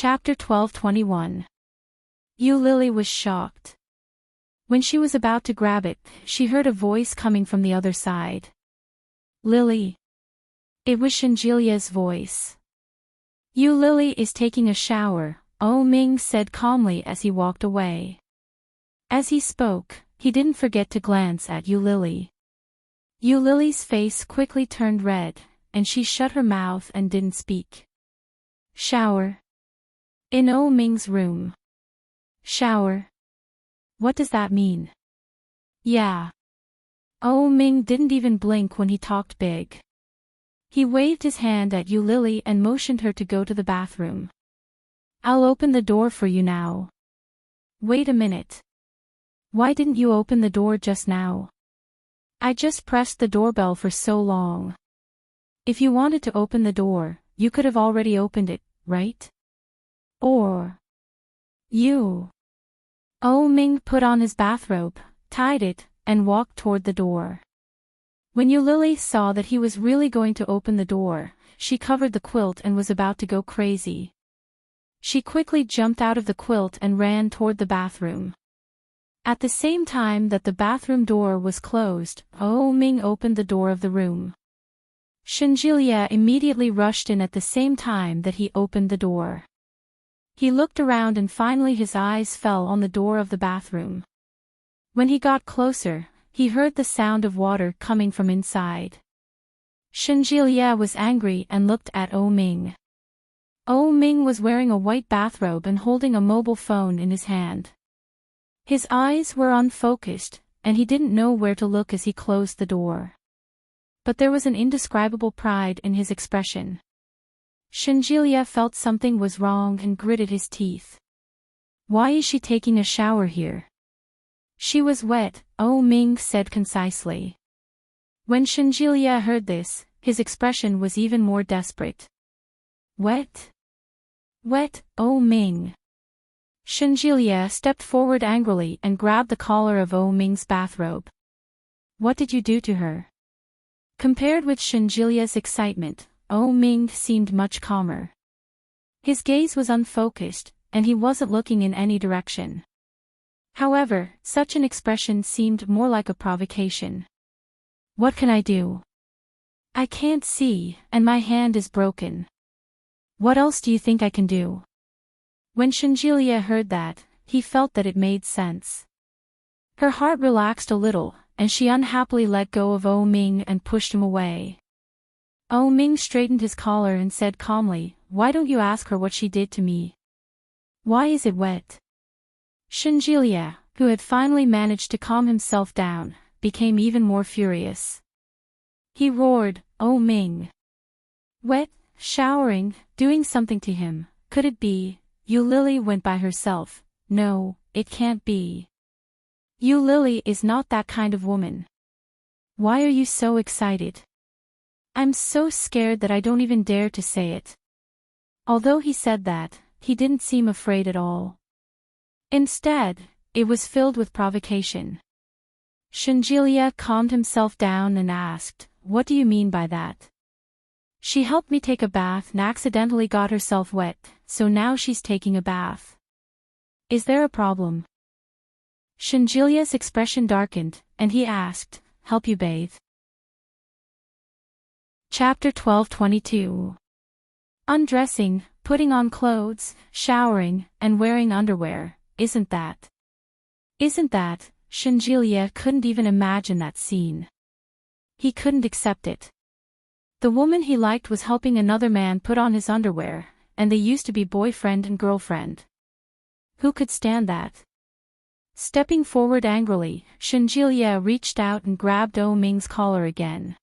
Chapter 12:21. Lily was shocked. When she was about to grab it, she heard a voice coming from the other side. Lily. It was Shangelia's voice. Lily is taking a shower, Ming said calmly as he walked away. As he spoke, he didn't forget to glance at Lily. Lily's face quickly turned red, and she shut her mouth and didn't speak. Shower. In Ming's room. Shower. What does that mean? Yeah. Ming didn't even blink when he talked big. He waved his hand at Lily and motioned her to go to the bathroom. I'll open the door for you now. Wait a minute. Why didn't you open the door just now? I just pressed the doorbell for so long. If you wanted to open the door, you could have already opened it, right? Or you. Ming put on his bathrobe, tied it, and walked toward the door. When Lily saw that he was really going to open the door, she covered the quilt and was about to go crazy. She quickly jumped out of the quilt and ran toward the bathroom. At the same time that the bathroom door was closed, Ming opened the door of the room. Shangelia immediately rushed in at the same time that he opened the door. He looked around and finally his eyes fell on the door of the bathroom. When he got closer, he heard the sound of water coming from inside. Shangelia was angry and looked at Ming. Ming was wearing a white bathrobe and holding a mobile phone in his hand. His eyes were unfocused, and he didn't know where to look as he closed the door. But there was an indescribable pride in his expression. Shangelia felt something was wrong and gritted his teeth. Why is she taking a shower here? She was wet, Ming said concisely. When Shangelia heard this, his expression was even more desperate. Wet? Wet, Ming. Shangelia stepped forward angrily and grabbed the collar of Ming's bathrobe. What did you do to her? Compared with Shangelia's excitement, Ming seemed much calmer. His gaze was unfocused, and he wasn't looking in any direction. However, such an expression seemed more like a provocation. What can I do? I can't see, and my hand is broken. What else do you think I can do? When Shangelia heard that, he felt that it made sense. Her heart relaxed a little, and she unhappily let go of Ming and pushed him away. Ming straightened his collar and said calmly, Why don't you ask her what she did to me? Why is it wet? Shangelia, who had finally managed to calm himself down, became even more furious. He roared, Ming. Wet, showering, doing something to him, could it be? Lily went by herself. No, it can't be. Lily is not that kind of woman. Why are you so excited? I'm so scared that I don't even dare to say it. Although he said that, he didn't seem afraid at all. Instead, it was filled with provocation. Shangelia calmed himself down and asked, What do you mean by that? She helped me take a bath and accidentally got herself wet, so now she's taking a bath. Is there a problem? Shangelia's expression darkened, and he asked, Help you bathe? Chapter 12:22. Undressing, putting on clothes, showering, and wearing underwear, isn't that? Shangelia couldn't even imagine that scene. He couldn't accept it. The woman he liked was helping another man put on his underwear, and they used to be boyfriend and girlfriend. Who could stand that? Stepping forward angrily, Shangelia reached out and grabbed Ming's collar again.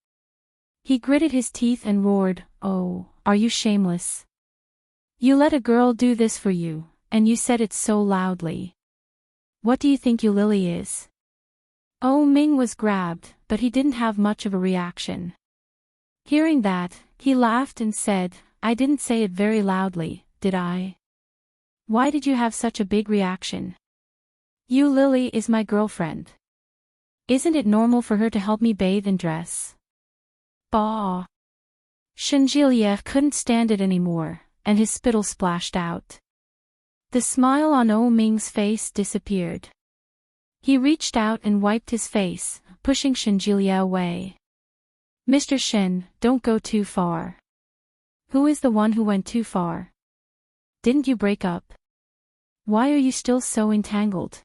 He gritted his teeth and roared, Are you shameless? You let a girl do this for you, and you said it so loudly. What do you think Lily is? Ming was grabbed, but he didn't have much of a reaction. Hearing that, he laughed and said, I didn't say it very loudly, did I? Why did you have such a big reaction? Lily is my girlfriend. Isn't it normal for her to help me bathe and dress? Bah! Shangelia couldn't stand it anymore, and his spittle splashed out. The smile on Oh Ming's face disappeared. He reached out and wiped his face, pushing Shenjilia away. Mr. Shen, don't go too far. Who is the one who went too far? Didn't you break up? Why are you still so entangled?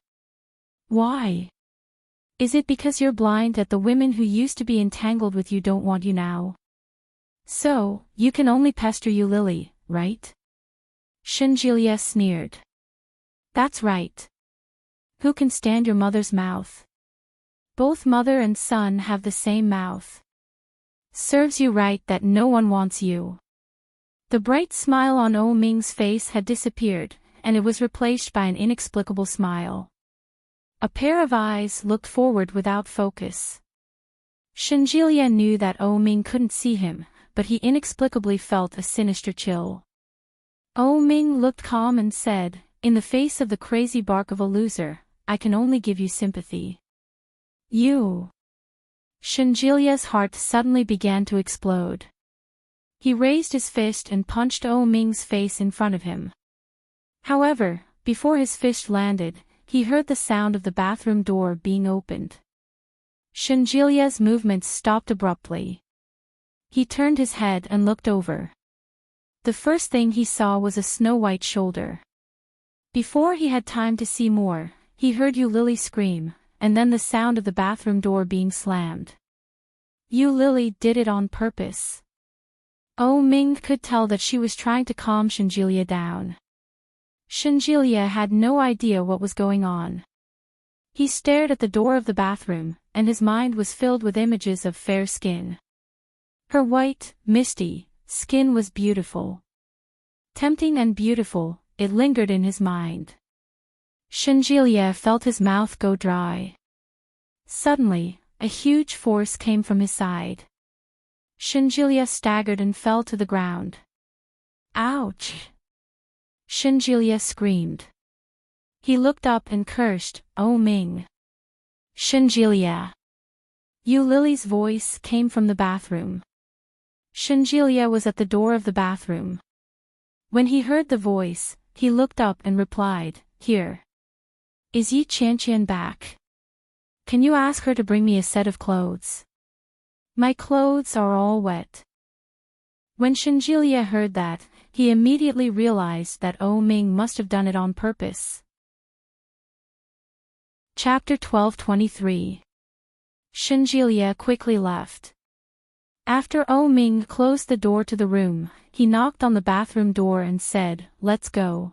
Why? Is it because you're blind that the women who used to be entangled with you don't want you now? So, you can only pester you Lily, right? Shenjilia sneered. That's right. Who can stand your mother's mouth? Both mother and son have the same mouth. Serves you right that no one wants you. The bright smile on Oh Ming's face had disappeared, and it was replaced by an inexplicable smile. A pair of eyes looked forward without focus. Shenjilia knew that Oh Ming couldn't see him, but he inexplicably felt a sinister chill. Oh Ming looked calm and said, in the face of the crazy bark of a loser, I can only give you sympathy. You. Shenjilia's heart suddenly began to explode. He raised his fist and punched Oh Ming's face in front of him. However, before his fist landed, he heard the sound of the bathroom door being opened. Shenjilia's movements stopped abruptly. He turned his head and looked over. The first thing he saw was a snow-white shoulder. Before he had time to see more, he heard Yu Lily scream, and then the sound of the bathroom door being slammed. Yu Lily did it on purpose. Oh Ming could tell that she was trying to calm Shenjilia down. Shenjilia had no idea what was going on. He stared at the door of the bathroom, and his mind was filled with images of fair skin. Her white, misty skin was beautiful. Tempting and beautiful, it lingered in his mind. Shenjilia felt his mouth go dry. Suddenly, a huge force came from his side. Shenjilia staggered and fell to the ground. Ouch! Shenjilia screamed. He looked up and cursed, Oh Ming. Shenjilia. Yu Lily's voice came from the bathroom. Shenjilia was at the door of the bathroom. When he heard the voice, he looked up and replied, Here. Is Yi Qianqian back? Can you ask her to bring me a set of clothes? My clothes are all wet. When Shenjilia heard that, he immediately realized that Oh Ming must have done it on purpose. Chapter 12:23. Shenjilia quickly left. After Oh Ming closed the door to the room, he knocked on the bathroom door and said, Let's go.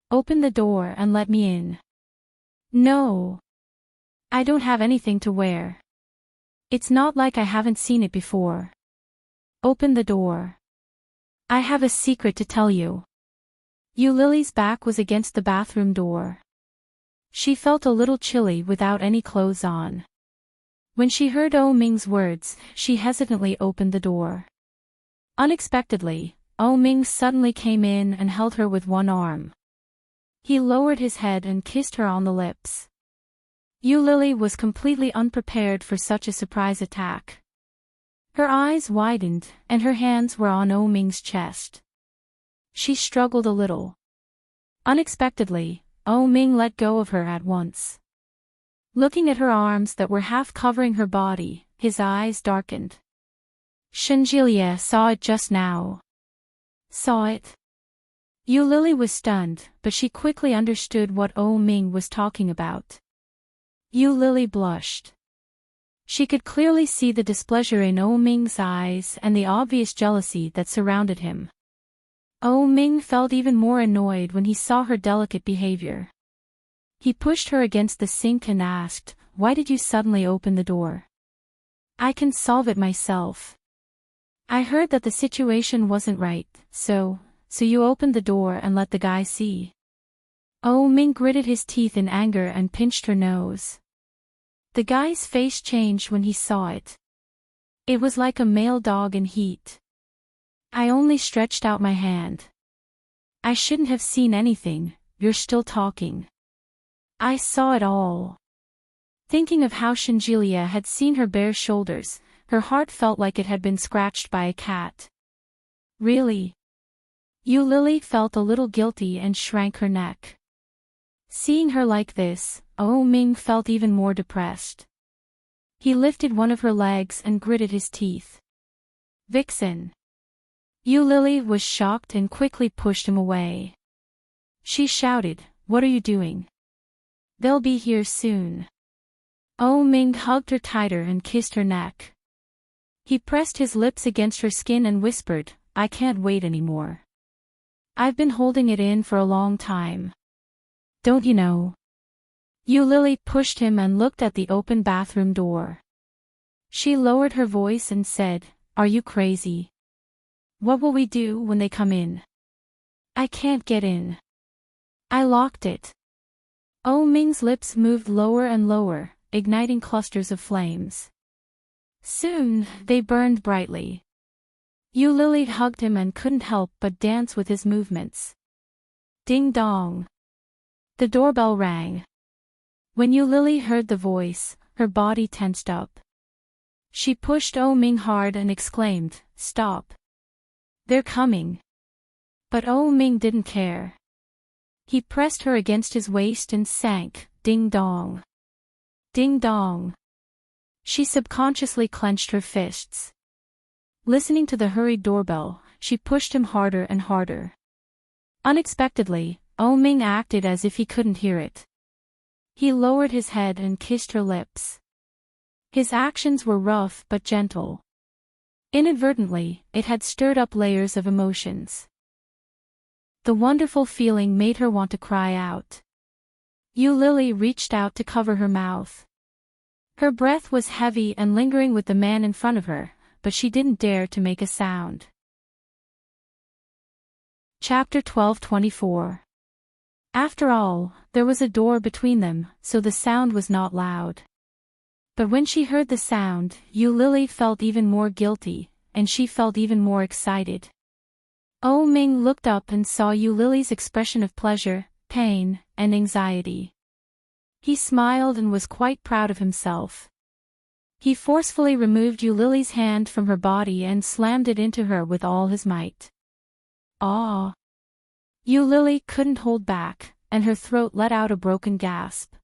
Open the door and let me in. No. I don't have anything to wear. It's not like I haven't seen it before. Open the door. I have a secret to tell you. Yu Lily's back was against the bathroom door. She felt a little chilly without any clothes on. When she heard Oh Ming's words, she hesitantly opened the door. Unexpectedly, Oh Ming suddenly came in and held her with one arm. He lowered his head and kissed her on the lips. Yu Lily was completely unprepared for such a surprise attack. Her eyes widened, and her hands were on Oh Ming's chest. She struggled a little. Unexpectedly, Oh Ming let go of her at once. Looking at her arms that were half covering her body, his eyes darkened. Shenjilia saw it just now. Saw it? Yu Lily was stunned, but she quickly understood what Oh Ming was talking about. Yu Lily blushed. She could clearly see the displeasure in Oh Ming's eyes and the obvious jealousy that surrounded him. Oh Ming felt even more annoyed when he saw her delicate behavior. He pushed her against the sink and asked, Why did you suddenly open the door? I can solve it myself. I heard that the situation wasn't right, so you opened the door and let the guy see. Oh Ming gritted his teeth in anger and pinched her nose. The guy's face changed when he saw it. It was like a male dog in heat. I only stretched out my hand. I shouldn't have seen anything, you're still talking. I saw it all. Thinking of how Shenjilia had seen her bare shoulders, her heart felt like it had been scratched by a cat. Really? Lily felt a little guilty and shrank her neck. Seeing her like this, Ming felt even more depressed. He lifted one of her legs and gritted his teeth. Vixen. Lily was shocked and quickly pushed him away. She shouted, "What are you doing? They'll be here soon." Ming hugged her tighter and kissed her neck. He pressed his lips against her skin and whispered, "I can't wait anymore. I've been holding it in for a long time. Don't you know?" Lily pushed him and looked at the open bathroom door. She lowered her voice and said, "Are you crazy? What will we do when they come in? I can't get in. I locked it." Ming's lips moved lower and lower, igniting clusters of flames. Soon, they burned brightly. Lily hugged him and couldn't help but dance with his movements. Ding dong. The doorbell rang. When Lily heard the voice, her body tensed up. She pushed Ming hard and exclaimed, "Stop. They're coming." But Ming didn't care. He pressed her against his waist and sank, ding dong. Ding dong. She subconsciously clenched her fists. Listening to the hurried doorbell, she pushed him harder and harder. Unexpectedly, Ming acted as if he couldn't hear it. He lowered his head and kissed her lips. His actions were rough but gentle. Inadvertently, it had stirred up layers of emotions. The wonderful feeling made her want to cry out. Lily reached out to cover her mouth. Her breath was heavy and lingering with the man in front of her, but she didn't dare to make a sound. Chapter 12:24. After all, there was a door between them, so the sound was not loud. But when she heard the sound, Lily felt even more guilty, and she felt even more excited. Ming looked up and saw Lily's expression of pleasure, pain, and anxiety. He smiled and was quite proud of himself. He forcefully removed Lily's hand from her body and slammed it into her with all his might. Ah! Lily couldn't hold back, and her throat let out a broken gasp.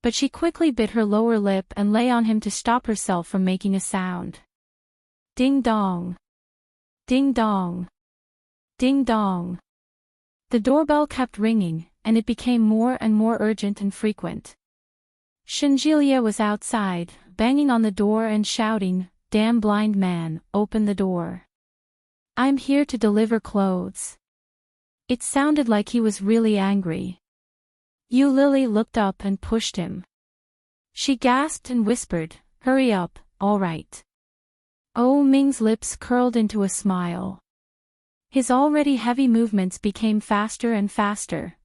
But she quickly bit her lower lip and lay on him to stop herself from making a sound. Ding dong. Ding dong. Ding dong. The doorbell kept ringing, and it became more and more urgent and frequent. Shangilia was outside, banging on the door and shouting, "Damn blind man, open the door. I'm here to deliver clothes." It sounded like he was really angry. Lily looked up and pushed him. She gasped and whispered, "Hurry up, all right." Ming's lips curled into a smile. His already heavy movements became faster and faster.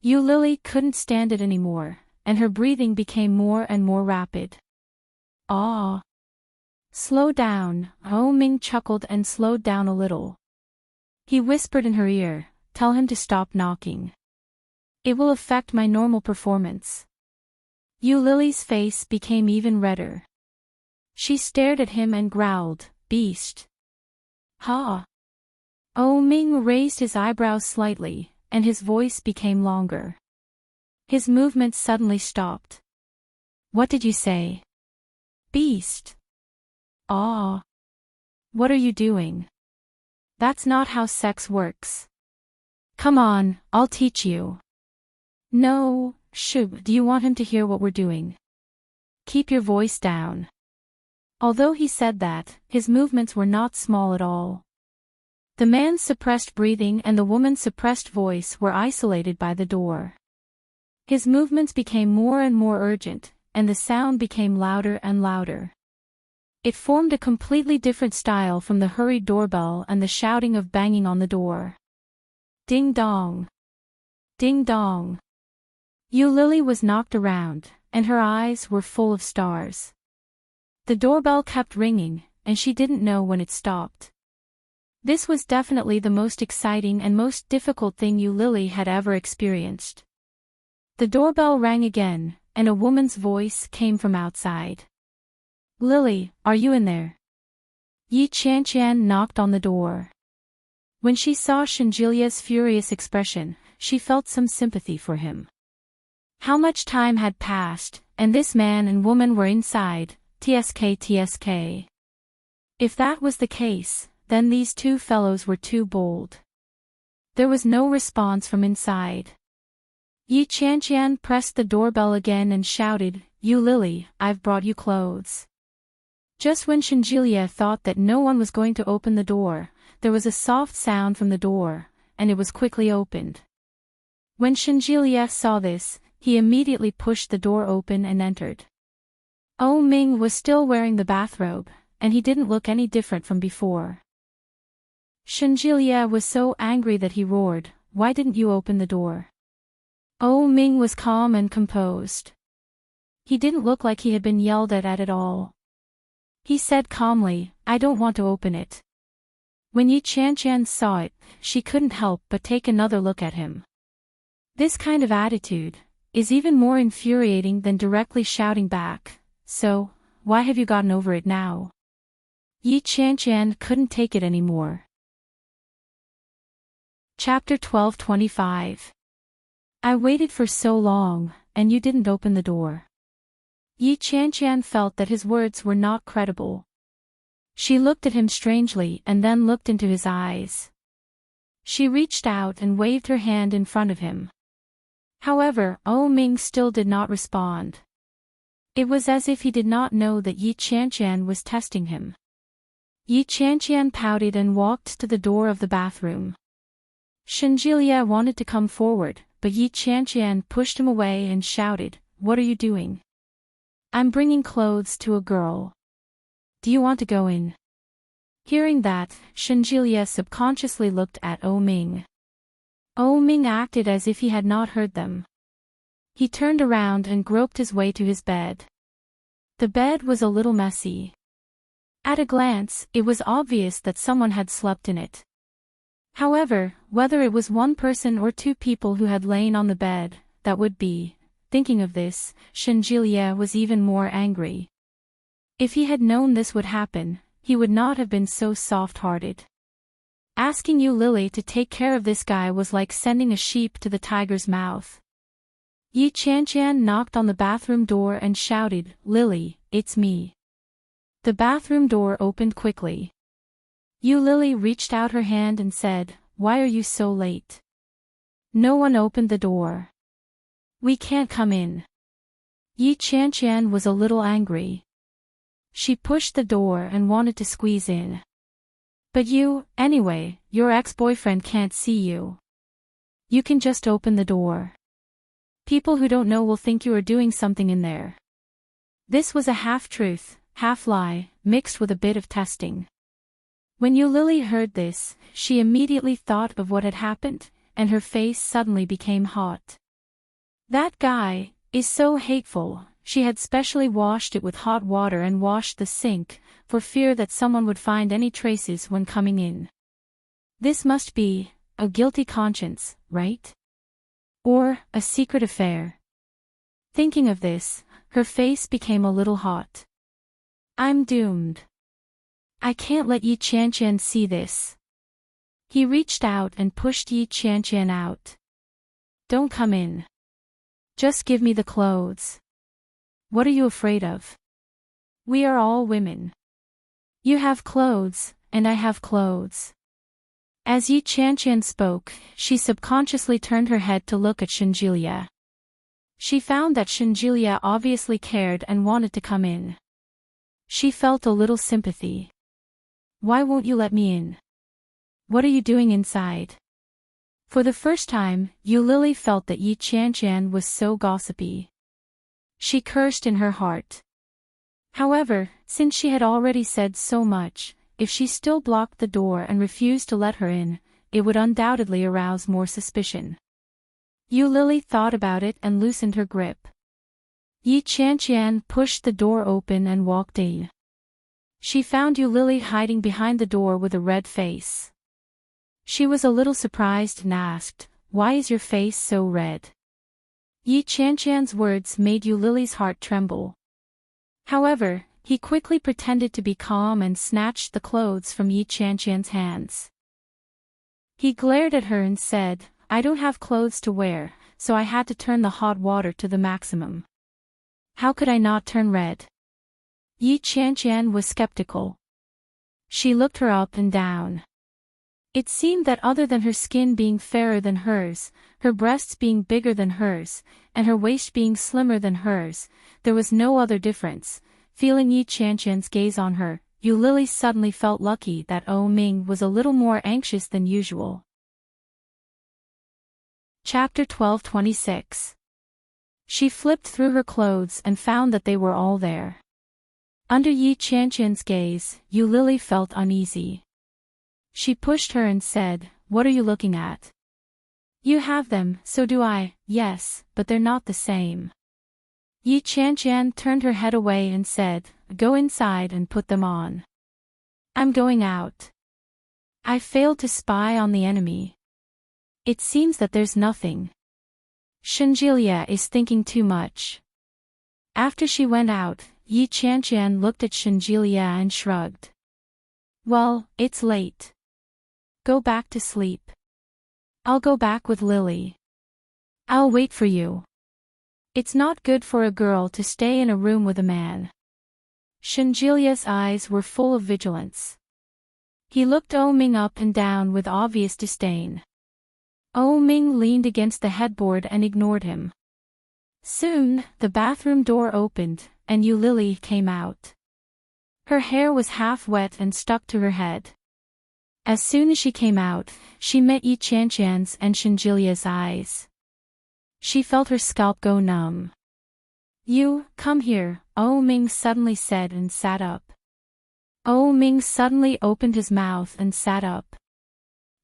Lily couldn't stand it anymore, and her breathing became more and more rapid. "Ah." "Slow down." Ming chuckled and slowed down a little. He whispered in her ear, "Tell him to stop knocking. It will affect my normal performance." Lily's face became even redder. She stared at him and growled, "Beast." "Ha!" Ming raised his eyebrows slightly, and his voice became longer. His movements suddenly stopped. "What did you say?" "Beast." "Ah. What are you doing? That's not how sex works. Come on, I'll teach you." "No, shoo, do you want him to hear what we're doing? Keep your voice down." Although he said that, his movements were not small at all. The man's suppressed breathing and the woman's suppressed voice were isolated by the door. His movements became more and more urgent, and the sound became louder and louder. It formed a completely different style from the hurried doorbell and the shouting of banging on the door. Ding dong. Ding dong. Lily was knocked around, and her eyes were full of stars. The doorbell kept ringing, and she didn't know when it stopped. This was definitely the most exciting and most difficult thing Lily had ever experienced. The doorbell rang again, and a woman's voice came from outside. "Lily, are you in there?" Yi Qianqian knocked on the door. When she saw Shenjilia's furious expression, she felt some sympathy for him. How much time had passed, and this man and woman were inside, tsk. If that was the case, then these two fellows were too bold. There was no response from inside. Yi Qianqian pressed the doorbell again and shouted, "You Lily, I've brought you clothes." Just when Shenjilia thought that no one was going to open the door, there was a soft sound from the door, and it was quickly opened. When Shenjilia saw this, he immediately pushed the door open and entered. Oh Ming was still wearing the bathrobe, and he didn't look any different from before. Shenjilia was so angry that he roared, "Why didn't you open the door?" Oh Ming was calm and composed. He didn't look like he had been yelled at all. He said calmly, "I don't want to open it." When Yi Qianqian saw it, she couldn't help but take another look at him. This kind of attitude is even more infuriating than directly shouting back, "So, why have you gotten over it now?" Yi Qianqian couldn't take it anymore. Chapter 12:25. I waited for so long, and you didn't open the door. Yi Qianqian felt that his words were not credible. She looked at him strangely and then looked into his eyes. She reached out and waved her hand in front of him. However, Oh Ming still did not respond. It was as if he did not know that Yi Qianqian was testing him. Yi Qianqian pouted and walked to the door of the bathroom. Shenjilia wanted to come forward, but Yi Qianqian pushed him away and shouted, "What are you doing?" "I'm bringing clothes to a girl. Do you want to go in?" Hearing that, Shenjilia subconsciously looked at Oh Ming. Oh Ming acted as if he had not heard them. He turned around and groped his way to his bed. The bed was a little messy. At a glance, it was obvious that someone had slept in it. However, whether it was one person or two people who had lain on the bed, that would be. Thinking of this, Shenjilia was even more angry. If he had known this would happen, he would not have been so soft-hearted. Asking you Lily to take care of this guy was like sending a sheep to the tiger's mouth. Yi Qianqian knocked on the bathroom door and shouted, "Lily, it's me." The bathroom door opened quickly. Yu Lily reached out her hand and said, "Why are you so late?" No one opened the door. "We can't come in." Yi Qianqian was a little angry. She pushed the door and wanted to squeeze in. "But anyway, your ex-boyfriend can't see you. You can just open the door. People who don't know will think you are doing something in there." This was a half-truth, half-lie, mixed with a bit of testing. When Yu Lily heard this, she immediately thought of what had happened, and her face suddenly became hot. That guy is so hateful. She had specially washed it with hot water and washed the sink, for fear that someone would find any traces when coming in. This must be a guilty conscience, right? Or a secret affair. Thinking of this, her face became a little hot. I'm doomed. I can't let Yi Qianqian see this. He reached out and pushed Yi Qianqian out. Don't come in. Just give me the clothes. What are you afraid of? We are all women. You have clothes, and I have clothes. As Yi Qianqian spoke, she subconsciously turned her head to look at Shenjilia. She found that Shenjilia obviously cared and wanted to come in. She felt a little sympathy. Why won't you let me in? What are you doing inside? For the first time, Yu Lily felt that Yi Qianqian was so gossipy. She cursed in her heart. However, since she had already said so much, if she still blocked the door and refused to let her in, it would undoubtedly arouse more suspicion. Yu Lily thought about it and loosened her grip. Yi Qianqian pushed the door open and walked in. She found Yu Lily hiding behind the door with a red face. She was a little surprised and asked, "Why is your face so red?" Yi Qianqian's words made Yu Lily's heart tremble. However, He quickly pretended to be calm and snatched the clothes from Yi Qianqian's hands. He glared at her and said, "I don't have clothes to wear, so I had to turn the hot water to the maximum." "How could I not turn red?" Yi Qianqian was skeptical. She looked her up and down. It seemed that other than her skin being fairer than hers, her breasts being bigger than hers, and her waist being slimmer than hers, there was no other difference. Feeling Yi Qianqian's gaze on her, Yu Lily suddenly felt lucky that Ming was a little more anxious than usual. Chapter 12:26. She flipped through her clothes and found that they were all there. Under Yi Qianqian's gaze, Yu Lily felt uneasy. She pushed her and said, "What are you looking at?" "You have them, so do I." "Yes, but they're not the same." Yi Qianqian turned her head away and said, "Go inside and put them on." "I'm going out. I failed to spy on the enemy. It seems that there's nothing. Shenjilia is thinking too much." After she went out, Yi Qianqian looked at Shenjilia and shrugged. "Well, it's late. Go back to sleep. I'll go back with Lily. I'll wait for you. It's not good for a girl to stay in a room with a man." Shenjilia's eyes were full of vigilance. He looked Ming up and down with obvious disdain. Ming leaned against the headboard and ignored him. Soon, the bathroom door opened, and Yu Lily came out. Her hair was half wet and stuck to her head. As soon as she came out, she met Yi Qianqian's and Shenjilia's eyes. She felt her scalp go numb. "You, come here," Ming suddenly said and sat up. Ming suddenly opened his mouth and sat up.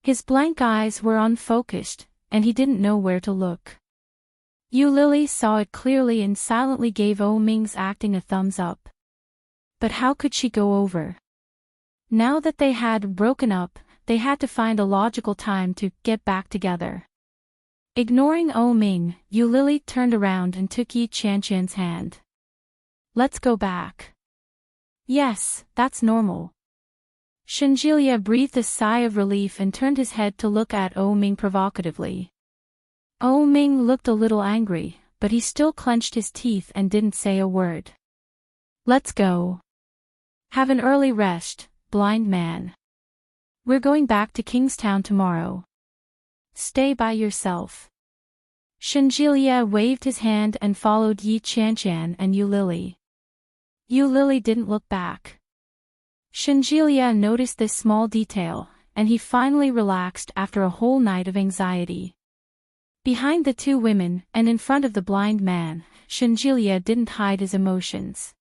His blank eyes were unfocused, and he didn't know where to look. Yu Lily saw it clearly and silently gave Ming's acting a thumbs up. But how could she go over? Now that they had broken up, they had to find a logical time to get back together. Ignoring Ming, Yu Lily turned around and took Yi Qianqian's hand. "Let's go back." "Yes, that's normal." Shenjilia breathed a sigh of relief and turned his head to look at Ming provocatively. Ming looked a little angry, but he still clenched his teeth and didn't say a word. "Let's go. Have an early rest, blind man. We're going back to Kingstown tomorrow. Stay by yourself." Shenjilia waved his hand and followed Yi Qianqian and Yu Lily. Yu Lily didn't look back. Shenjilia noticed this small detail, and he finally relaxed after a whole night of anxiety. Behind the two women, and in front of the blind man, Shenjilia didn't hide his emotions.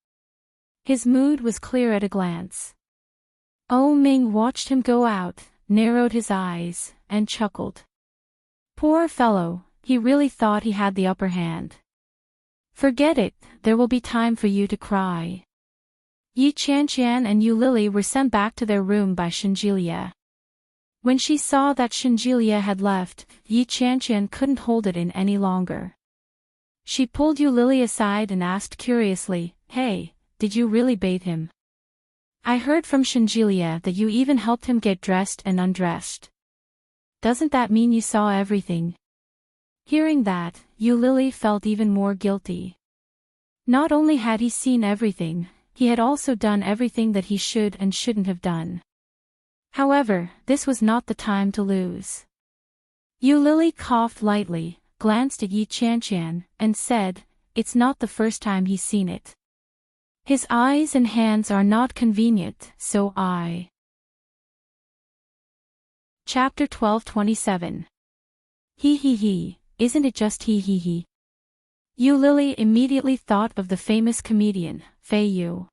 His mood was clear at a glance. Ming watched him go out, narrowed his eyes, and chuckled. Poor fellow, he really thought he had the upper hand. "Forget it, there will be time for you to cry." Yi Qianqian and Yu Lily were sent back to their room by Shenjilia. When she saw that Shenjilia had left, Yi Qianqian couldn't hold it in any longer. She pulled Yu Lily aside and asked curiously, "Hey, did you really bathe him? I heard from Shenjilia that you even helped him get dressed and undressed. Doesn't that mean you saw everything?" Hearing that, Yu Lily felt even more guilty. Not only had he seen everything, he had also done everything that he should and shouldn't have done. However, this was not the time to lose. Yu Lily coughed lightly, glanced at Yi Qianqian, and said, "It's not the first time he's seen it. His eyes and hands are not convenient, so I..." Chapter 12:27. He, isn't it just he. Yu Lily immediately thought of the famous comedian, Fei Yu.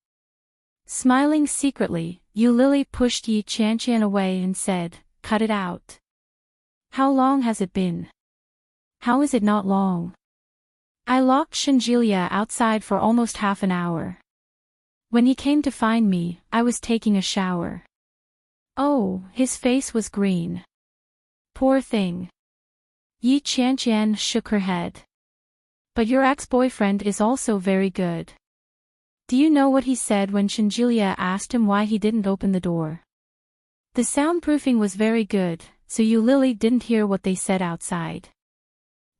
Smiling secretly, Yu Lily pushed Yi Qianqian away and said, "Cut it out. How long has it been? How is it not long? I locked Shenjilia outside for almost half an hour. When he came to find me, I was taking a shower." Oh, his face was green. Poor thing. Yi Qianqian shook her head. "But your ex-boyfriend is also very good. Do you know what he said when Shinjilia asked him why he didn't open the door? The soundproofing was very good, so Yu Lily didn't hear what they said outside.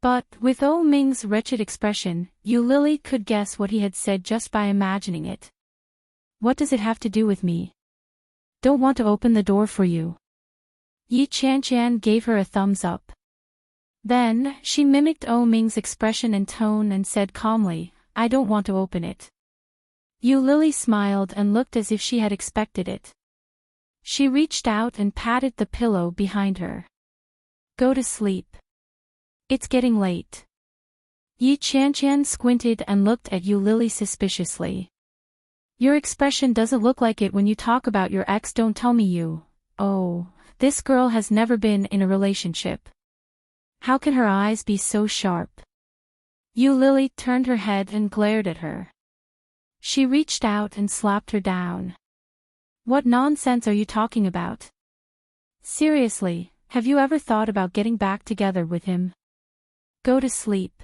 But, with Oh Ming's wretched expression, Yu Lily could guess what he had said just by imagining it. What does it have to do with me? Don't want to open the door for you. Yi Qianqian gave her a thumbs up. Then, she mimicked Oh Ming's expression and tone and said calmly, I don't want to open it. Yu Lily smiled and looked as if she had expected it. She reached out and patted the pillow behind her. Go to sleep. It's getting late. Yi Qianqian squinted and looked at Yu Lily suspiciously. Your expression doesn't look like it when you talk about your ex. Don't tell me you. Oh, this girl has never been in a relationship. How can her eyes be so sharp? Yu Lily turned her head and glared at her. She reached out and slapped her down. What nonsense are you talking about? Seriously, have you ever thought about getting back together with him? Go to sleep.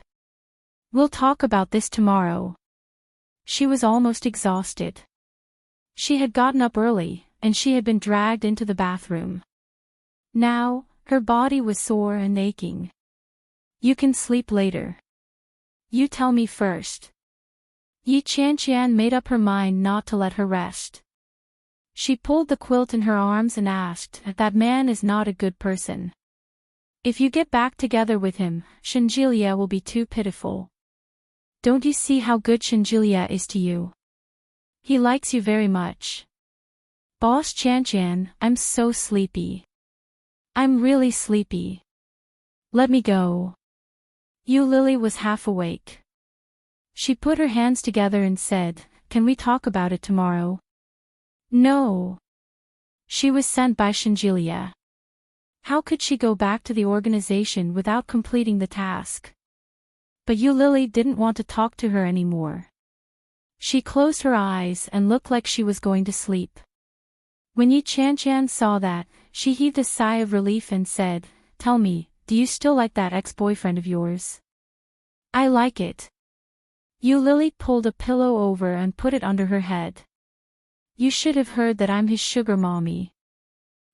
We'll talk about this tomorrow. She was almost exhausted. She had gotten up early, and she had been dragged into the bathroom. Now, her body was sore and aching. You can sleep later. You tell me first. Yi Qianqian made up her mind not to let her rest. She pulled the quilt in her arms and asked, that man is not a good person. If you get back together with him, Shinjilia will be too pitiful. Don't you see how good Shinjilia is to you? He likes you very much. Boss Qianqian, I'm so sleepy. I'm really sleepy. Let me go. Yu Lily was half awake. She put her hands together and said, Can we talk about it tomorrow? No. She was sent by Shinjilia. How could she go back to the organization without completing the task? But Yu Lily didn't want to talk to her anymore. She closed her eyes and looked like she was going to sleep. When Yi Qianqian saw that, she heaved a sigh of relief and said, Tell me, do you still like that ex-boyfriend of yours? I like it. Yu Lily pulled a pillow over and put it under her head. You should have heard that I'm his sugar mommy.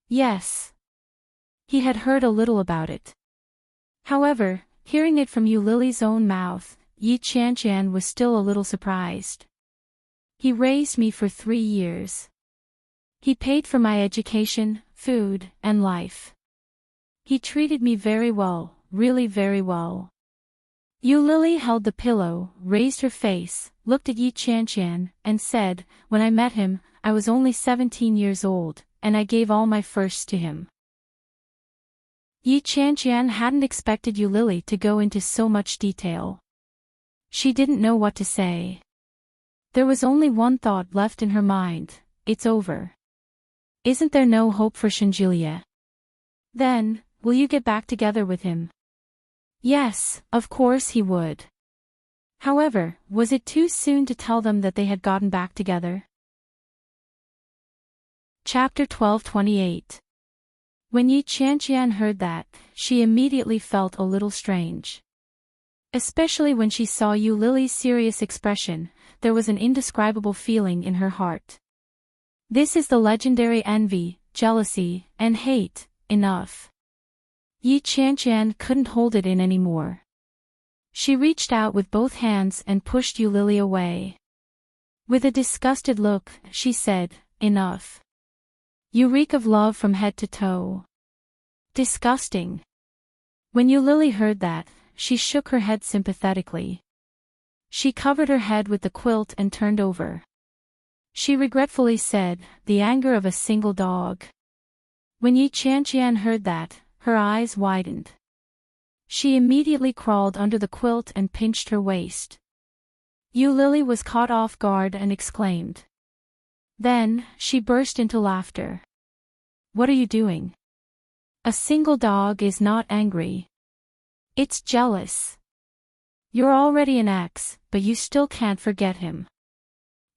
Yes. He had heard a little about it. However, hearing it from Yu Lily's own mouth, Yi Qianqian was still a little surprised. He raised me for 3 years. He paid for my education, food, and life. He treated me very well, really very well. Yu Lily held the pillow, raised her face, looked at Yi Qianqian, and said, When I met him, I was only 17 years old, and I gave all my firsts to him. Yi Qianqian hadn't expected Yu Lily to go into so much detail. She didn't know what to say. There was only one thought left in her mind, it's over. Isn't there no hope for Shinjilia? Then, will you get back together with him? Yes, of course he would. However, was it too soon to tell them that they had gotten back together? Chapter 12:28. When Yi Qianqian heard that, she immediately felt a little strange. Especially when she saw Yu Lily's serious expression, there was an indescribable feeling in her heart. This is the legendary envy, jealousy, and hate, enough. Yi Qianqian couldn't hold it in anymore. She reached out with both hands and pushed Yu Lily away. With a disgusted look, she said, Enough. You reek of love from head to toe. Disgusting. When Yu Lily heard that, she shook her head sympathetically. She covered her head with the quilt and turned over. She regretfully said, The anger of a single dog. When Yi Qianqian heard that, her eyes widened. She immediately crawled under the quilt and pinched her waist. Yu Lily was caught off guard and exclaimed. Then, she burst into laughter. What are you doing? A single dog is not angry. It's jealous. You're already an ex, but you still can't forget him.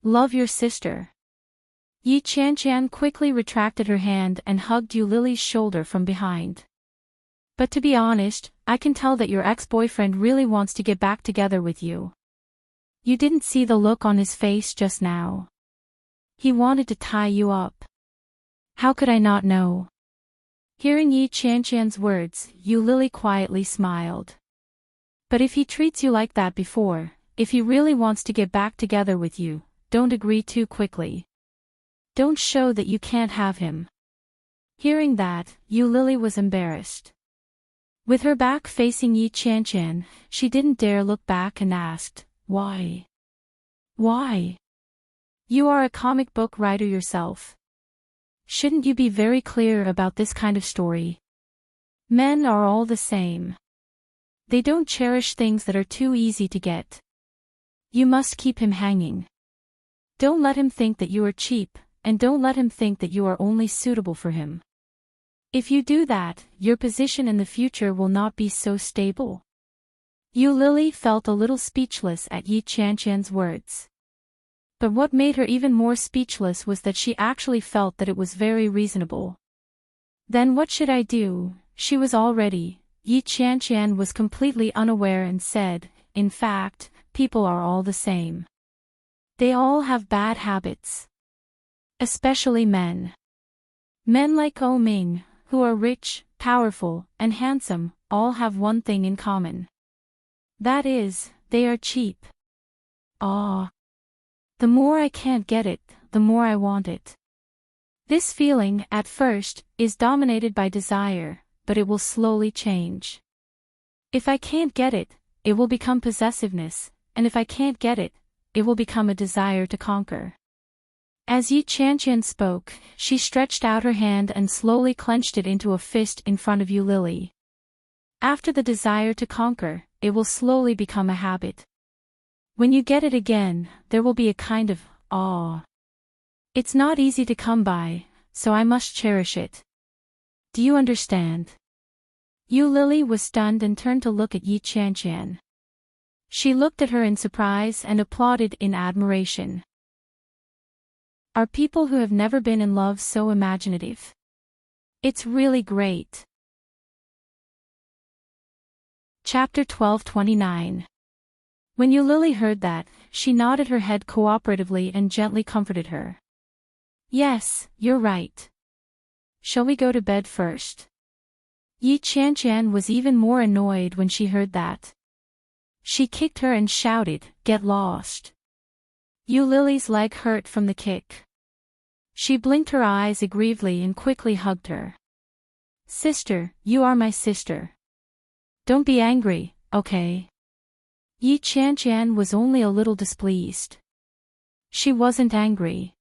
Love your sister. Yi Qianqian quickly retracted her hand and hugged Yu Lily's shoulder from behind. But to be honest, I can tell that your ex-boyfriend really wants to get back together with you. You didn't see the look on his face just now. He wanted to tie you up. How could I not know? Hearing Yi Qianqian's words, Yu Lily quietly smiled. But if he treats you like that before, if he really wants to get back together with you, don't agree too quickly. Don't show that you can't have him. Hearing that, Yu Lily was embarrassed. With her back facing Yi Qianqian, she didn't dare look back and asked, why? Why? You are a comic book writer yourself. Shouldn't you be very clear about this kind of story? Men are all the same. They don't cherish things that are too easy to get. You must keep him hanging. Don't let him think that you are cheap, and don't let him think that you are only suitable for him. If you do that, your position in the future will not be so stable. Yu Lily felt a little speechless at Yi Qianqian's words. But what made her even more speechless was that she actually felt that it was very reasonable. Then what should I do? She was all ready. Yi Qianqian was completely unaware and said, in fact, people are all the same. They all have bad habits. Especially men. Men like O Ming, who are rich, powerful, and handsome, all have one thing in common. That is, they are cheap. Ah. The more I can't get it, the more I want it. This feeling, at first, is dominated by desire, but it will slowly change. If I can't get it, it will become possessiveness, and if I can't get it, it will become a desire to conquer. As Yi Qianqian spoke, she stretched out her hand and slowly clenched it into a fist in front of Yu Lily. After the desire to conquer, it will slowly become a habit. When you get it again, there will be a kind of awe. It's not easy to come by, so I must cherish it. Do you understand? Yu Lily was stunned and turned to look at Yi Qianqian. She looked at her in surprise and applauded in admiration. Are people who have never been in love so imaginative? It's really great. Chapter 12:29. When Yu Lily heard that, she nodded her head cooperatively and gently comforted her. Yes, you're right. Shall we go to bed first? Yi Qianqian was even more annoyed when she heard that. She kicked her and shouted, "Get lost." Yu Lily's leg hurt from the kick. She blinked her eyes aggrievedly and quickly hugged her. Sister, you are my sister. Don't be angry, okay? Yi Qianqian was only a little displeased. She wasn't angry.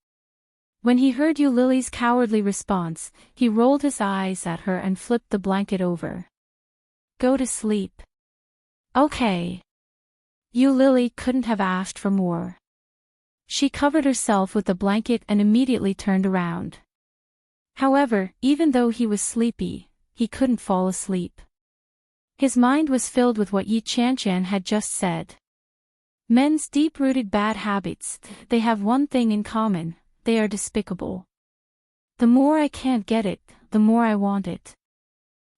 When he heard Yu Lily's cowardly response, he rolled his eyes at her and flipped the blanket over. Go to sleep. Okay. Yu Lily couldn't have asked for more. She covered herself with the blanket and immediately turned around. However, even though he was sleepy, he couldn't fall asleep. His mind was filled with what Yi Qianqian had just said. Men's deep-rooted bad habits, they have one thing in common, they are despicable. The more I can't get it, the more I want it.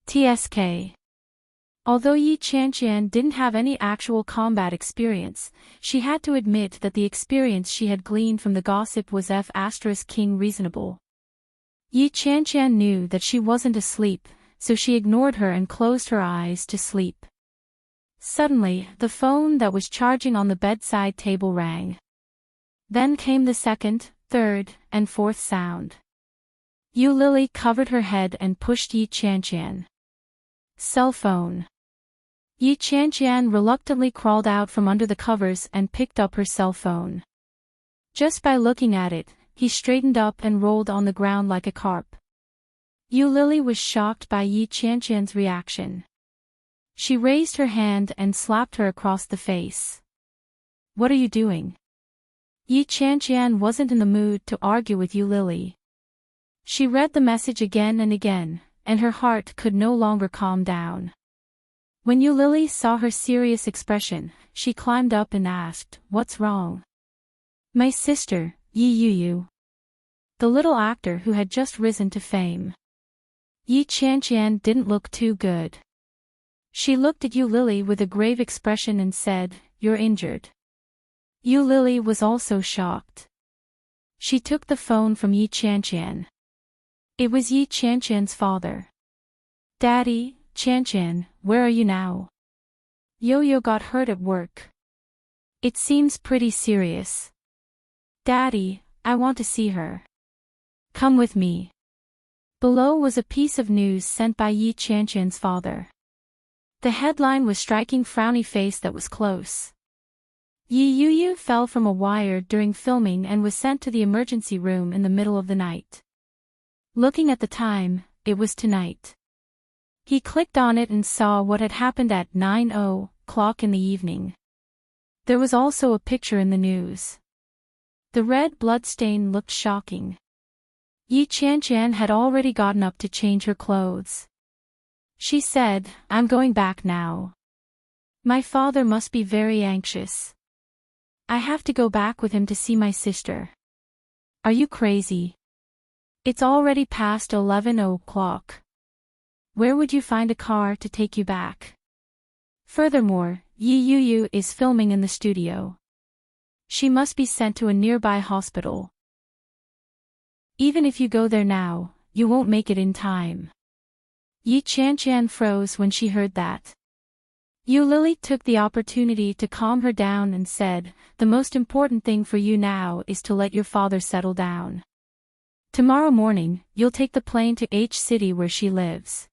TSK. Although Yi Qianqian didn't have any actual combat experience, she had to admit that the experience she had gleaned from the gossip was King reasonable. Yi Qianqian knew that she wasn't asleep, so she ignored her and closed her eyes to sleep. Suddenly, the phone that was charging on the bedside table rang. Then came the second, third, and fourth sound. Yu Lily covered her head and pushed Yi Qianqian. Cell phone. Yi Qianqian reluctantly crawled out from under the covers and picked up her cell phone. Just by looking at it, he straightened up and rolled on the ground like a carp. Yu Lily was shocked by Yi Qianqian's reaction. She raised her hand and slapped her across the face. What are you doing? Yi Qianqian wasn't in the mood to argue with Yu Lily. She read the message again and again, and her heart could no longer calm down. When Yu Lily saw her serious expression, she climbed up and asked, "What's wrong?" "My sister, Yi Yu." The little actor who had just risen to fame. Yi Qianqian didn't look too good. She looked at Yu Lily with a grave expression and said, "You're injured." Yu Lily was also shocked. She took the phone from Yi Qianqian. It was Yi Qianqian's father. Daddy, Qianqian, where are you now? Yo-Yo got hurt at work. It seems pretty serious. Daddy, I want to see her. Come with me. Below was a piece of news sent by Yi Qianqian's father. The headline was striking frowny face that was close. Yi Yuyu fell from a wire during filming and was sent to the emergency room in the middle of the night. Looking at the time, it was tonight. He clicked on it and saw what had happened at 9:00 in the evening. There was also a picture in the news. The red blood stain looked shocking. Yi Qianqian had already gotten up to change her clothes. She said, I'm going back now. My father must be very anxious. I have to go back with him to see my sister. Are you crazy? It's already past 11:00. Where would you find a car to take you back? Furthermore, Yi Yuyu is filming in the studio. She must be sent to a nearby hospital. Even if you go there now, you won't make it in time. Yi Qianqian froze when she heard that. Yu Lily took the opportunity to calm her down and said, the most important thing for you now is to let your father settle down. Tomorrow morning, you'll take the plane to H City where she lives.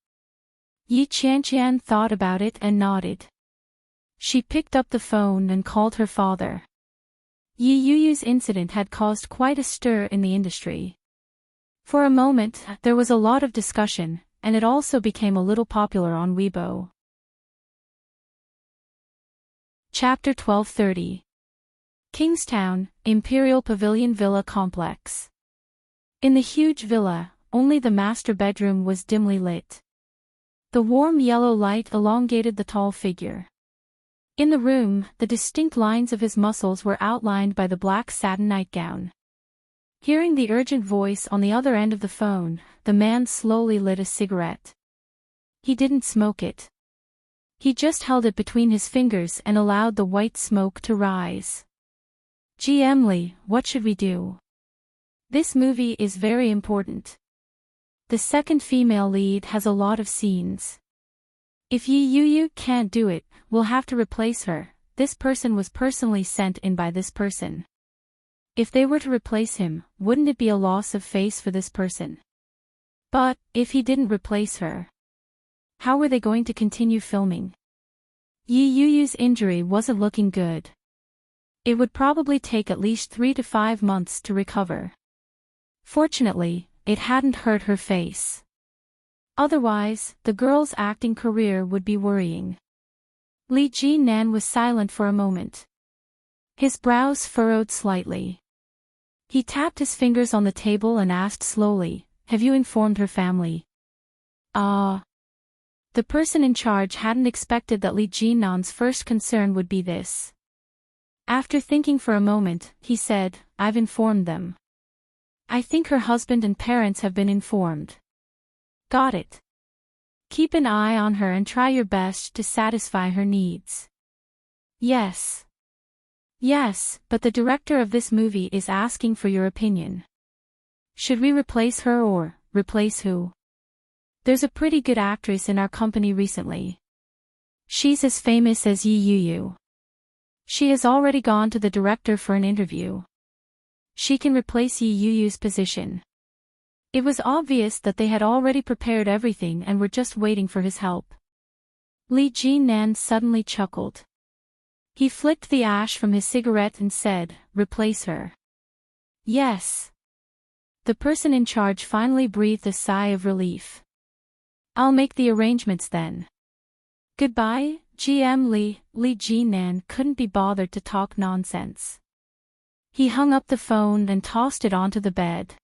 Yi Qianqian thought about it and nodded. She picked up the phone and called her father. Yi Yuyu's incident had caused quite a stir in the industry. For a moment, there was a lot of discussion, and it also became a little popular on Weibo. Chapter 1230. Kingstown, Imperial Pavilion Villa Complex. In the huge villa, only the master bedroom was dimly lit. The warm yellow light elongated the tall figure. In the room, the distinct lines of his muscles were outlined by the black satin nightgown. Hearing the urgent voice on the other end of the phone, the man slowly lit a cigarette. He didn't smoke it. He just held it between his fingers and allowed the white smoke to rise. GM Lee, what should we do? This movie is very important. The second female lead has a lot of scenes. If Yi Yuyu can't do it, we'll have to replace her. This person was personally sent in by this person. If they were to replace him, wouldn't it be a loss of face for this person? But, if he didn't replace her, how were they going to continue filming? Yi Yuyu's injury wasn't looking good. It would probably take at least 3 to 5 months to recover. Fortunately, it hadn't hurt her face. Otherwise, the girl's acting career would be worrying. Li Jinan was silent for a moment. His brows furrowed slightly. He tapped his fingers on the table and asked slowly, have you informed her family? The person in charge hadn't expected that Li Jinan's first concern would be this. After thinking for a moment, he said, I've informed them. I think her husband and parents have been informed. Got it. Keep an eye on her and try your best to satisfy her needs. Yes. Yes, but the director of this movie is asking for your opinion. Should we replace her or replace who? There's a pretty good actress in our company recently. She's as famous as Yi Yuyu. She has already gone to the director for an interview. She can replace Yi Yuyu's position. It was obvious that they had already prepared everything and were just waiting for his help. Li Jinan suddenly chuckled. He flicked the ash from his cigarette and said, replace her. Yes. The person in charge finally breathed a sigh of relief. I'll make the arrangements then. Goodbye, GM Lee. Li Jinan couldn't be bothered to talk nonsense. He hung up the phone and tossed it onto the bed.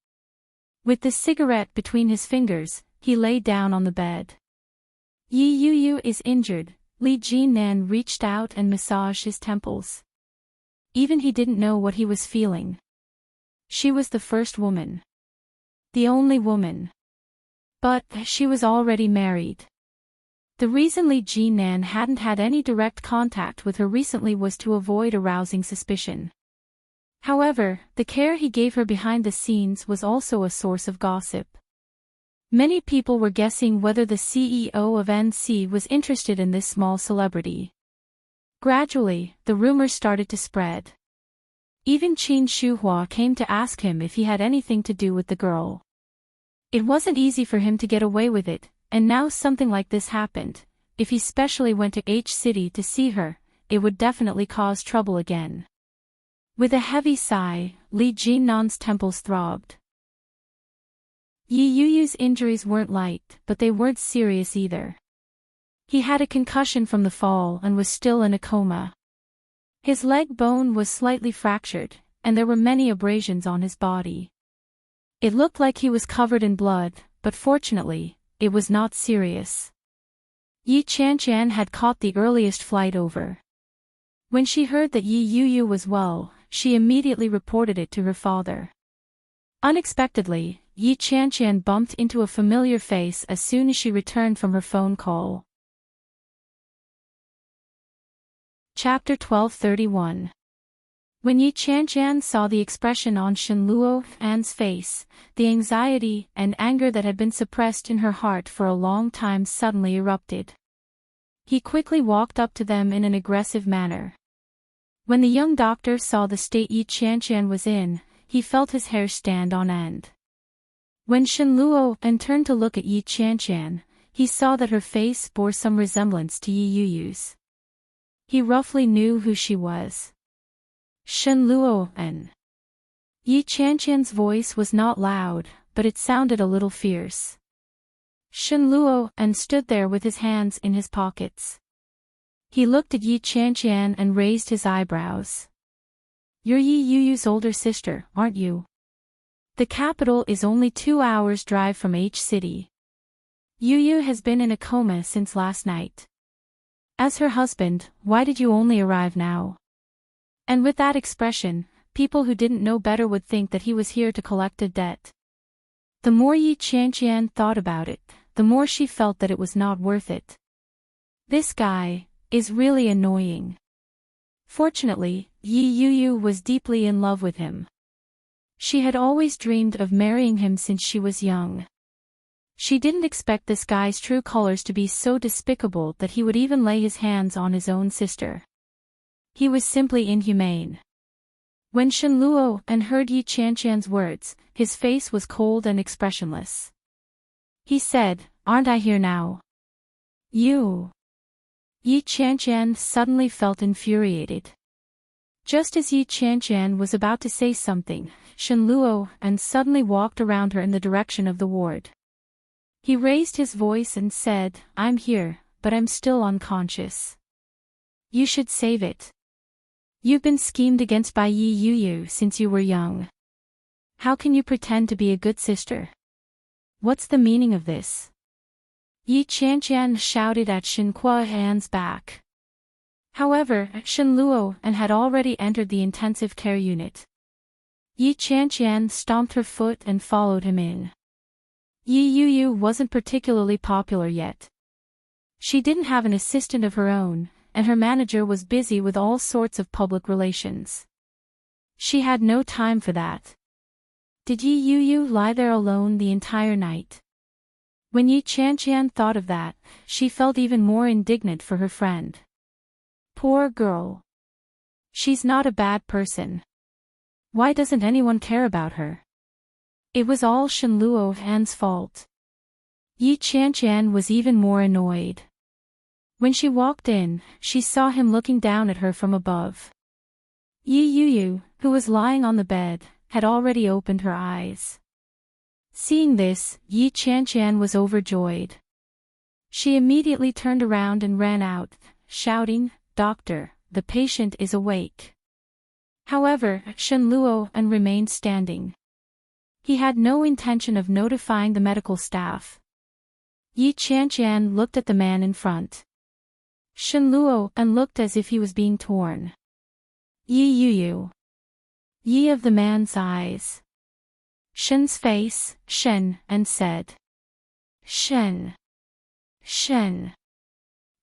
With the cigarette between his fingers, he lay down on the bed. Yi Yuyu is injured. Li Jinan reached out and massaged his temples. Even he didn't know what he was feeling. She was the first woman. The only woman. But she was already married. The reason Li Jinan hadn't had any direct contact with her recently was to avoid arousing suspicion. However, the care he gave her behind the scenes was also a source of gossip. Many people were guessing whether the CEO of NC was interested in this small celebrity. Gradually, the rumors started to spread. Even Qin Shuhua came to ask him if he had anything to do with the girl. It wasn't easy for him to get away with it, and now something like this happened. If he specially went to H City to see her, it would definitely cause trouble again. With a heavy sigh, Li Jinnan's temples throbbed. Yi Yuyu's injuries weren't light, but they weren't serious either. He had a concussion from the fall and was still in a coma. His leg bone was slightly fractured, and there were many abrasions on his body. It looked like he was covered in blood, but fortunately, it was not serious. Yi Qianqian had caught the earliest flight over. When she heard that Yi Yuyu was well, she immediately reported it to her father. Unexpectedly, Yi Qianqian bumped into a familiar face as soon as she returned from her phone call. Chapter 1231. When Yi Qianqian saw the expression on Shen Luo'an's face, the anxiety and anger that had been suppressed in her heart for a long time suddenly erupted. He quickly walked up to them in an aggressive manner. When the young doctor saw the state Yi Qianqian was in, he felt his hair stand on end. When Shen Luo'an turned to look at Yi Qianqian, he saw that her face bore some resemblance to Yi Yuyu's. He roughly knew who she was. Shen Luo'an. Yi Qianqian's voice was not loud, but it sounded a little fierce. Shen Luo'an stood there with his hands in his pockets. He looked at Yi Qianqian and raised his eyebrows. You're Yi Yuyu's older sister, aren't you? The capital is only 2 hours' drive from H City. Yuyu has been in a coma since last night. As her husband, why did you only arrive now? And with that expression, people who didn't know better would think that he was here to collect a debt. The more Yi Qianqian thought about it, the more she felt that it was not worth it. This guy is really annoying. Fortunately, Yi Yuyu was deeply in love with him. She had always dreamed of marrying him since she was young. She didn't expect this guy's true colors to be so despicable that he would even lay his hands on his own sister. He was simply inhumane. When Shen Luo'an heard Yi Qianqian's words, his face was cold and expressionless. He said, "Aren't I here now?" You. Yi Qianqian suddenly felt infuriated. Just as Yi Qianqian was about to say something, Shen Luo'an suddenly walked around her in the direction of the ward. He raised his voice and said, "I'm here, but I'm still unconscious. You should save it. You've been schemed against by Yi Yuyu since you were young. How can you pretend to be a good sister? What's the meaning of this?" Yi Qianqian shouted at Shen Kuo'an's back. However, Shen Luo'an had already entered the intensive care unit. Yi Qianqian stomped her foot and followed him in. Yi Yuyu wasn't particularly popular yet. She didn't have an assistant of her own, and her manager was busy with all sorts of public relations. She had no time for that. Did Yi Yuyu lie there alone the entire night? When Yi Qianqian thought of that, she felt even more indignant for her friend. Poor girl. She's not a bad person. Why doesn't anyone care about her? It was all Shen Luo'an's fault. Yi Qianqian was even more annoyed. When she walked in, she saw him looking down at her from above. Yi Yuyu, who was lying on the bed, had already opened her eyes. Seeing this, Yi Qianqian was overjoyed. She immediately turned around and ran out, shouting, "Doctor, the patient is awake." However, Shen Luo'an remained standing. He had no intention of notifying the medical staff. Yi Qianqian looked at the man in front. Shen Luo'an looked as if he was being torn. Yi Yuyu. Yi of the man's eyes. Shen's face, Shen, and said. Shen. Shen.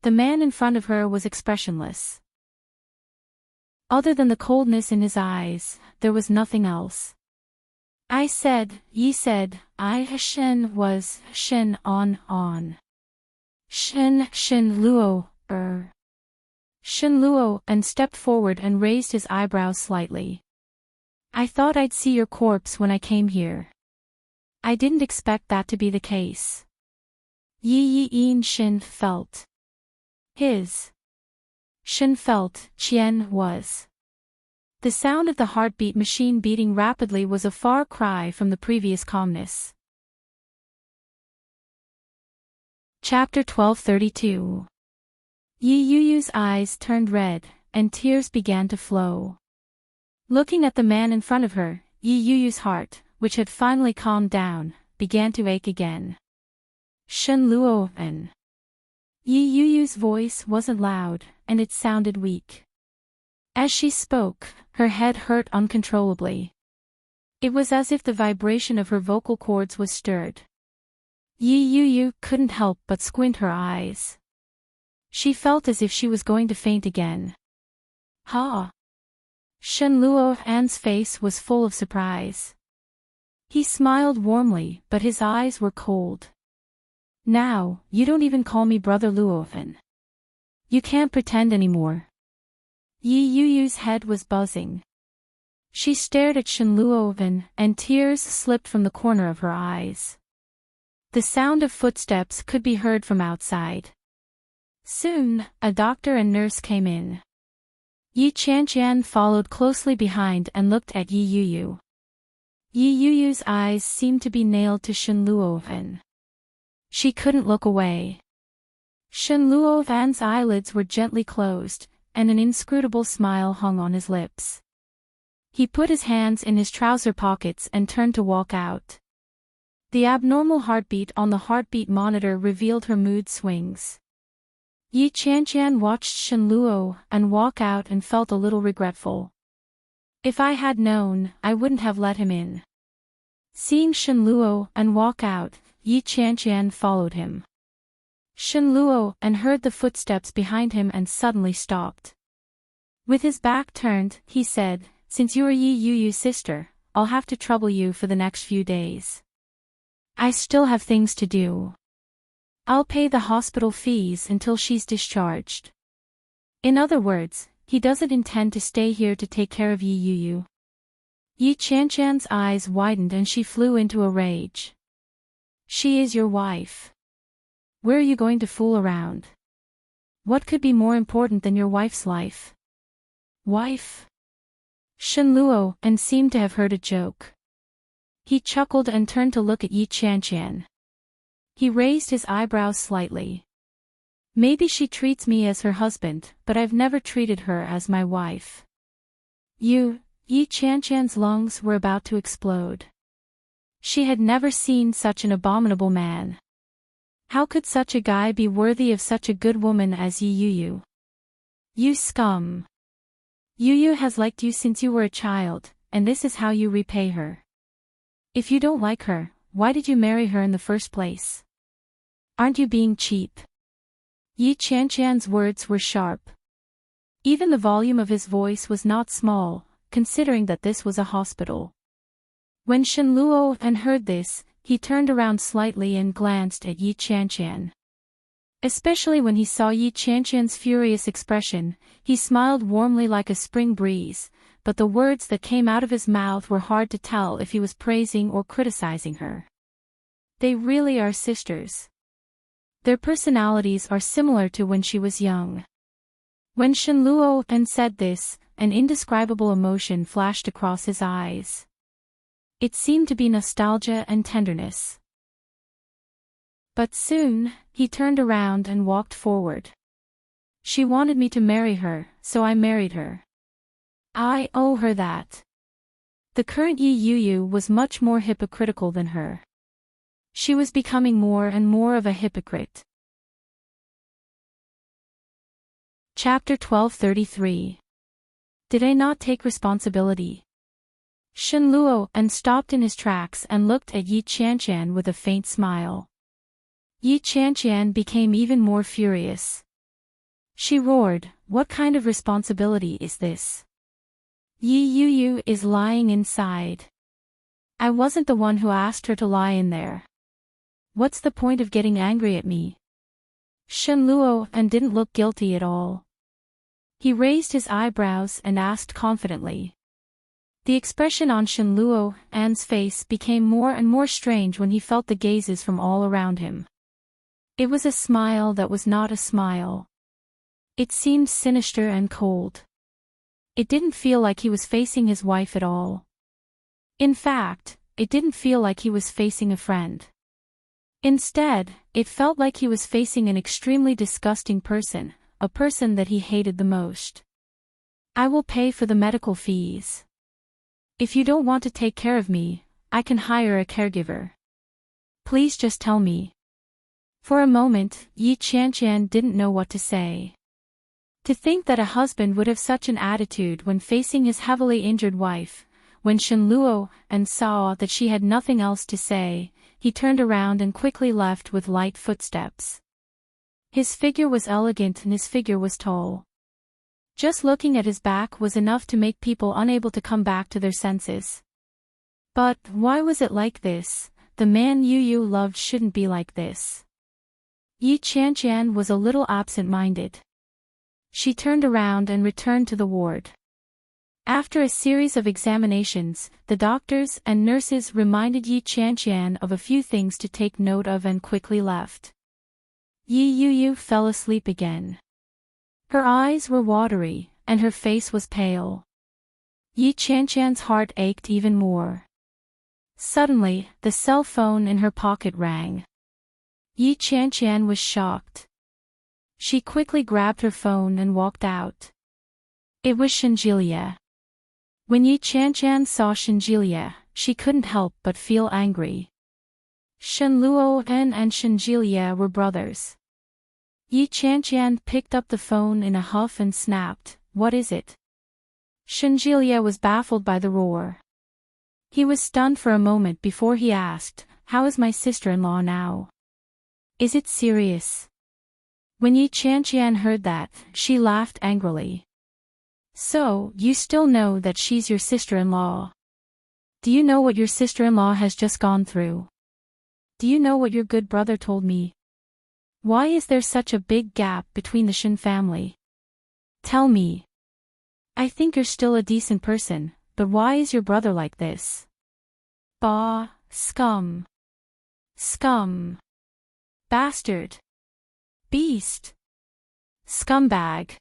The man in front of her was expressionless. Other than the coldness in his eyes, there was nothing else. I said, ye said, I shin was, shin on. Shin luo, Shin luo, and stepped forward and raised his eyebrows slightly. I thought I'd see your corpse when I came here. I didn't expect that to be the case. Yi Shin felt. His. Shin felt, Qian was. The sound of the heartbeat machine beating rapidly was a far cry from the previous calmness. Chapter 1232. Yi Yu's eyes turned red, and tears began to flow. Looking at the man in front of her, Yi Yu's heart, which had finally calmed down, began to ache again. Shen Luo en. Yi Yu's voice wasn't loud, and it sounded weak. As she spoke, her head hurt uncontrollably. It was as if the vibration of her vocal cords was stirred. Yi Yu couldn't help but squint her eyes. She felt as if she was going to faint again. Ha! Shen Luo An's face was full of surprise. He smiled warmly, but his eyes were cold. Now, you don't even call me Brother Luofen. You can't pretend anymore. Yi Yu's head was buzzing. She stared at Shen Luofen, and tears slipped from the corner of her eyes. The sound of footsteps could be heard from outside. Soon, a doctor and nurse came in. Yi Qian followed closely behind and looked at Yi Yu. Yi Yu's eyes seemed to be nailed to Shen Luofen. She couldn't look away. Shen Luofan's eyelids were gently closed, and an inscrutable smile hung on his lips. He put his hands in his trouser pockets and turned to walk out. The abnormal heartbeat on the heartbeat monitor revealed her mood swings. Yi Qian watched Shen Luofen walk out and felt a little regretful. If I had known, I wouldn't have let him in. Seeing Shen Luofen walk out, Yi Qian followed him. Shen Luofen heard the footsteps behind him and suddenly stopped. With his back turned, he said, "Since you are Yi Yu's sister, I'll have to trouble you for the next few days. I still have things to do. I'll pay the hospital fees until she's discharged." In other words, he doesn't intend to stay here to take care of Yi Yu. Yi Qian's eyes widened and she flew into a rage. She is your wife. Where are you going to fool around? What could be more important than your wife's life? Wife? Shen Luofen seemed to have heard a joke. He chuckled and turned to look at Yi Qian. He raised his eyebrows slightly. Maybe she treats me as her husband, but I've never treated her as my wife. Yi Qian's lungs were about to explode. She had never seen such an abominable man. How could such a guy be worthy of such a good woman as Yi Yu? You scum. Yu has liked you since you were a child, and this is how you repay her. If you don't like her, why did you marry her in the first place? Aren't you being cheap? Yi Qian's words were sharp. Even the volume of his voice was not small, considering that this was a hospital. When Shen Luofen heard this, he turned around slightly and glanced at Yi Qian. Especially when he saw Yi Qian's furious expression, he smiled warmly like a spring breeze, but the words that came out of his mouth were hard to tell if he was praising or criticizing her. They really are sisters. Their personalities are similar to when she was young. When Shen Luofen said this, an indescribable emotion flashed across his eyes. It seemed to be nostalgia and tenderness. But soon, he turned around and walked forward. She wanted me to marry her, so I married her. I owe her that. The current Yi Yu was much more hypocritical than her. She was becoming more and more of a hypocrite. Chapter 1233. Did I not take responsibility? Shen Luofen stopped in his tracks and looked at Yi Qian with a faint smile. Yi Qian became even more furious. She roared, "What kind of responsibility is this? Yi Yu is lying inside. I wasn't the one who asked her to lie in there. What's the point of getting angry at me?" Shen Luo and didn't look guilty at all. He raised his eyebrows and asked confidently. The expression on Shen Luo An's face became more and more strange when he felt the gazes from all around him. It was a smile that was not a smile. It seemed sinister and cold. It didn't feel like he was facing his wife at all. In fact, it didn't feel like he was facing a friend. Instead, it felt like he was facing an extremely disgusting person, a person that he hated the most. "I will pay for the medical fees. If you don't want to take care of me, I can hire a caregiver. Please just tell me." For a moment, Yi Qianqian didn't know what to say. To think that a husband would have such an attitude when facing his heavily injured wife. When Shen Luo and saw that she had nothing else to say, he turned around and quickly left with light footsteps. His figure was elegant and his figure was tall. Just looking at his back was enough to make people unable to come back to their senses. But why was it like this? The man Yu loved shouldn't be like this. Yi Qianqian was a little absent-minded. She turned around and returned to the ward. After a series of examinations, the doctors and nurses reminded Yi Qianqian of a few things to take note of and quickly left. Yi Yu fell asleep again. Her eyes were watery, and her face was pale. Yi Qianqian's heart ached even more. Suddenly, the cell phone in her pocket rang. Yi Qianqian was shocked. She quickly grabbed her phone and walked out. It was Shenjilia. When Yi Qianqian saw Shenjilia, she couldn't help but feel angry. Shen Luo and Shenjilia were brothers. Yi Qianqian picked up the phone in a huff and snapped, "What is it?" Shenjilia was baffled by the roar. He was stunned for a moment before he asked, "How is my sister-in-law now? Is it serious?" When Yi Qianqian heard that, she laughed angrily. "So, you still know that she's your sister-in-law? Do you know what your sister-in-law has just gone through? Do you know what your good brother told me? Why is there such a big gap between the Shen family? Tell me. I think you're still a decent person, but why is your brother like this? Bah, scum. Scum. Bastard. Beast. Scumbag."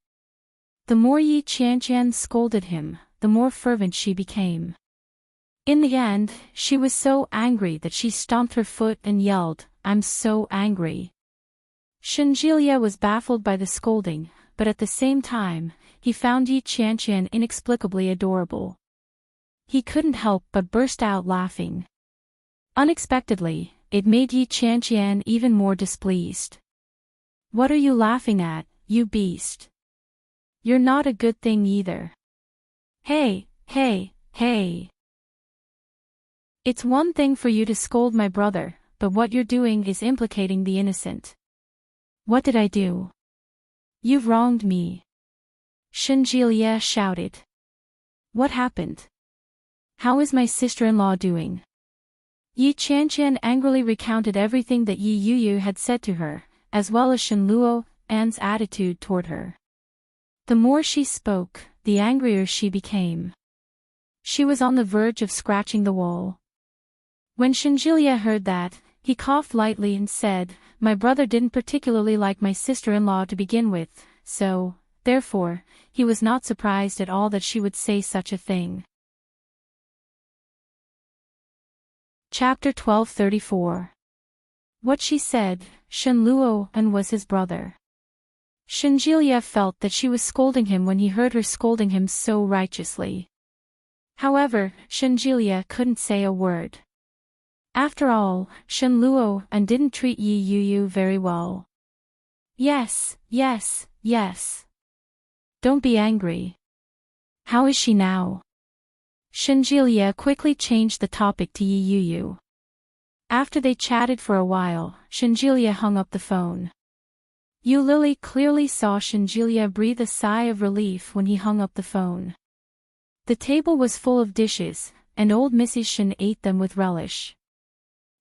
The more Yi Qianqian scolded him, the more fervent she became. In the end, she was so angry that she stomped her foot and yelled, "I'm so angry." Shenjilia was baffled by the scolding, but at the same time, he found Yi Qianqian inexplicably adorable. He couldn't help but burst out laughing. Unexpectedly, it made Yi Qianqian even more displeased. "What are you laughing at, you beast? You're not a good thing either. Hey, hey, hey. It's one thing for you to scold my brother, but what you're doing is implicating the innocent." "What did I do? You've wronged me," Shenjilia shouted. "What happened? How is my sister-in-law doing?" Yi Qianqian angrily recounted everything that Yi Yu had said to her, as well as Shen Luo An's attitude toward her. The more she spoke, the angrier she became. She was on the verge of scratching the wall. When Shenjilia heard that, he coughed lightly and said, "My brother didn't particularly like my sister-in-law to begin with, so, therefore, he was not surprised at all that she would say such a thing." Chapter 1234. What she said, Shen Luo and was his brother. Shenjilia felt that she was scolding him when he heard her scolding him so righteously. However, Shenjilia couldn't say a word. After all, Shen Luo and didn't treat Yi Yu very well. "Yes, yes, yes. Don't be angry. How is she now?" Shenjilia quickly changed the topic to Yi Yu. After they chatted for a while, Shenjilia hung up the phone. Yu Lily clearly saw Shinjilia breathe a sigh of relief when he hung up the phone. The table was full of dishes, and old Mrs. Shin ate them with relish.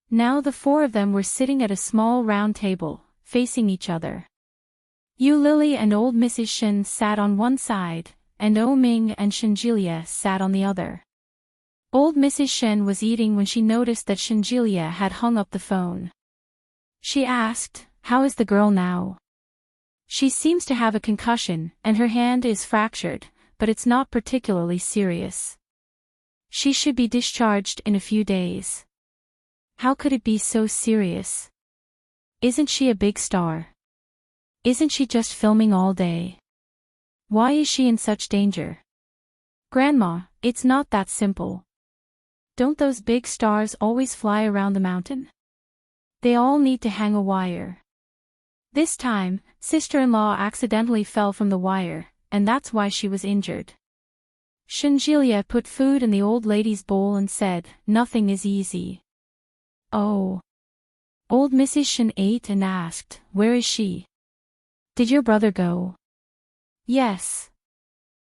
Now the four of them were sitting at a small round table, facing each other. Yu Lily and old Mrs. Shin sat on one side, and O Ming and Shinjilia sat on the other. Old Mrs. Shin was eating when she noticed that Shinjilia had hung up the phone. She asked, "How is the girl now?" "She seems to have a concussion, and her hand is fractured, but it's not particularly serious. She should be discharged in a few days." "How could it be so serious? Isn't she a big star? Isn't she just filming all day? Why is she in such danger?" "Grandma, it's not that simple. Don't those big stars always fly around the mountain? They all need to hang a wire. This time, sister-in-law accidentally fell from the wire, and that's why she was injured." Shinjilia put food in the old lady's bowl and said, "Nothing is easy." "Oh." Old Mrs. Shin ate and asked, "Where is she? Did your brother go?" "Yes.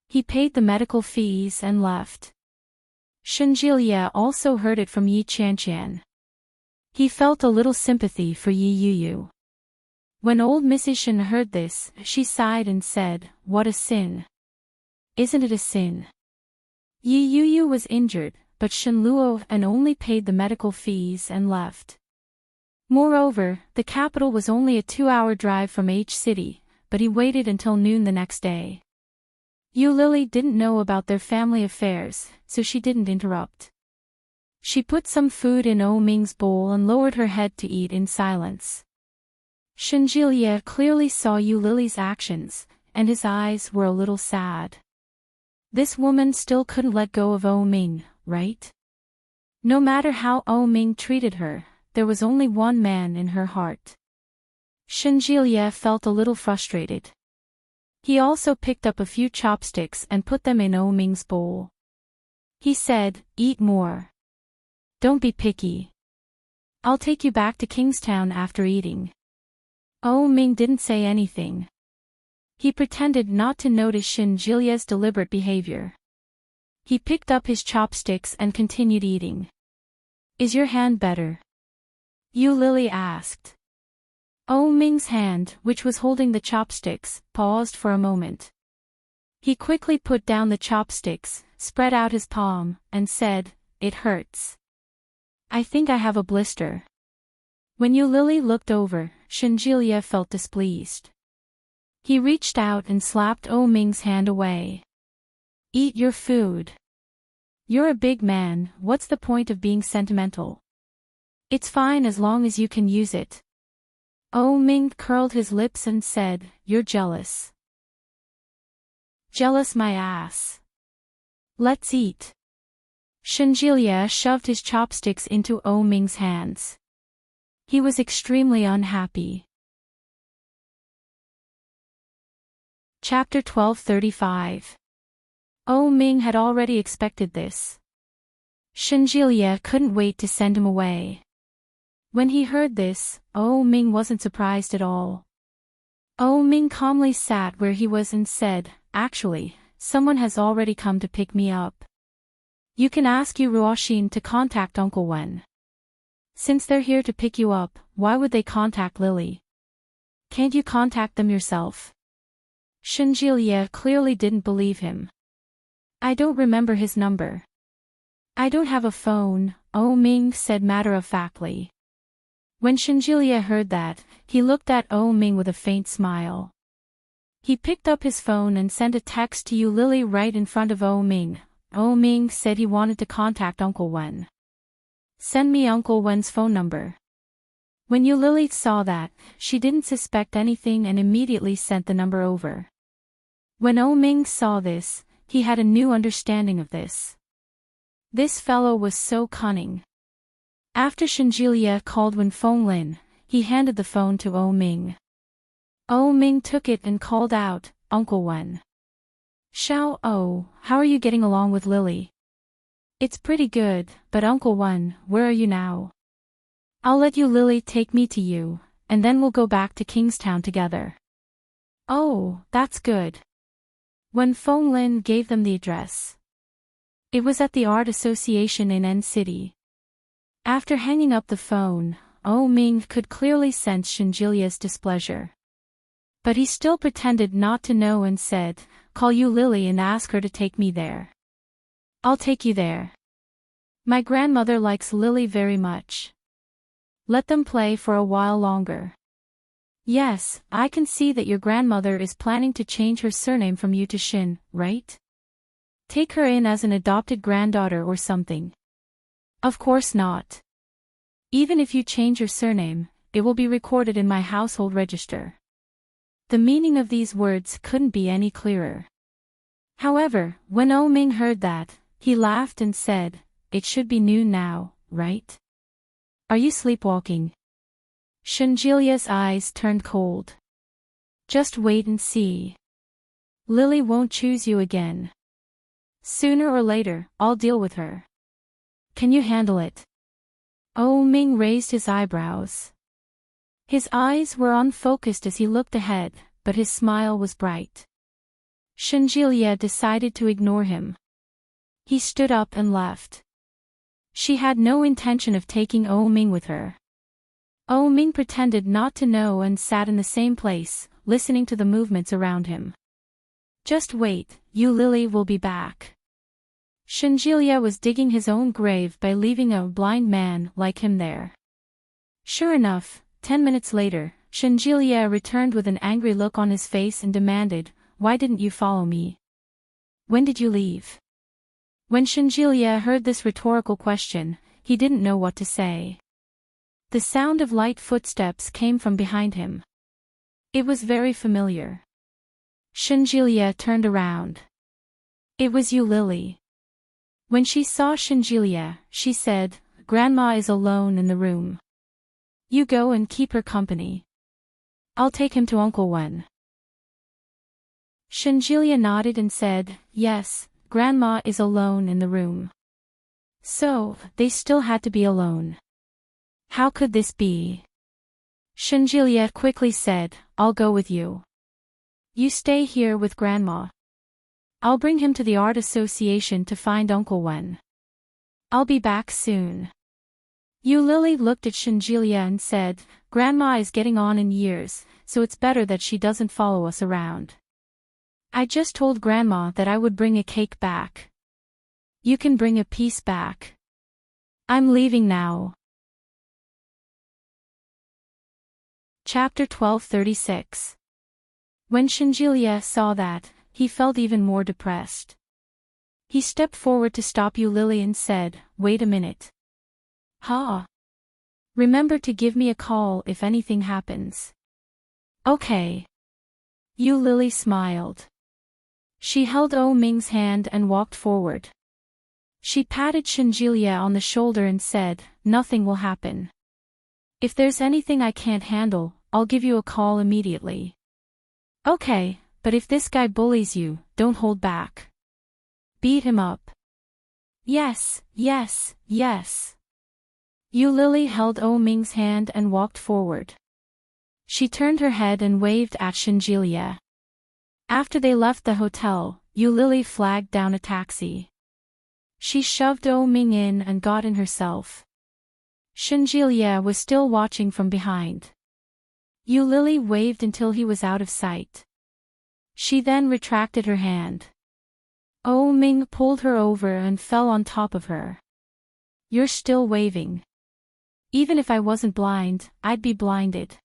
He paid the medical fees and left." Shinjilia also heard it from Yi Qianqian. He felt a little sympathy for Yi Yuyu. When old Mrs. Shin heard this, she sighed and said, "What a sin. Isn't it a sin?" Yi Yuyu was injured, but Shin Luo and only paid the medical fees and left. Moreover, the capital was only a 2-hour drive from H City, but he waited until noon the next day. Yu Lily didn't know about their family affairs, so she didn't interrupt. She put some food in O Ming's bowl and lowered her head to eat in silence. Shinjilia clearly saw Yu Lily's actions, and his eyes were a little sad. This woman still couldn't let go of O Ming, right? No matter how O Ming treated her, there was only one man in her heart. Shinjilia felt a little frustrated. He also picked up a few chopsticks and put them in O Ming's bowl. He said, "Eat more. Don't be picky. I'll take you back to Kingstown after eating." O Ming didn't say anything. He pretended not to notice Shinjilia's deliberate behavior. He picked up his chopsticks and continued eating. "Is your hand better?" Yu Lily asked. O Ming's hand, which was holding the chopsticks, paused for a moment. He quickly put down the chopsticks, spread out his palm, and said, "It hurts. I think I have a blister." When Yu Lily looked over, Shinjilia felt displeased. He reached out and slapped O Ming's hand away. "Eat your food. You're a big man, what's the point of being sentimental? It's fine as long as you can use it." O Ming curled his lips and said, "You're jealous." "Jealous my ass. Let's eat." Shinjilia shoved his chopsticks into O Ming's hands. He was extremely unhappy. Chapter 1235. O Ming had already expected this. Shinjilia couldn't wait to send him away. When he heard this, O Ming wasn't surprised at all. O Ming calmly sat where he was and said, "Actually, someone has already come to pick me up. You can ask Yu Ruoxin to contact Uncle Wen. Since they're here to pick you up, why would they contact Lily? Can't you contact them yourself?" Shinjilia clearly didn't believe him. "I don't remember his number." "I don't have a phone," O Ming said matter-of-factly. When Shinjilia heard that, he looked at O Ming with a faint smile. He picked up his phone and sent a text to Yu Lily right in front of O Ming. O Ming said he wanted to contact Uncle Wen. "Send me Uncle Wen's phone number." When Yu Lily saw that, she didn't suspect anything and immediately sent the number over. When O Ming saw this, he had a new understanding of this. This fellow was so cunning. After Shinjilia called Wen Fenglin, he handed the phone to O Ming. O Ming took it and called out, "Uncle Wen." "Xiao O, how are you getting along with Lily?" "It's pretty good, but Uncle Wen, where are you now?" "I'll let you Lily take me to you, and then we'll go back to Kingstown together." Oh, that's good. When Fong Lin gave them the address. It was at the Art Association in N City. After hanging up the phone, Oh Ming could clearly sense Shinjilia's displeasure. But he still pretended not to know and said, "Call you Lily and ask her to take me there." "I'll take you there. My grandmother likes Lily very much. Let them play for a while longer." "Yes, I can see that your grandmother is planning to change her surname from you to Shin, right? Take her in as an adopted granddaughter or something." "Of course not. Even if you change your surname, it will be recorded in my household register." The meaning of these words couldn't be any clearer. However, when Oh Ming heard that, he laughed and said, "It should be noon now, right? Are you sleepwalking?" Shinjilia's eyes turned cold. "Just wait and see. Lily won't choose you again. Sooner or later, I'll deal with her. Can you handle it?" Oh Ming raised his eyebrows. His eyes were unfocused as he looked ahead, but his smile was bright. Shinjilia decided to ignore him. He stood up and left. She had no intention of taking Oh Ming with her. Oh Ming pretended not to know and sat in the same place, listening to the movements around him. "Just wait, you Lily will be back." Shinjilia was digging his own grave by leaving a blind man like him there. Sure enough, 10 minutes later, Shinjilia returned with an angry look on his face and demanded, "Why didn't you follow me? When did you leave?" When Shinjilia heard this rhetorical question, he didn't know what to say. The sound of light footsteps came from behind him. It was very familiar. Shinjilia turned around. It was you, Lily. When she saw Shinjilia, she said, "Grandma is alone in the room. You go and keep her company. I'll take him to Uncle Wen." Shinjilia nodded and said, "Yes, Grandma is alone in the room." So, they still had to be alone. How could this be? Shinjilia quickly said, "I'll go with you. You stay here with Grandma. I'll bring him to the Art Association to find Uncle Wen. I'll be back soon." Yu Lily looked at Shinjilia and said, "Grandma is getting on in years, so it's better that she doesn't follow us around. I just told Grandma that I would bring a cake back. You can bring a piece back. I'm leaving now." Chapter 1236. When Shinjilia saw that, he felt even more depressed. He stepped forward to stop Yu Lily and said, "Wait a minute. Ha! Remember to give me a call if anything happens." "Okay." Yu Lily smiled. She held Oh Ming's hand and walked forward. She patted Shinjilia on the shoulder and said, "Nothing will happen. If there's anything I can't handle, I'll give you a call immediately." "Okay, but if this guy bullies you, don't hold back. Beat him up." "Yes, yes, yes." Yu Lily held Oh Ming's hand and walked forward. She turned her head and waved at Shinjilia. After they left the hotel, Yu Lily flagged down a taxi. She shoved Oh Ming in and got in herself. Shinjilia was still watching from behind. Yu Lily waved until he was out of sight. She then retracted her hand. Oh Ming pulled her over and fell on top of her. "You're still waving. Even if I wasn't blind, I'd be blinded."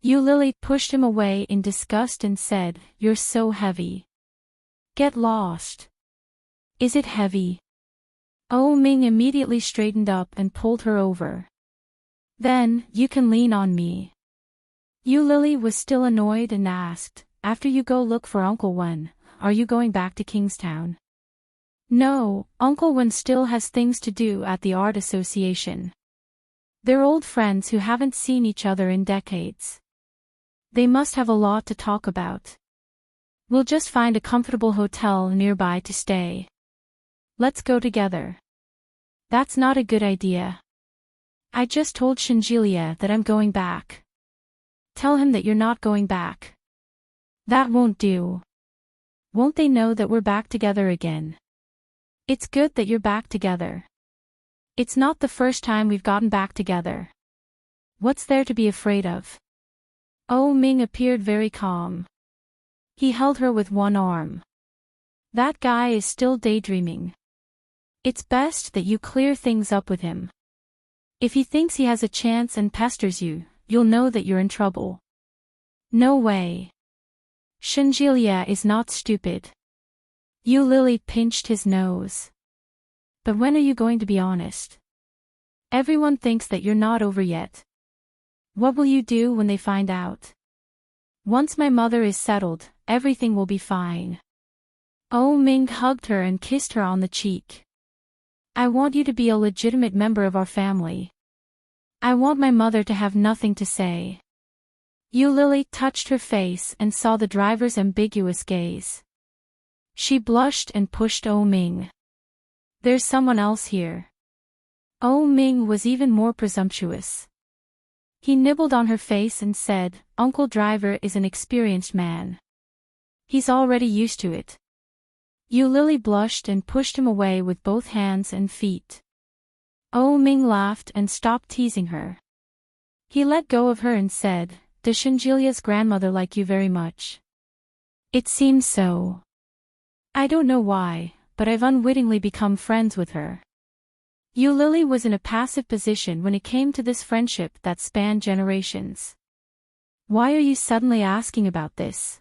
Yu Lily pushed him away in disgust and said, "You're so heavy. Get lost." "Is it heavy?" Oh Ming immediately straightened up and pulled her over. "Then, you can lean on me." Yu Lily was still annoyed and asked, "After you go look for Uncle Wen, are you going back to Kingstown?" "No, Uncle Wen still has things to do at the Art Association. They're old friends who haven't seen each other in decades. They must have a lot to talk about. We'll just find a comfortable hotel nearby to stay. Let's go together." "That's not a good idea. I just told Shinjilia that I'm going back." "Tell him that you're not going back." That won't do. Won't they know that we're back together again? It's good that you're back together. It's not the first time we've gotten back together. What's there to be afraid of? Oh Ming appeared very calm. He held her with one arm. That guy is still daydreaming. It's best that you clear things up with him. If he thinks he has a chance and pesters you, you'll know that you're in trouble. No way. Shenjilia is not stupid. Yu Lily pinched his nose. But when are you going to be honest? Everyone thinks that you're not over yet. What will you do when they find out? Once my mother is settled, everything will be fine. Oh Ming hugged her and kissed her on the cheek. I want you to be a legitimate member of our family. I want my mother to have nothing to say. Yu Lily touched her face and saw the driver's ambiguous gaze. She blushed and pushed Oh Ming. There's someone else here. Oh Ming was even more presumptuous. He nibbled on her face and said, Uncle Driver is an experienced man. He's already used to it. Yu Lily blushed and pushed him away with both hands and feet. Oh Ming laughed and stopped teasing her. He let go of her and said, Does Shenjilia's grandmother like you very much? It seems so. I don't know why, but I've unwittingly become friends with her. Yu Lily was in a passive position when it came to this friendship that spanned generations. Why are you suddenly asking about this?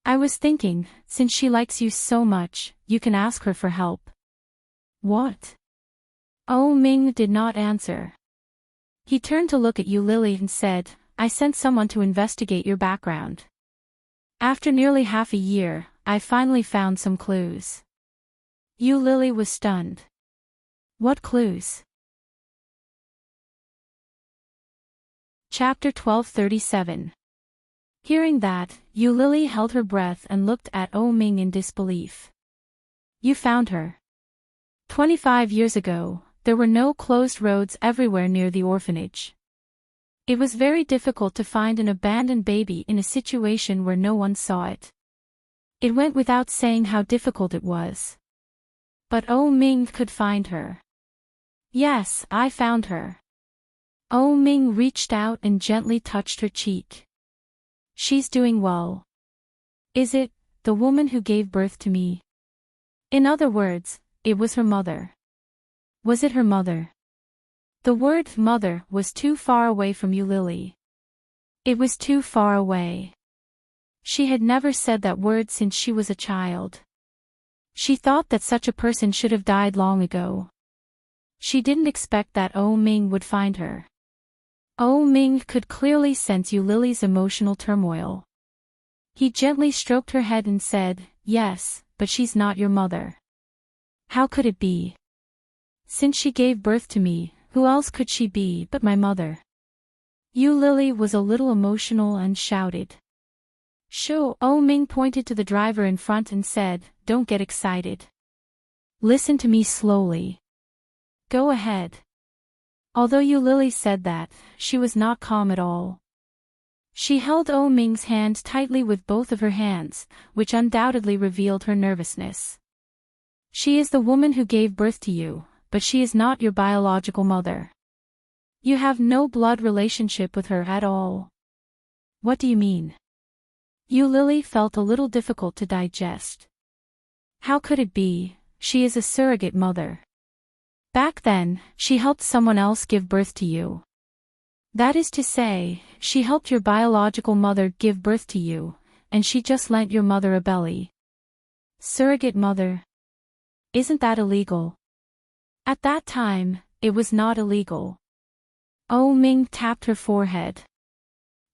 I was thinking, since she likes you so much, you can ask her for help. What? Oh Ming did not answer. He turned to look at Yu Lily and said, I sent someone to investigate your background. After nearly half a year, I finally found some clues. Yu Lily was stunned. What clues? Chapter 1237. Hearing that, Yu Lily held her breath and looked at Oh Ming in disbelief. You found her. 25 years ago, there were no closed roads everywhere near the orphanage. It was very difficult to find an abandoned baby in a situation where no one saw it. It went without saying how difficult it was. But Oh Ming could find her. Yes, I found her. Oh Ming reached out and gently touched her cheek. She's doing well. Is it, the woman who gave birth to me? In other words, it was her mother. Was it her mother? The word mother was too far away from Yu Lily. It was too far away. She had never said that word since she was a child. She thought that such a person should have died long ago. She didn't expect that Oh Ming would find her. Oh Ming could clearly sense Yu Lily's emotional turmoil. He gently stroked her head and said, Yes, but she's not your mother. How could it be? Since she gave birth to me, who else could she be but my mother? Yu Lily was a little emotional and shouted. Shoo! Oh Ming pointed to the driver in front and said, Don't get excited. Listen to me slowly. Go ahead. Although Yu Lily said that, she was not calm at all. She held Oh Ming's hand tightly with both of her hands, which undoubtedly revealed her nervousness. She is the woman who gave birth to you, but she is not your biological mother. You have no blood relationship with her at all. What do you mean? Yu Lily felt a little difficult to digest. How could it be? She is a surrogate mother. Back then, she helped someone else give birth to you. That is to say, she helped your biological mother give birth to you, and she just lent your mother a belly. Surrogate mother. Isn't that illegal? At that time, it was not illegal. Oh Ming tapped her forehead.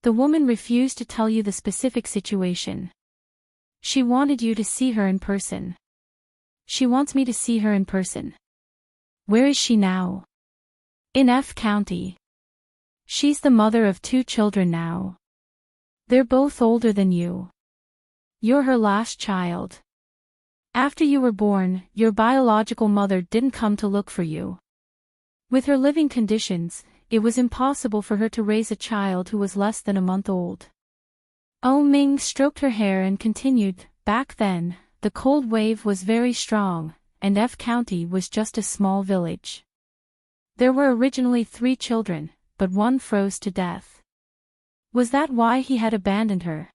The woman refused to tell you the specific situation. She wanted you to see her in person. She wants me to see her in person. Where is she now? In F County. She's the mother of 2 children now. They're both older than you. You're her last child. After you were born, your biological mother didn't come to look for you. With her living conditions, it was impossible for her to raise a child who was less than a month old. Oh Ming stroked her hair and continued, back then, the cold wave was very strong, and F County was just a small village. There were originally 3 children, but one froze to death. Was that why he had abandoned her?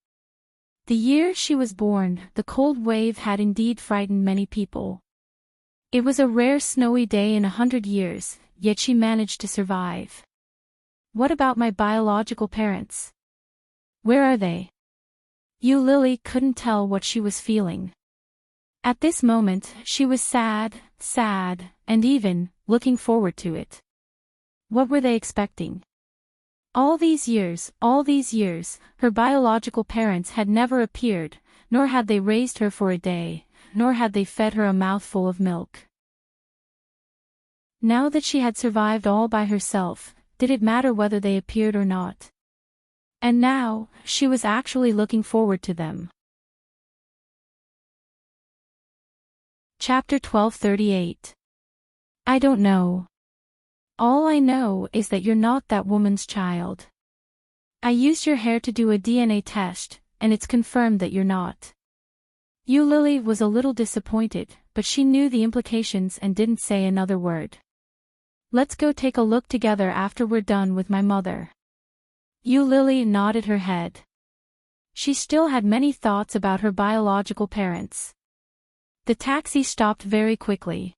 The year she was born, the cold wave had indeed frightened many people. It was a rare snowy day in 100 years, yet she managed to survive. What about my biological parents? Where are they? Lily couldn't tell what she was feeling. At this moment, she was sad, and even, looking forward to it. What were they expecting? All these years, her biological parents had never appeared, nor had they raised her for a day, nor had they fed her a mouthful of milk. Now that she had survived all by herself, did it matter whether they appeared or not? And now, she was actually looking forward to them. Chapter 1238. I don't know. All I know is that you're not that woman's child. I used your hair to do a DNA test, and it's confirmed that you're not. Lily was a little disappointed, but she knew the implications and didn't say another word. Let's go take a look together after we're done with my mother. Lily nodded her head. She still had many thoughts about her biological parents. The taxi stopped very quickly.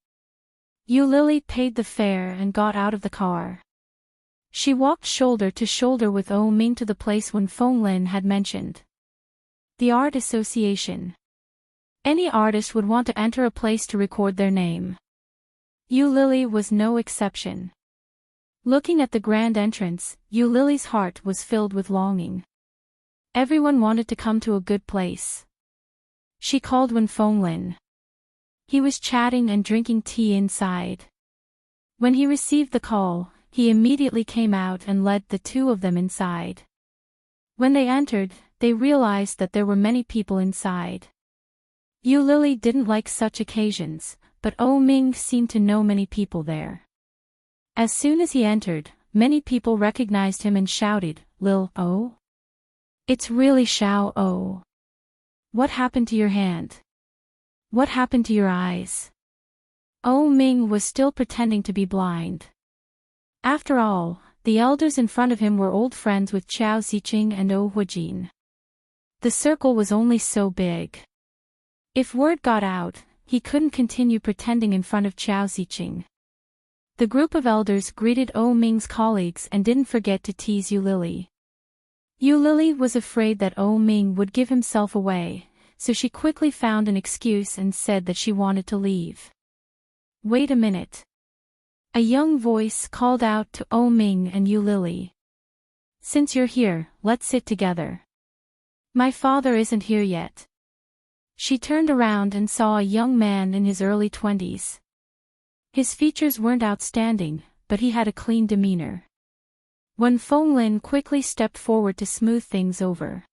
Lily paid the fare and got out of the car. She walked shoulder to shoulder with Oh Ming to the place Wen Fenglin had mentioned. The Art Association. Any artist would want to enter a place to record their name. Lily was no exception. Looking at the grand entrance, Lily's heart was filled with longing. Everyone wanted to come to a good place. She called Wen Fenglin. He was chatting and drinking tea inside. When he received the call, he immediately came out and led the 2 of them inside. When they entered, they realized that there were many people inside. Lily didn't like such occasions, but Oh Ming seemed to know many people there. As soon as he entered, many people recognized him and shouted, Lil Oh? It's really Xiao Oh. What happened to your hand? What happened to your eyes? Oh Ming was still pretending to be blind. After all, the elders in front of him were old friends with Qiao Ziqing and Oh Huijin. The circle was only so big. If word got out, he couldn't continue pretending in front of Qiao Ziqing. The group of elders greeted Oh Ming's colleagues and didn't forget to tease Lily. Lily was afraid that Oh Ming would give himself away, so she quickly found an excuse and said that she wanted to leave. Wait a minute. A young voice called out to Oh Ming and Lily. Since you're here, let's sit together. My father isn't here yet. She turned around and saw a young man in his early 20s. His features weren't outstanding, but he had a clean demeanor. Wen Fenglin quickly stepped forward to smooth things over.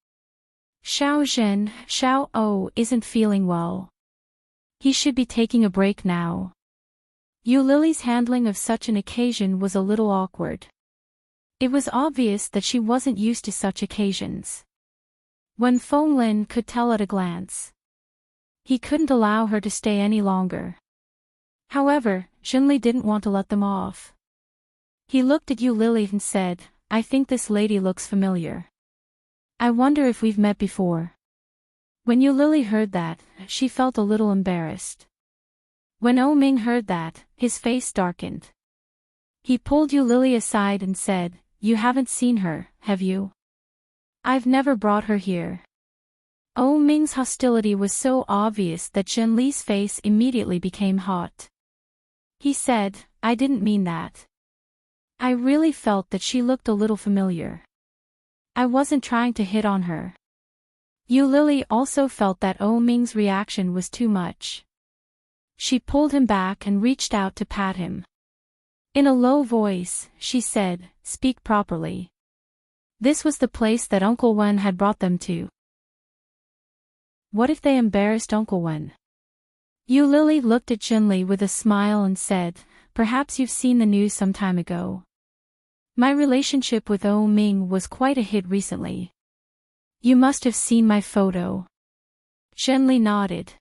Xiao Oh isn't feeling well. He should be taking a break now. Lily's handling of such an occasion was a little awkward. It was obvious that she wasn't used to such occasions. Wen Fenglin could tell at a glance. He couldn't allow her to stay any longer. However, Zhenli didn't want to let them off. He looked at Lily and said, I think this lady looks familiar. I wonder if we've met before. When Lily heard that, she felt a little embarrassed. When Oh Ming heard that, his face darkened. He pulled Lily aside and said, You haven't seen her, have you? I've never brought her here. Oh Ming's hostility was so obvious that Zhenli's face immediately became hot. He said, I didn't mean that. I really felt that she looked a little familiar. I wasn't trying to hit on her. Lily also felt that Oh Ming's reaction was too much. She pulled him back and reached out to pat him. In a low voice, she said, Speak properly. This was the place that Uncle Wen had brought them to. What if they embarrassed Uncle Wen? Lily looked at Zhenli with a smile and said, Perhaps you've seen the news some time ago. My relationship with Oh Ming was quite a hit recently. You must have seen my photo. Zhenli nodded.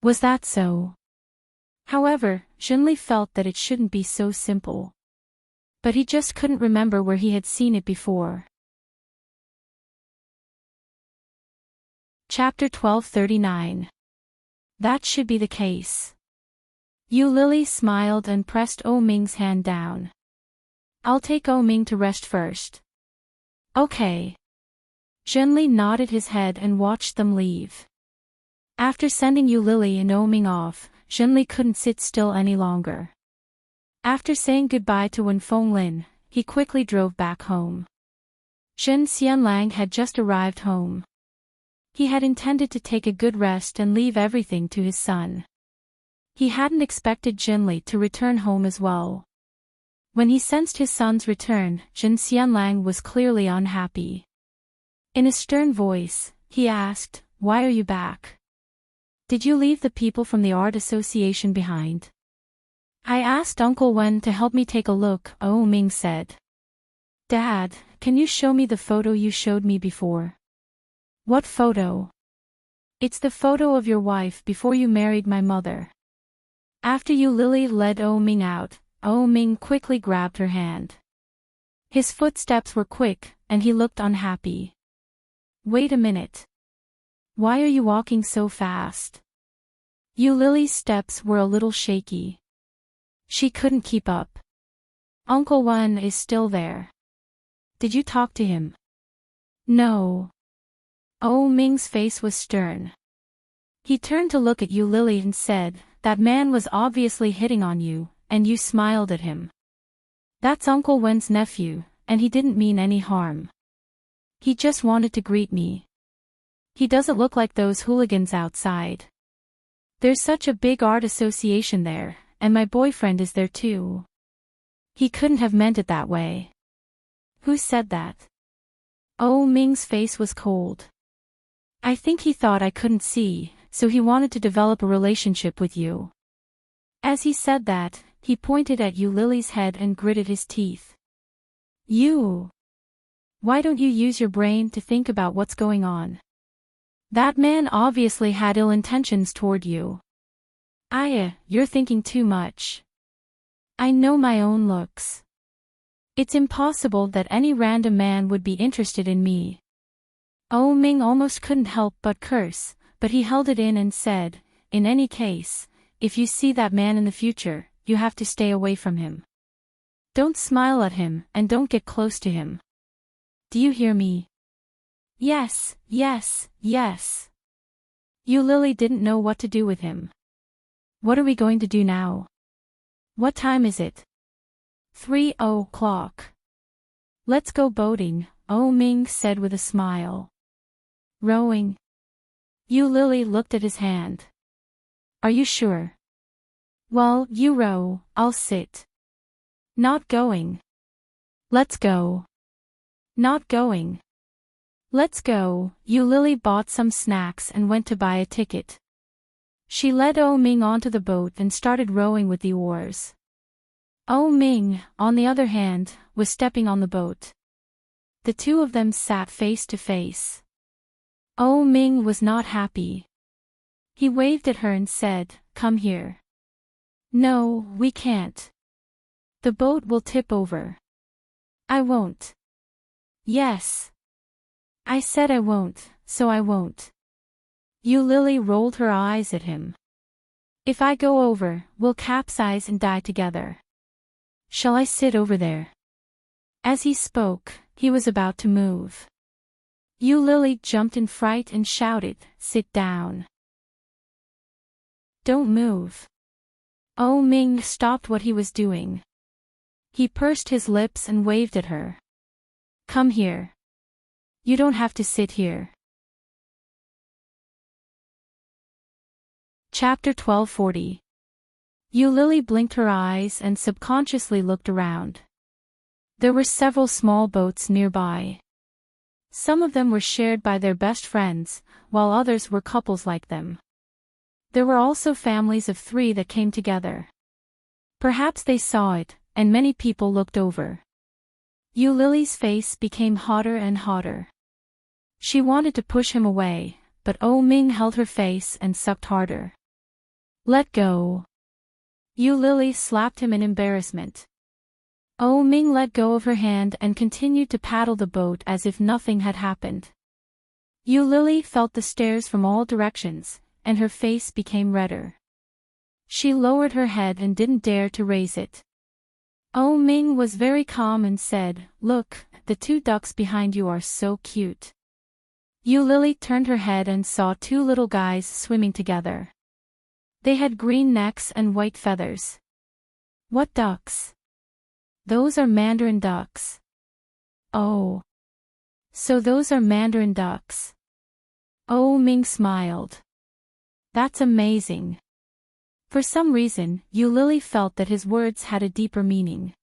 Was that so? However, Zhenli felt that it shouldn't be so simple. But he just couldn't remember where he had seen it before. Chapter 1239. That should be the case. Yu Lily smiled and pressed O Ming's hand down. I'll take O Ming to rest first. Okay. Zhenli nodded his head and watched them leave. After sending Yu Lily and O Ming off, Zhenli couldn't sit still any longer. After saying goodbye to Wen Fenglin, he quickly drove back home. Zhen Xianlang had just arrived home. He had intended to take a good rest and leave everything to his son. He hadn't expected Zhenli to return home as well. When he sensed his son's return, Zhen Xianlang was clearly unhappy. In a stern voice, he asked, "Why are you back? Did you leave the people from the art association behind?" "I asked Uncle Wen to help me take a look," O Ming said. "Dad, can you show me the photo you showed me before?" "What photo?" "It's the photo of your wife before you married my mother." After Yu Lily led O Ming out, O Ming quickly grabbed her hand. His footsteps were quick, and he looked unhappy. "Wait a minute. Why are you walking so fast?" Yu Lily's steps were a little shaky. She couldn't keep up. "Uncle Wen is still there. Did you talk to him?" "No." O Ming's face was stern. He turned to look at Yu Lily and said, "That man was obviously hitting on you, and you smiled at him. That's Uncle Wen's nephew, and he didn't mean any harm. He just wanted to greet me. He doesn't look like those hooligans outside. There's such a big art association there, and my boyfriend is there too. He couldn't have meant it that way." "Who said that?" O Ming's face was cold. "I think he thought I couldn't see, so he wanted to develop a relationship with you." As he said that, he pointed at Yu Lily's head and gritted his teeth. "You! Why don't you use your brain to think about what's going on? That man obviously had ill intentions toward you. You're thinking too much. I know my own looks. It's impossible that any random man would be interested in me." O Ming almost couldn't help but curse, but he held it in and said, "In any case, if you see that man in the future, you have to stay away from him. Don't smile at him and don't get close to him. Do you hear me?" "Yes, yes, yes." Yu Lily didn't know what to do with him. "What are we going to do now? What time is it?" 3:00. "Let's go boating," O Ming said with a smile. "Rowing?" Yu Lily looked at his hand. "Are you sure?" "Well, you row, I'll sit." "Not going." "Let's go." "Not going." "Let's go." Yu Lily bought some snacks and went to buy a ticket. She led O Ming onto the boat and started rowing with the oars. O Ming, on the other hand, was stepping on the boat. The two of them sat face to face. O Ming was not happy. He waved at her and said, "Come here." "No, we can't. The boat will tip over." "I won't." "Yes. I said I won't, so I won't." Yu Lily rolled her eyes at him. "If I go over, we'll capsize and die together. Shall I sit over there?" As he spoke, he was about to move. Yu Lily jumped in fright and shouted, "Sit down. Don't move." O Ming stopped what he was doing. He pursed his lips and waved at her. "Come here. You don't have to sit here." Chapter 1240. Yu Lily blinked her eyes and subconsciously looked around. There were several small boats nearby. Some of them were shared by their best friends, while others were couples like them. There were also families of 3 that came together. Perhaps they saw it, and many people looked over. Yu Lily's face became hotter and hotter. She wanted to push him away, but Oh Ming held her face and sucked harder. Let go. You Lily slapped him in embarrassment. Oh Ming let go of her hand and continued to paddle the boat as if nothing had happened. You Lily felt the stares from all directions, and her face became redder. She lowered her head and didn't dare to raise it. Oh Ming was very calm and said, "Look, the two ducks behind you are so cute." You Lily turned her head and saw two little guys swimming together. They had green necks and white feathers. What ducks? Those are mandarin ducks. Oh. So those are mandarin ducks. Oh Ming smiled. That's amazing. For some reason, Yu Lily felt that his words had a deeper meaning.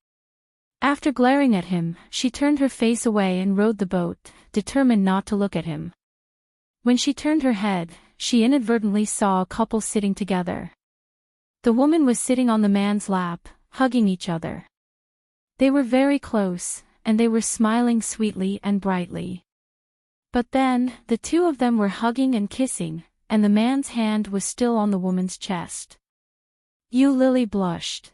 After glaring at him, she turned her face away and rowed the boat, determined not to look at him. When she turned her head, she inadvertently saw a couple sitting together. The woman was sitting on the man's lap, hugging each other. They were very close, and they were smiling sweetly and brightly. But then, the two of them were hugging and kissing, and the man's hand was still on the woman's chest. Yu Lily blushed.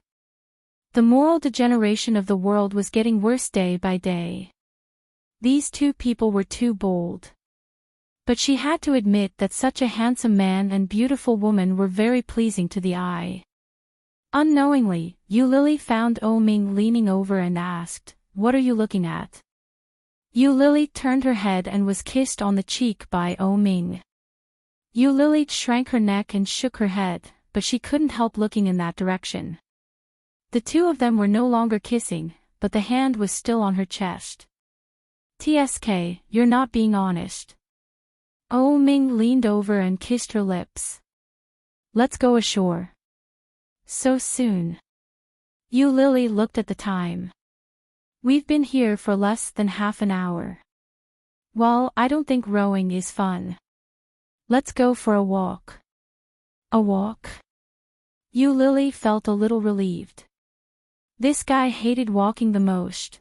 The moral degeneration of the world was getting worse day by day. These two people were too bold. But she had to admit that such a handsome man and beautiful woman were very pleasing to the eye. Unknowingly, Yu Lily found Oh Ming leaning over and asked, "What are you looking at?" Yu Lily turned her head and was kissed on the cheek by Oh Ming. Yu Lily shrank her neck and shook her head, but she couldn't help looking in that direction. The two of them were no longer kissing, but the hand was still on her chest. "TSK, you're not being honest." Oh Ming leaned over and kissed her lips. "Let's go ashore." "So soon?" Yu Lily looked at the time. "We've been here for less than half an hour." "Well, I don't think rowing is fun. Let's go for a walk." "A walk?" Yu Lily felt a little relieved. This guy hated walking the most.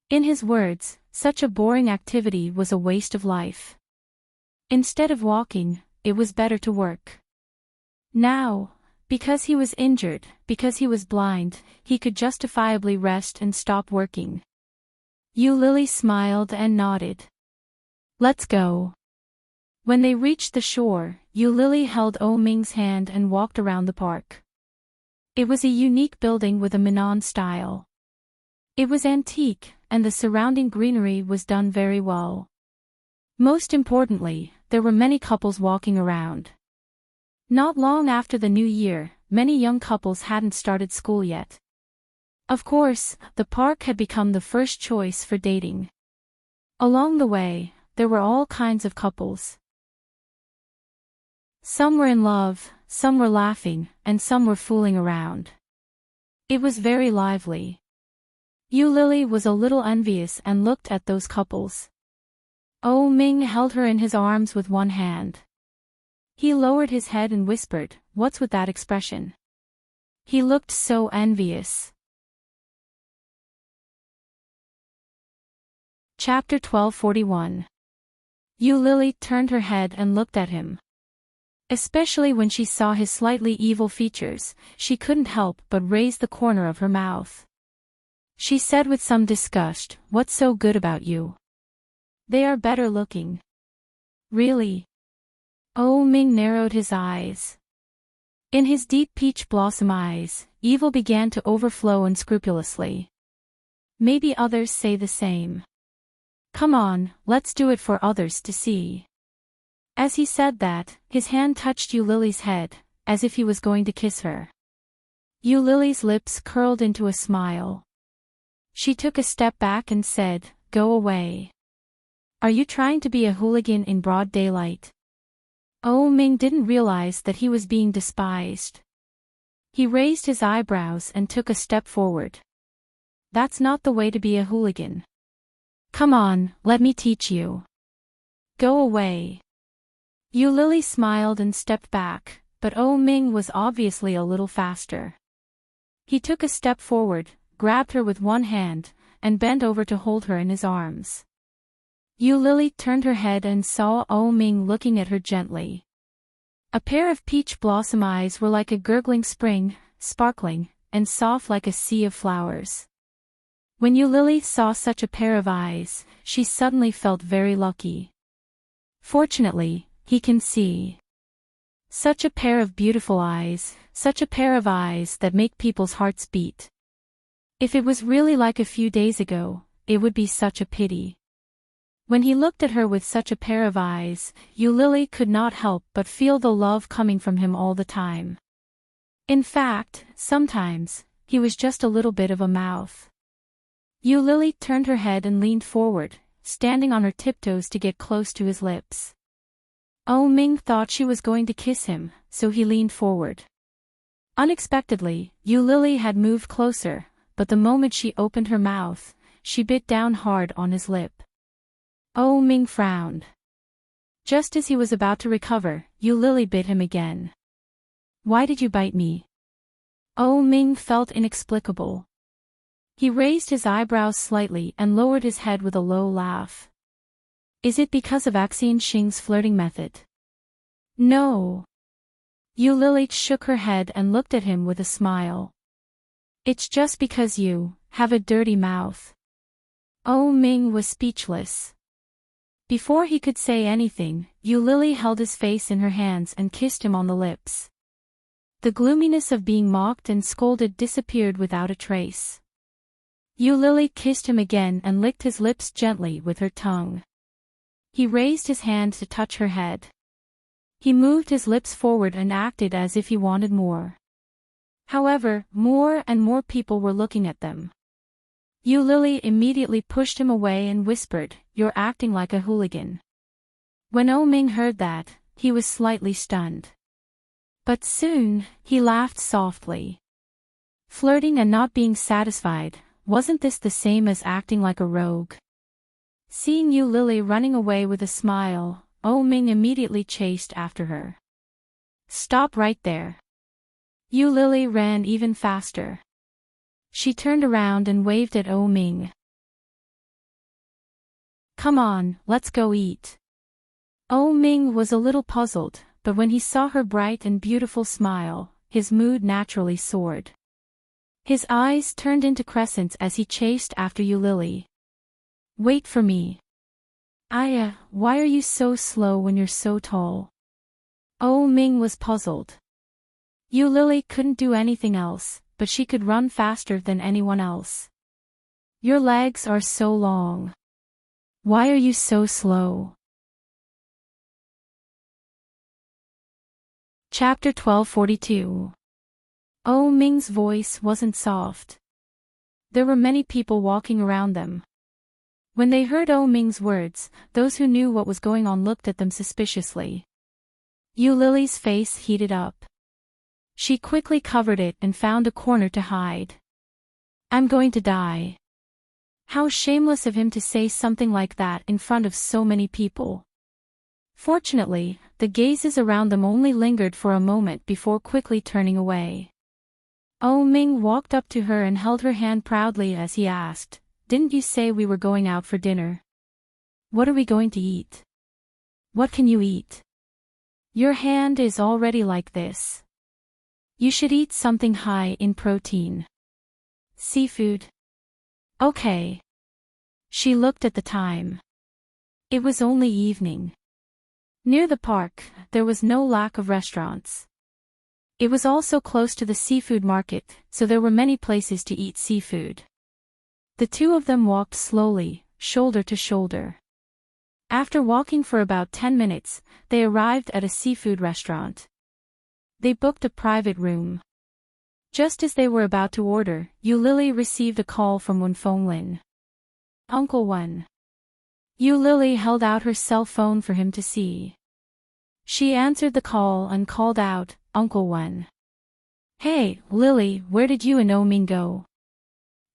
In his words, such a boring activity was a waste of life. Instead of walking, it was better to work. Now, because he was injured, because he was blind, he could justifiably rest and stop working. Yu Lily smiled and nodded. "Let's go." When they reached the shore, Yu Lily held Oh Ming's hand and walked around the park. It was a unique building with a Minnan style. It was antique, and the surrounding greenery was done very well. Most importantly, there were many couples walking around. Not long after the new year, many young couples hadn't started school yet. Of course, the park had become the first choice for dating. Along the way, there were all kinds of couples. Some were in love, some were laughing, and some were fooling around. It was very lively. Yu Lily was a little envious and looked at those couples. Oh Ming held her in his arms with one hand. He lowered his head and whispered, "What's with that expression?" He looked so envious. Chapter 1241. Yu Lily turned her head and looked at him. Especially when she saw his slightly evil features, she couldn't help but raise the corner of her mouth. She said with some disgust, "What's so good about you? They are better looking." "Really?" Oh Ming narrowed his eyes. In his deep peach blossom eyes, evil began to overflow unscrupulously. "Maybe others say the same. Come on, let's do it for others to see." As he said that, his hand touched Yu Lily's head, as if he was going to kiss her. Yu Lily's lips curled into a smile. She took a step back and said, "Go away. Are you trying to be a hooligan in broad daylight?" Oh Ming didn't realize that he was being despised. He raised his eyebrows and took a step forward. "That's not the way to be a hooligan. Come on, let me teach you." "Go away." Yu Lily smiled and stepped back, but Oh Ming was obviously a little faster. He took a step forward, grabbed her with one hand, and bent over to hold her in his arms. Yu Lily turned her head and saw Oh Ming looking at her gently. A pair of peach blossom eyes were like a gurgling spring, sparkling, and soft like a sea of flowers. When Yu Lily saw such a pair of eyes, she suddenly felt very lucky. Fortunately, he can see. Such a pair of beautiful eyes, such a pair of eyes that make people's hearts beat. If it was really like a few days ago, it would be such a pity. When he looked at her with such a pair of eyes, Yu Lily could not help but feel the love coming from him all the time. In fact, sometimes, he was just a little bit of a mouth. Yu Lily turned her head and leaned forward, standing on her tiptoes to get close to his lips. Oh Ming thought she was going to kiss him, so he leaned forward. Unexpectedly, Yu Lily had moved closer, but the moment she opened her mouth, she bit down hard on his lip. Oh Ming frowned. Just as he was about to recover, Yu Lily bit him again. Why did you bite me? Oh Ming felt inexplicable. He raised his eyebrows slightly and lowered his head with a low laugh. Is it because of Axian Xing's flirting method? No. Yu Lily shook her head and looked at him with a smile. It's just because you have a dirty mouth. Oh Ming was speechless. Before he could say anything, Yu Lily held his face in her hands and kissed him on the lips. The gloominess of being mocked and scolded disappeared without a trace. Yu Lily kissed him again and licked his lips gently with her tongue. He raised his hand to touch her head. He moved his lips forward and acted as if he wanted more. However, more and more people were looking at them. Yu Lily immediately pushed him away and whispered, "You're acting like a hooligan." When Oh Ming heard that, he was slightly stunned. But soon, he laughed softly. Flirting and not being satisfied, wasn't this the same as acting like a rogue? Seeing Yu Lily running away with a smile, Oh Ming immediately chased after her. Stop right there. Yu Lily ran even faster. She turned around and waved at Oh Ming. Come on, let's go eat. Oh Ming was a little puzzled, but when he saw her bright and beautiful smile, his mood naturally soared. His eyes turned into crescents as he chased after Yu Lily. Wait for me. Aya, why are you so slow when you're so tall? Oh Ming was puzzled. Yu Lily couldn't do anything else, but she could run faster than anyone else. Your legs are so long. Why are you so slow? Chapter 1242. Oh Ming's voice wasn't soft. There were many people walking around them. When they heard Oh Ming's words, those who knew what was going on looked at them suspiciously. Yu Lily's face heated up. She quickly covered it and found a corner to hide. I'm going to die. How shameless of him to say something like that in front of so many people. Fortunately, the gazes around them only lingered for a moment before quickly turning away. Oh Ming walked up to her and held her hand proudly as he asked, "Didn't you say we were going out for dinner? What are we going to eat? What can you eat? Your hand is already like this. You should eat something high in protein. Seafood? Okay." She looked at the time. It was only evening. Near the park, there was no lack of restaurants. It was also close to the seafood market, so there were many places to eat seafood. The two of them walked slowly, shoulder to shoulder. After walking for about 10 minutes, they arrived at a seafood restaurant. They booked a private room. Just as they were about to order, Yu Lily received a call from Wenfenglin. Uncle Wen. Yu Lily held out her cell phone for him to see. She answered the call and called out, "Uncle Wen." "Hey, Lily, where did you and Oh Ming go?"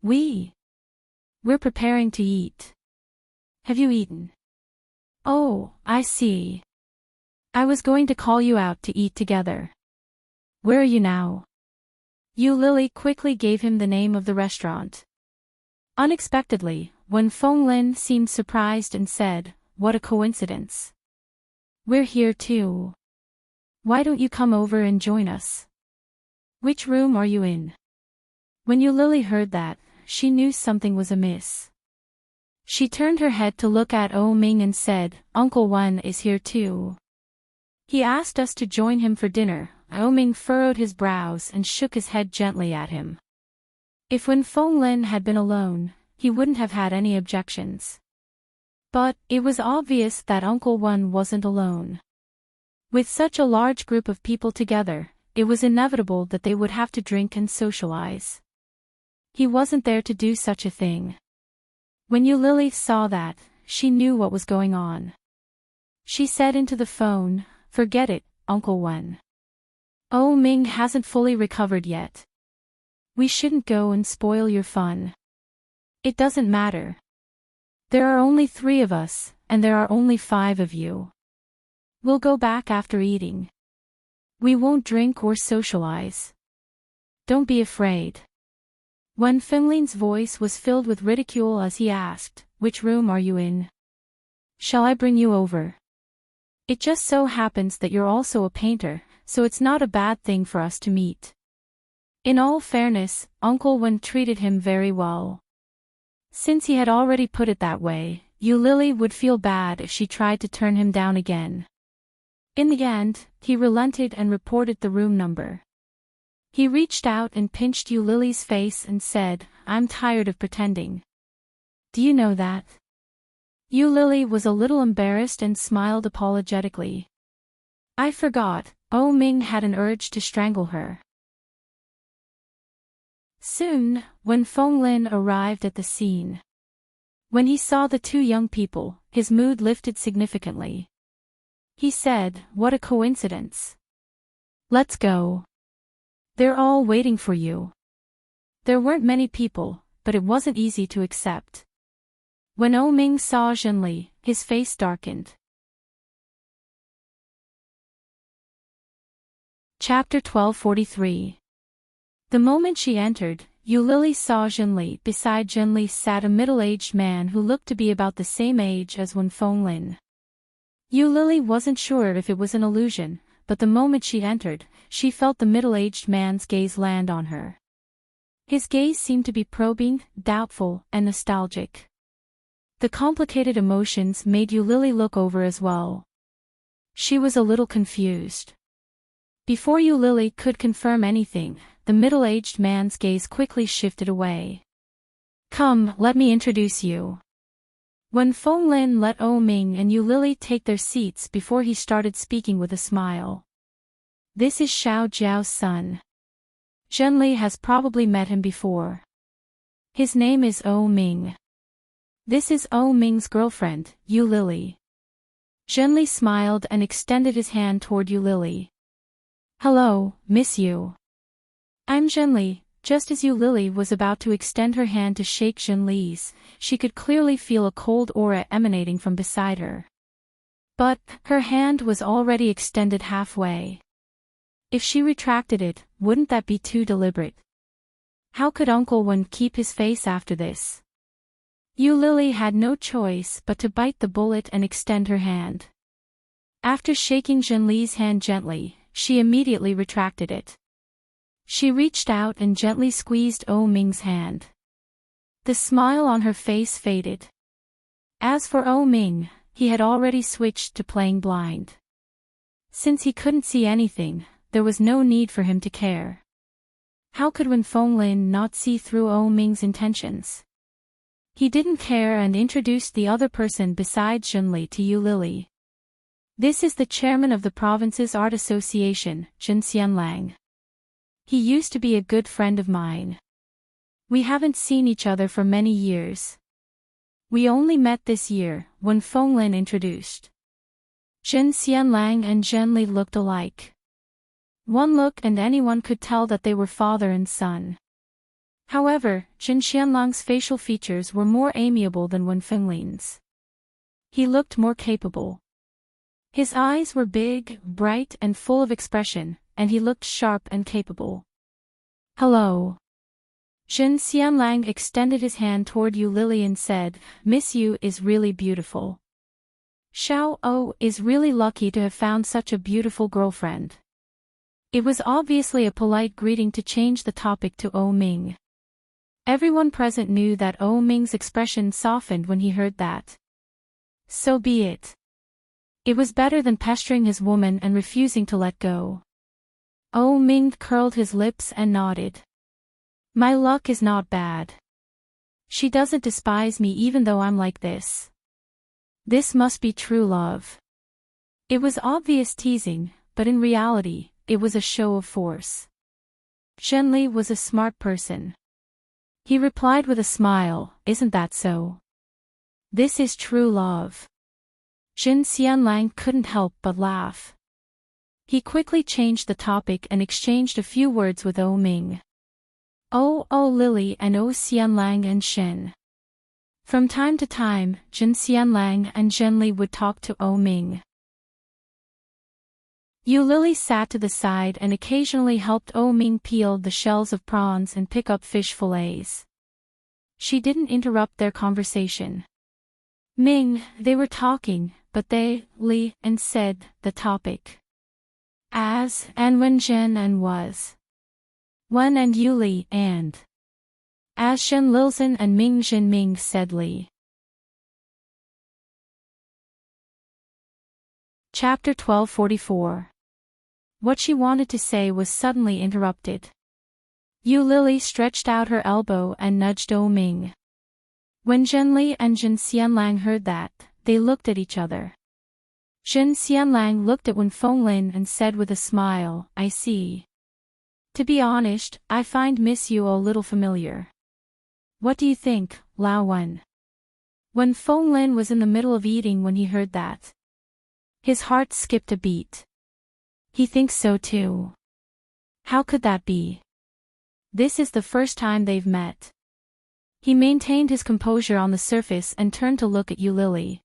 We're preparing to eat. Have you eaten?" "Oh, I see. I was going to call you out to eat together. Where are you now?" Yu Lily quickly gave him the name of the restaurant. Unexpectedly, Wen Fenglin seemed surprised and said, "What a coincidence. We're here too. Why don't you come over and join us? Which room are you in?" When Yu Lily heard that, she knew something was amiss. She turned her head to look at O Ming and said, "Uncle Wen is here too. He asked us to join him for dinner." O Ming furrowed his brows and shook his head gently at him. If Wen Fenglin had been alone, he wouldn't have had any objections. But it was obvious that Uncle Wen wasn't alone. With such a large group of people together, it was inevitable that they would have to drink and socialize. He wasn't there to do such a thing. When Yu Lily saw that, she knew what was going on. She said into the phone, "Forget it, Uncle Wen. O Ming hasn't fully recovered yet. We shouldn't go and spoil your fun. It doesn't matter. There are only 3 of us, and there are only 5 of you. We'll go back after eating. We won't drink or socialize. Don't be afraid." Wen Fenglin's voice was filled with ridicule as he asked, "Which room are you in? Shall I bring you over? It just so happens that you're also a painter, so it's not a bad thing for us to meet." In all fairness, Uncle Wen treated him very well. Since he had already put it that way, Yu Lily would feel bad if she tried to turn him down again. In the end, he relented and reported the room number. He reached out and pinched Yu Lily's face and said, "I'm tired of pretending. Do you know that?" Yu Lily was a little embarrassed and smiled apologetically. "I forgot." O Ming had an urge to strangle her. Soon, Wen Fenglin arrived at the scene. When he saw the 2 young people, his mood lifted significantly. He said, "What a coincidence. Let's go. They're all waiting for you." There weren't many people, but it wasn't easy to accept. When O Ming saw Zhenli, his face darkened. Chapter 1243. The moment she entered, Yu Lily saw Zhenli. Beside Zhenli sat a middle-aged man who looked to be about the same age as Wen Fenglin. Yu Lily wasn't sure if it was an illusion, but the moment she entered, she felt the middle-aged man's gaze land on her. His gaze seemed to be probing, doubtful, and nostalgic. The complicated emotions made Yu Lily look over as well. She was a little confused. Before Yu Lily could confirm anything, the middle-aged man's gaze quickly shifted away. "Come, let me introduce you." Wen Fenglin let O Ming and Yu Lily take their seats before he started speaking with a smile. "This is Xiao Jiao's son. Zhenli has probably met him before. His name is O Ming. This is O Ming's girlfriend, Yu Lily." Zhenli smiled and extended his hand toward Yu Lily. "Hello, Miss Yu. I'm Zhenli." Just as Yu Lily was about to extend her hand to shake Zhenli's, she could clearly feel a cold aura emanating from beside her. But her hand was already extended halfway. If she retracted it, wouldn't that be too deliberate? How could Uncle Wen keep his face after this? Yu Lily had no choice but to bite the bullet and extend her hand. After shaking Zhenli's hand gently, she immediately retracted it. She reached out and gently squeezed O Ming's hand. The smile on her face faded. As for O Ming, he had already switched to playing blind. Since he couldn't see anything, there was no need for him to care. How could Wen Fenglin not see through O Ming's intentions? He didn't care and introduced the other person besides Zhenli to Yu Lily. "This is the chairman of the province's art association, Zhen Xianlang. He used to be a good friend of mine. We haven't seen each other for many years. We only met this year," Wen Fenglin introduced. Zhen Xianlang and Zhenli looked alike. One look and anyone could tell that they were father and son. However, Zhen Xianlang's facial features were more amiable than Wen Fenglin's. He looked more capable. His eyes were big, bright and full of expression, and he looked sharp and capable. "Hello." Jin Xianlang extended his hand toward Yu Lily and said, Miss Yu is really beautiful. Xiao O is really lucky to have found such a beautiful girlfriend. It was obviously a polite greeting to change the topic to O Ming. Everyone present knew that O Ming's expression softened when he heard that. So be it. It was better than pestering his woman and refusing to let go. O Ming curled his lips and nodded. My luck is not bad. She doesn't despise me even though I'm like this. This must be true love. It was obvious teasing, but in reality, it was a show of force. Zhenli was a smart person. He replied with a smile, Isn't that so? This is true love. Jin Xianlang couldn't help but laugh. He quickly changed the topic and exchanged a few words with O Ming. O Lily and O Xianlang and Shen. From time to time, Jin Xianlang and Zhenli would talk to O Ming. Yu Lily sat to the side and occasionally helped O Ming peel the shells of prawns and pick up fish fillets. She didn't interrupt their conversation. Ming, they were talking, but they, Li, and said, the topic. As, and when Zhen and was. When and Yu Li and. As Shen Lilzhen and Ming Zhen Ming said Li. Chapter 1244. What she wanted to say was suddenly interrupted. Yu Lily stretched out her elbow and nudged O Ming. When Zhenli and Jin Xianlang heard that, they looked at each other. Jin Xianlang looked at Wen Fenglin and said with a smile, I see. To be honest, I find Miss Yu a little familiar. What do you think, Lao Wen? Wen Fenglin was in the middle of eating when he heard that. His heart skipped a beat. He thinks so too. How could that be? This is the first time they've met. He maintained his composure on the surface and turned to look at Yu Lily.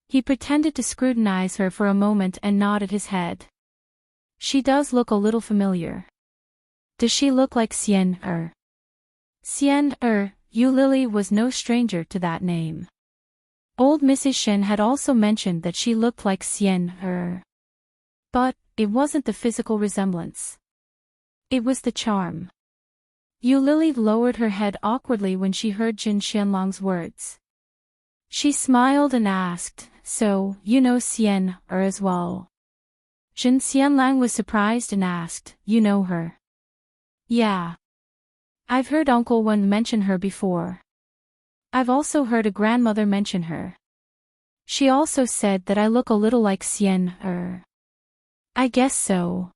He pretended to scrutinize her for a moment and nodded his head. She does look a little familiar. Does she look like Xian Er? Xian Er, Yu Lily was no stranger to that name. Old Mrs. Shen had also mentioned that she looked like Xian Er. But, it wasn't the physical resemblance. It was the charm. Yu Lily lowered her head awkwardly when she heard Jin Xianlang's words. She smiled and asked, So, you know Xian Er as well? Jin Xianlang was surprised and asked, You know her? Yeah. I've heard Uncle Wen mention her before. I've also heard a grandmother mention her. She also said that I look a little like Xian Er. I guess so.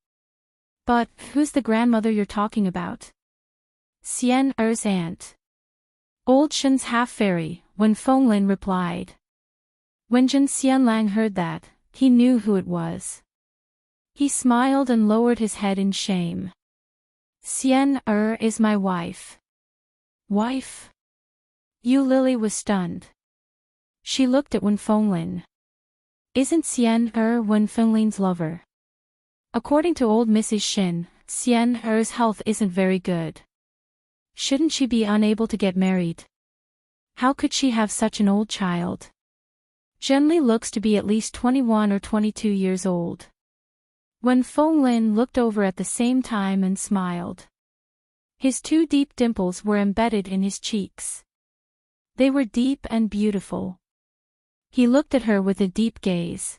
But, who's the grandmother you're talking about? Xian Er's aunt. Old Shen's half-fairy, Wen Fenglin replied. When Jin Xianlang heard that, he knew who it was. He smiled and lowered his head in shame. Xian Er is my wife. Wife? Yu Lily was stunned. She looked at Wen Fenglin. Isn't Xian Er Wen Fenglin's lover? According to old Mrs. Shin, Xian Er's health isn't very good. Shouldn't she be unable to get married? How could she have such an old child? Zhenli looks to be at least 21 or 22 years old. Wen Fenglin looked over at the same time and smiled. His two deep dimples were embedded in his cheeks. They were deep and beautiful. He looked at her with a deep gaze.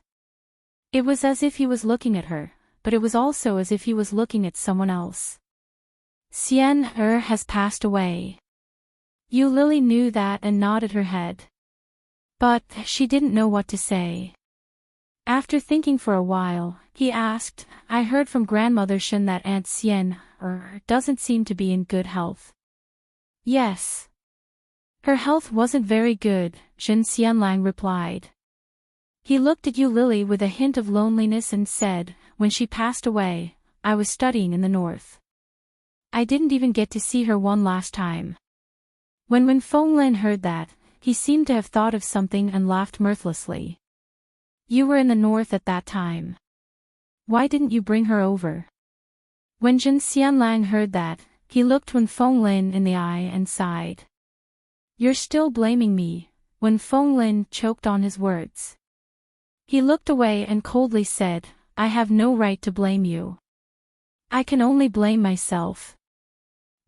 It was as if he was looking at her, but it was also as if he was looking at someone else. Xian Er has passed away. Yu Lily knew that and nodded her head. But, she didn't know what to say. After thinking for a while, he asked, I heard from Grandmother Shen that Aunt Xian Er doesn't seem to be in good health. Yes. Her health wasn't very good, Jin Xianlang replied. He looked at Yu Lily with a hint of loneliness and said, When she passed away, I was studying in the north. I didn't even get to see her one last time. When Wen Fenglin heard that, he seemed to have thought of something and laughed mirthlessly. You were in the north at that time. Why didn't you bring her over? When Jin Xianlang heard that, he looked Wen Fenglin in the eye and sighed. You're still blaming me, Wen Fenglin choked on his words. He looked away and coldly said, I have no right to blame you. I can only blame myself.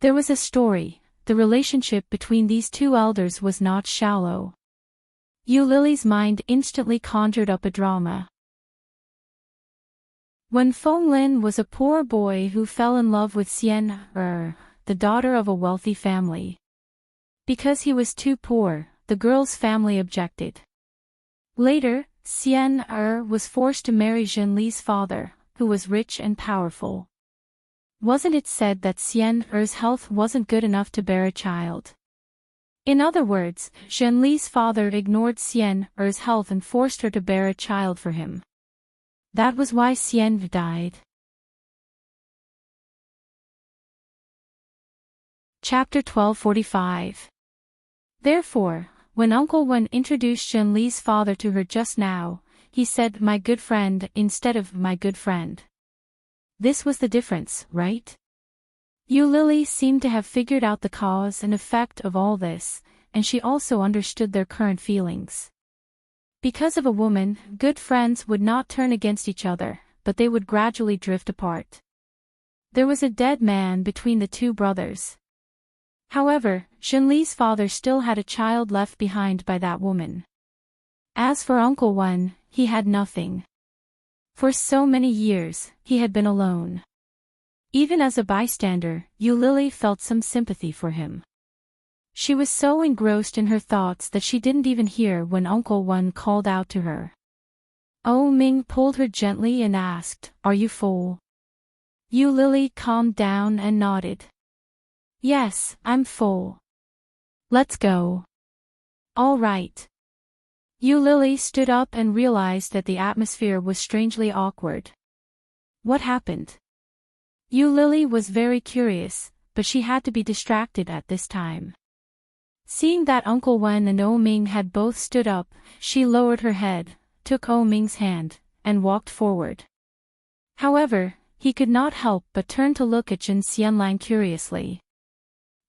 There was a story, the relationship between these two elders was not shallow. Yu Lily's mind instantly conjured up a drama. Wen Fenglin was a poor boy who fell in love with Xian Er, the daughter of a wealthy family. Because he was too poor, the girl's family objected. Later, Xian Er was forced to marry Zhenli's father, who was rich and powerful. Wasn't it said that Xian Er's health wasn't good enough to bear a child? In other words, Zhenli's father ignored Xian Er's health and forced her to bear a child for him. That was why Xian died. Chapter 1245. Therefore, when Uncle Wen introduced Zhenli's father to her just now, he said my good friend instead of my good friend. This was the difference, right? Yu Lily seemed to have figured out the cause and effect of all this, and she also understood their current feelings. Because of a woman, good friends would not turn against each other, but they would gradually drift apart. There was a dead man between the two brothers. However, Zhenli's father still had a child left behind by that woman. As for Uncle Wen, he had nothing. For so many years, he had been alone. Even as a bystander, Yu Lily felt some sympathy for him. She was so engrossed in her thoughts that she didn't even hear when Uncle Wen called out to her. Oh Ming pulled her gently and asked, Are you full? Yu Lily calmed down and nodded. Yes, I'm full. Let's go. All right. Yu Lily stood up and realized that the atmosphere was strangely awkward. What happened? Yu Lily was very curious, but she had to be distracted at this time. Seeing that Uncle Wen and O Ming had both stood up, she lowered her head, took O Ming's hand, and walked forward. However, he could not help but turn to look at Jin Xianlang curiously.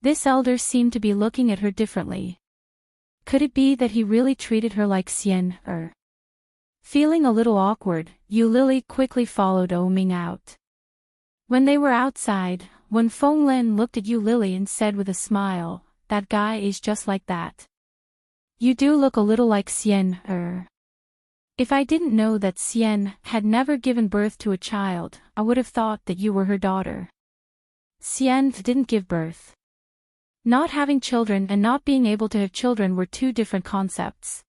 This elder seemed to be looking at her differently. Could it be that he really treated her like Xian Er? Feeling a little awkward, Yu Lily quickly followed O Ming out. When they were outside, Wen Fenglin looked at Yu Lily and said with a smile, That guy is just like that. You do look a little like Xian Er. If I didn't know that Xian had never given birth to a child, I would have thought that you were her daughter. Xian didn't give birth. Not having children and not being able to have children were two different concepts.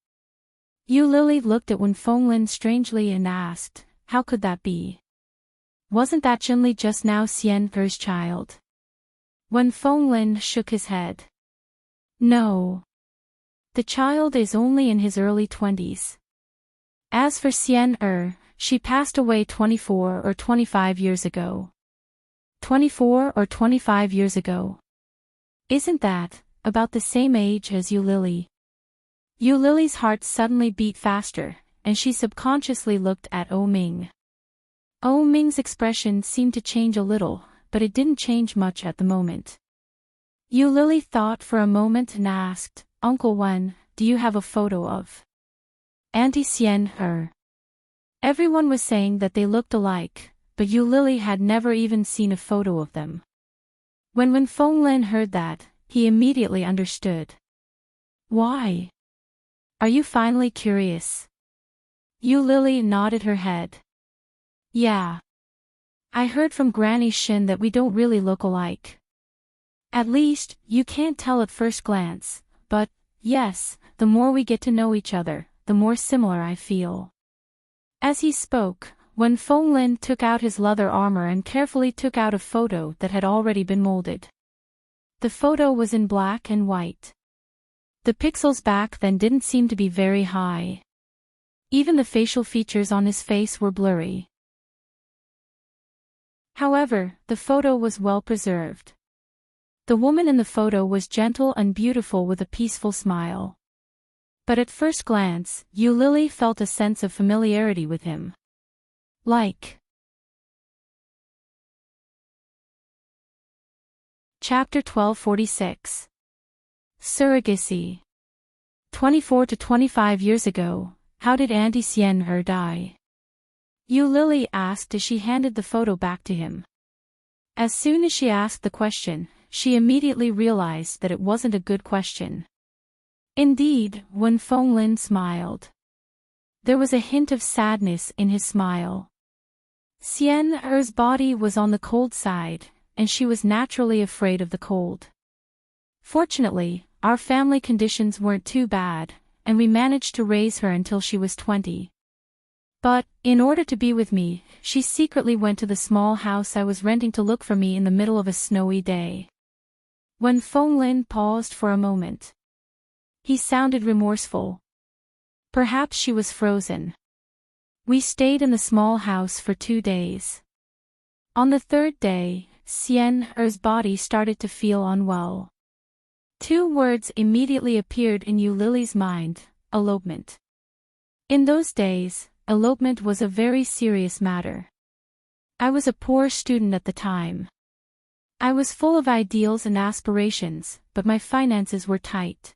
Yu Lily looked at Wen Fenglin strangely and asked, How could that be? Wasn't that Zhenli just now Xian Er's child? Wen Fenglin shook his head. No. The child is only in his early 20s. As for Xian Er, she passed away 24 or 25 years ago. 24 or 25 years ago. Isn't that about the same age as Yu Lily? Yu Lily's heart suddenly beat faster, and she subconsciously looked at O Ming. O Ming's expression seemed to change a little, but it didn't change much at the moment. Yu Lily thought for a moment and asked, Uncle Wen, do you have a photo of Auntie Xian Er? Everyone was saying that they looked alike, but Yu Lily had never even seen a photo of them. When Wen Fenglin heard that, he immediately understood. Why? Are you finally curious? Yu Lily nodded her head. Yeah. I heard from Granny Shin that we don't really look alike. At least, you can't tell at first glance, but, yes, the more we get to know each other, the more similar I feel. As he spoke, Wen Fenglin took out his leather armor and carefully took out a photo that had already been molded. The photo was in black and white. The pixels back then didn't seem to be very high. Even the facial features on his face were blurry. However, the photo was well preserved. The woman in the photo was gentle and beautiful with a peaceful smile. But at first glance, Yu Lily felt a sense of familiarity with him. Like. Chapter 1246. Surrogacy. 24 to 25 years ago, how did Auntie Xian die? Yu Lily asked as she handed the photo back to him. As soon as she asked the question, she immediately realized that it wasn't a good question. Indeed, when Fenglin smiled, there was a hint of sadness in his smile. Xian Er's body was on the cold side, and she was naturally afraid of the cold. Fortunately, our family conditions weren't too bad, and we managed to raise her until she was 20. But, in order to be with me, she secretly went to the small house I was renting to look for me in the middle of a snowy day. When Fenglin paused for a moment, he sounded remorseful. Perhaps she was frozen. We stayed in the small house for 2 days. On the third day, Xian Er's body started to feel unwell. 2 words immediately appeared in Yu Lily's mind: elopement. In those days, elopement was a very serious matter. I was a poor student at the time. I was full of ideals and aspirations, but my finances were tight.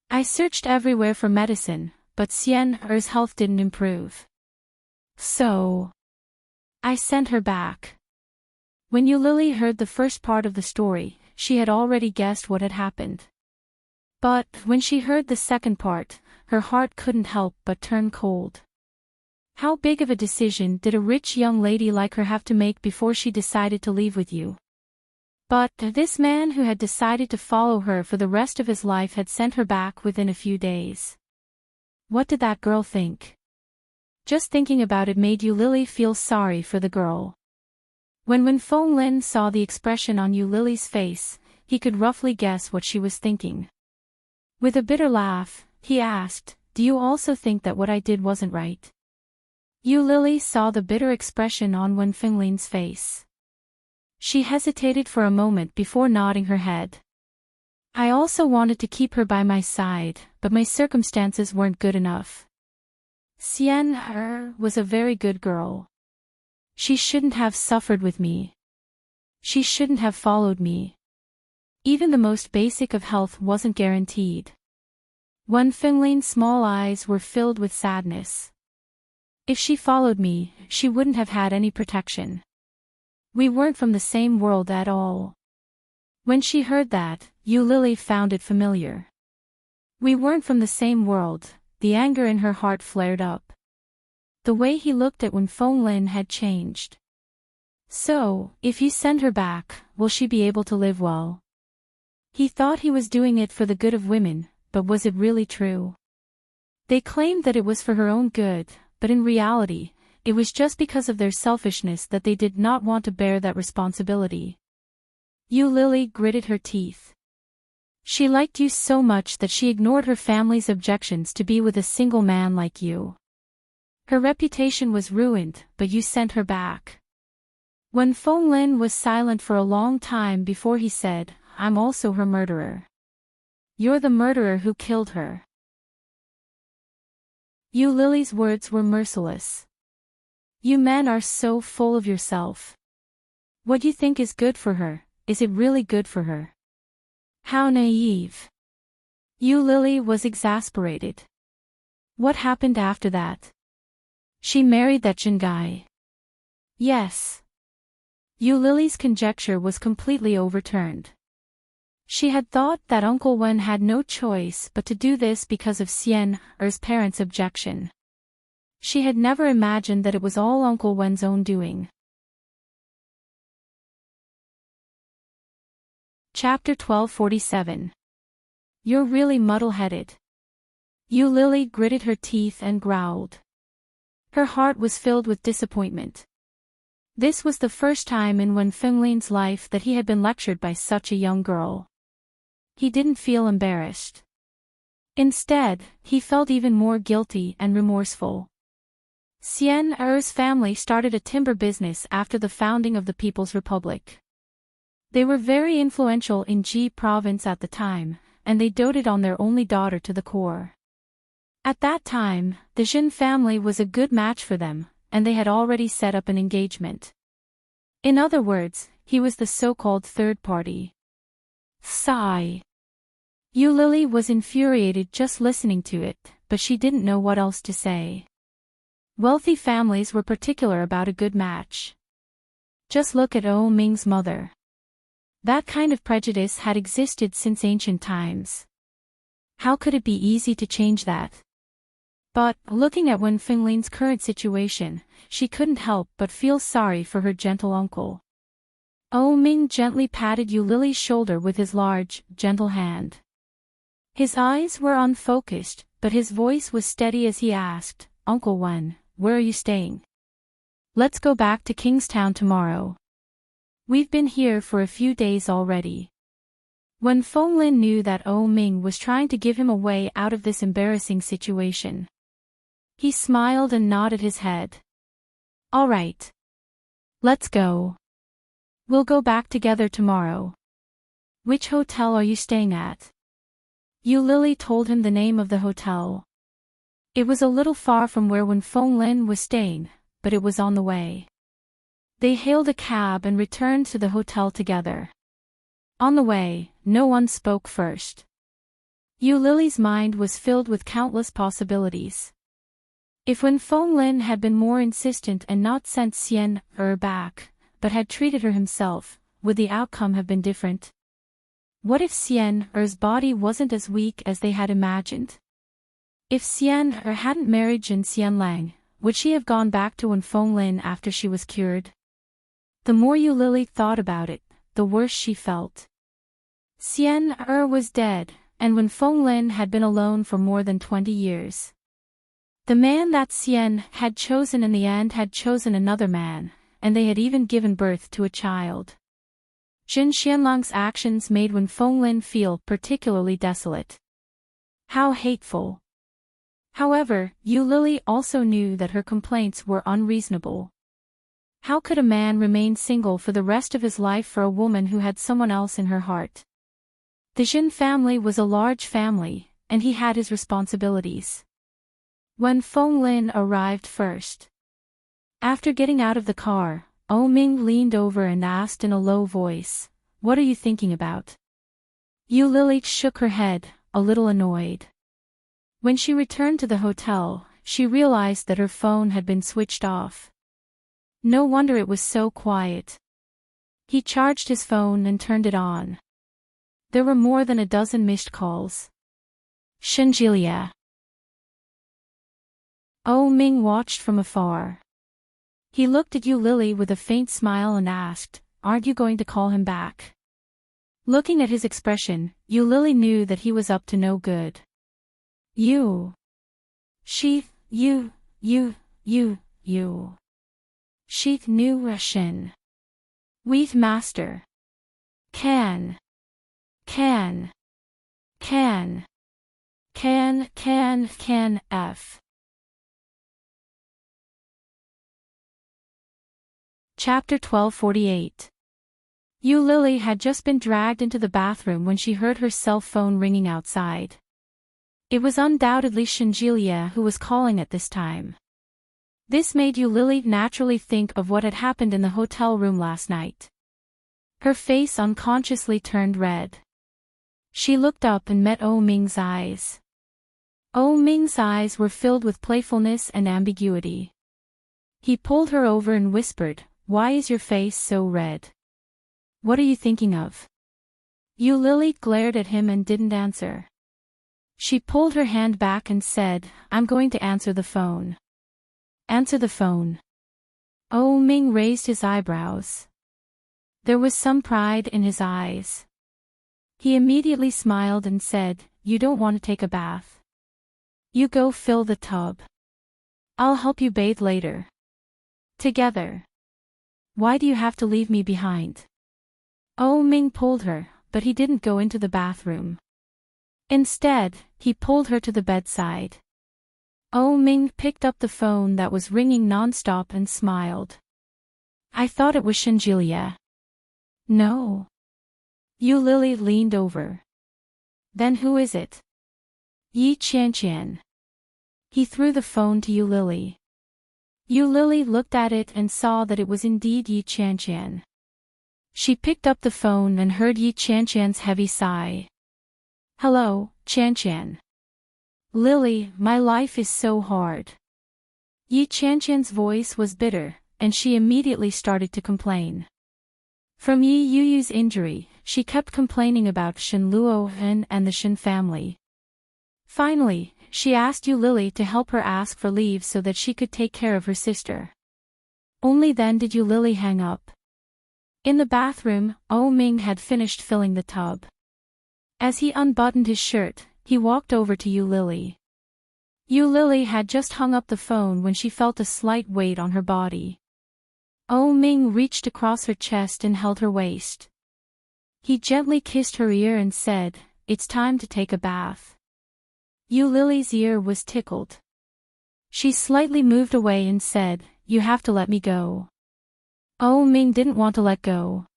I searched everywhere for medicine, but Xian Er's health didn't improve. So I sent her back. When Yu Lily heard the first part of the story, she had already guessed what had happened. But, when she heard the second part, her heart couldn't help but turn cold. How big of a decision did a rich young lady like her have to make before she decided to leave with you? But, this man who had decided to follow her for the rest of his life had sent her back within a few days. What did that girl think? Just thinking about it made Yu Lily feel sorry for the girl. When Fenglin saw the expression on Yu Lily's face, he could roughly guess what she was thinking. With a bitter laugh, he asked, "Do you also think that what I did wasn't right?" Yu Lily saw the bitter expression on Fenglin's face. She hesitated for a moment before nodding her head. I also wanted to keep her by my side, but my circumstances weren't good enough. Xian Er was a very good girl. She shouldn't have suffered with me. She shouldn't have followed me. Even the most basic of health wasn't guaranteed. Fenglin's small eyes were filled with sadness. If she followed me, she wouldn't have had any protection. We weren't from the same world at all. When she heard that, Yu Lily found it familiar. We weren't from the same world. The anger in her heart flared up. The way he looked at Fenglin had changed. So, if you send her back, will she be able to live well? He thought he was doing it for the good of women, but was it really true? They claimed that it was for her own good, but in reality, it was just because of their selfishness that they did not want to bear that responsibility. Yu Lily gritted her teeth. She liked you so much that she ignored her family's objections to be with a single man like you. Her reputation was ruined, but you sent her back. Fenglin was silent for a long time before he said, "I'm also her murderer." "You're the murderer who killed her." Yu Lily's words were merciless. You men are so full of yourself. What you think is good for her, is it really good for her? How naive. Yu Lily was exasperated. What happened after that? She married that Jin guy. Yes. Yu Lily's conjecture was completely overturned. She had thought that Uncle Wen had no choice but to do this because of Xian Er's parents' objection. She had never imagined that it was all Uncle Wen's own doing. Chapter 1247. You're really muddle-headed. Yu Lily gritted her teeth and growled. Her heart was filled with disappointment. This was the first time in Fenglin's life that he had been lectured by such a young girl. He didn't feel embarrassed. Instead, he felt even more guilty and remorseful. Xian Er's family started a timber business after the founding of the People's Republic. They were very influential in Ji province at the time, and they doted on their only daughter to the core. At that time, the Jin family was a good match for them, and they had already set up an engagement. In other words, he was the so-called third party. Sigh. Yu Lily was infuriated just listening to it, but she didn't know what else to say. Wealthy families were particular about a good match. Just look at Oh Ming's mother. That kind of prejudice had existed since ancient times. How could it be easy to change that? But, looking at Wen Fenglin's current situation, she couldn't help but feel sorry for her gentle uncle. Oh Ming gently patted Yu Lily's shoulder with his large, gentle hand. His eyes were unfocused, but his voice was steady as he asked, "Uncle Wen, where are you staying? Let's go back to Kingstown tomorrow. We've been here for a few days already." When Fenglin knew that Oh Ming was trying to give him a way out of this embarrassing situation, he smiled and nodded his head. "All right. Let's go. We'll go back together tomorrow. Which hotel are you staying at?" Yu Lily told him the name of the hotel. It was a little far from where Wen Fenglin was staying, but it was on the way. They hailed a cab and returned to the hotel together. On the way, no one spoke first. Yu Lily's mind was filled with countless possibilities. If Wen Fenglin had been more insistent and not sent Xian back, but had treated her himself, would the outcome have been different? What if Xian's body wasn't as weak as they had imagined? If Xian hadn't married Jin Xianlang, would she have gone back to Wen Fenglin after she was cured? The more Yu Lily thought about it, the worse she felt. Xian was dead, and Wen Fenglin had been alone for more than 20 years. The man that Xian had chosen in the end had chosen another man, and they had even given birth to a child. Jin Xianlang's actions made Wen Fenglin feel particularly desolate. How hateful. However, Yu Lily also knew that her complaints were unreasonable. How could a man remain single for the rest of his life for a woman who had someone else in her heart? The Jin family was a large family, and he had his responsibilities. Wen Fenglin arrived first. After getting out of the car, Oh Ming leaned over and asked in a low voice, "What are you thinking about?" Yu Lily shook her head, a little annoyed. When she returned to the hotel, she realized that her phone had been switched off. No wonder it was so quiet. He charged his phone and turned it on. There were more than a dozen missed calls. Shenjilia. Oh Ming watched from afar. He looked at Yu Lily with a faint smile and asked, "Aren't you going to call him back?" Looking at his expression, Yu Lily knew that he was up to no good. You. She knew Russian. Wheat master. Can F. Chapter 1248. Yu Lily had just been dragged into the bathroom when she heard her cell phone ringing outside. It was undoubtedly Shenjilia who was calling at this time. This made Yu Lily naturally think of what had happened in the hotel room last night. Her face unconsciously turned red. She looked up and met Oh Ming's eyes. Oh Ming's eyes were filled with playfulness and ambiguity. He pulled her over and whispered, "Why is your face so red? What are you thinking of?" Yu Lily glared at him and didn't answer. She pulled her hand back and said, "I'm going to answer the phone." "Answer the phone." Oh Ming raised his eyebrows. There was some pride in his eyes. He immediately smiled and said, "You don't want to take a bath? You go fill the tub. I'll help you bathe later. Together. Why do you have to leave me behind?" Oh Ming pulled her, but he didn't go into the bathroom. Instead, he pulled her to the bedside. Oh Ming picked up the phone that was ringing non-stop and smiled. "I thought it was Shenjilia." "No." Yu Lily leaned over. "Then who is it?" "Yi Qianqian." He threw the phone to Yu Lily. Yu Lily looked at it and saw that it was indeed Yi Qianqian. She picked up the phone and heard Yi Qianqian's heavy sigh. "Hello, Qianqian. Lily, my life is so hard." Yi Qianqian's voice was bitter, and she immediately started to complain. From Yi Yuyu's injury, she kept complaining about Shen Luohen and the Shen family. Finally, she asked Yu Lily to help her ask for leave so that she could take care of her sister. Only then did Yu Lily hang up. In the bathroom, Ming had finished filling the tub. As he unbuttoned his shirt, he walked over to Yu Lily. Yu Lily had just hung up the phone when she felt a slight weight on her body. Ming reached across her chest and held her waist. He gently kissed her ear and said, "It's time to take a bath." Yu Lily's ear was tickled. She slightly moved away and said, "You have to let me go." Ming didn't want to let go.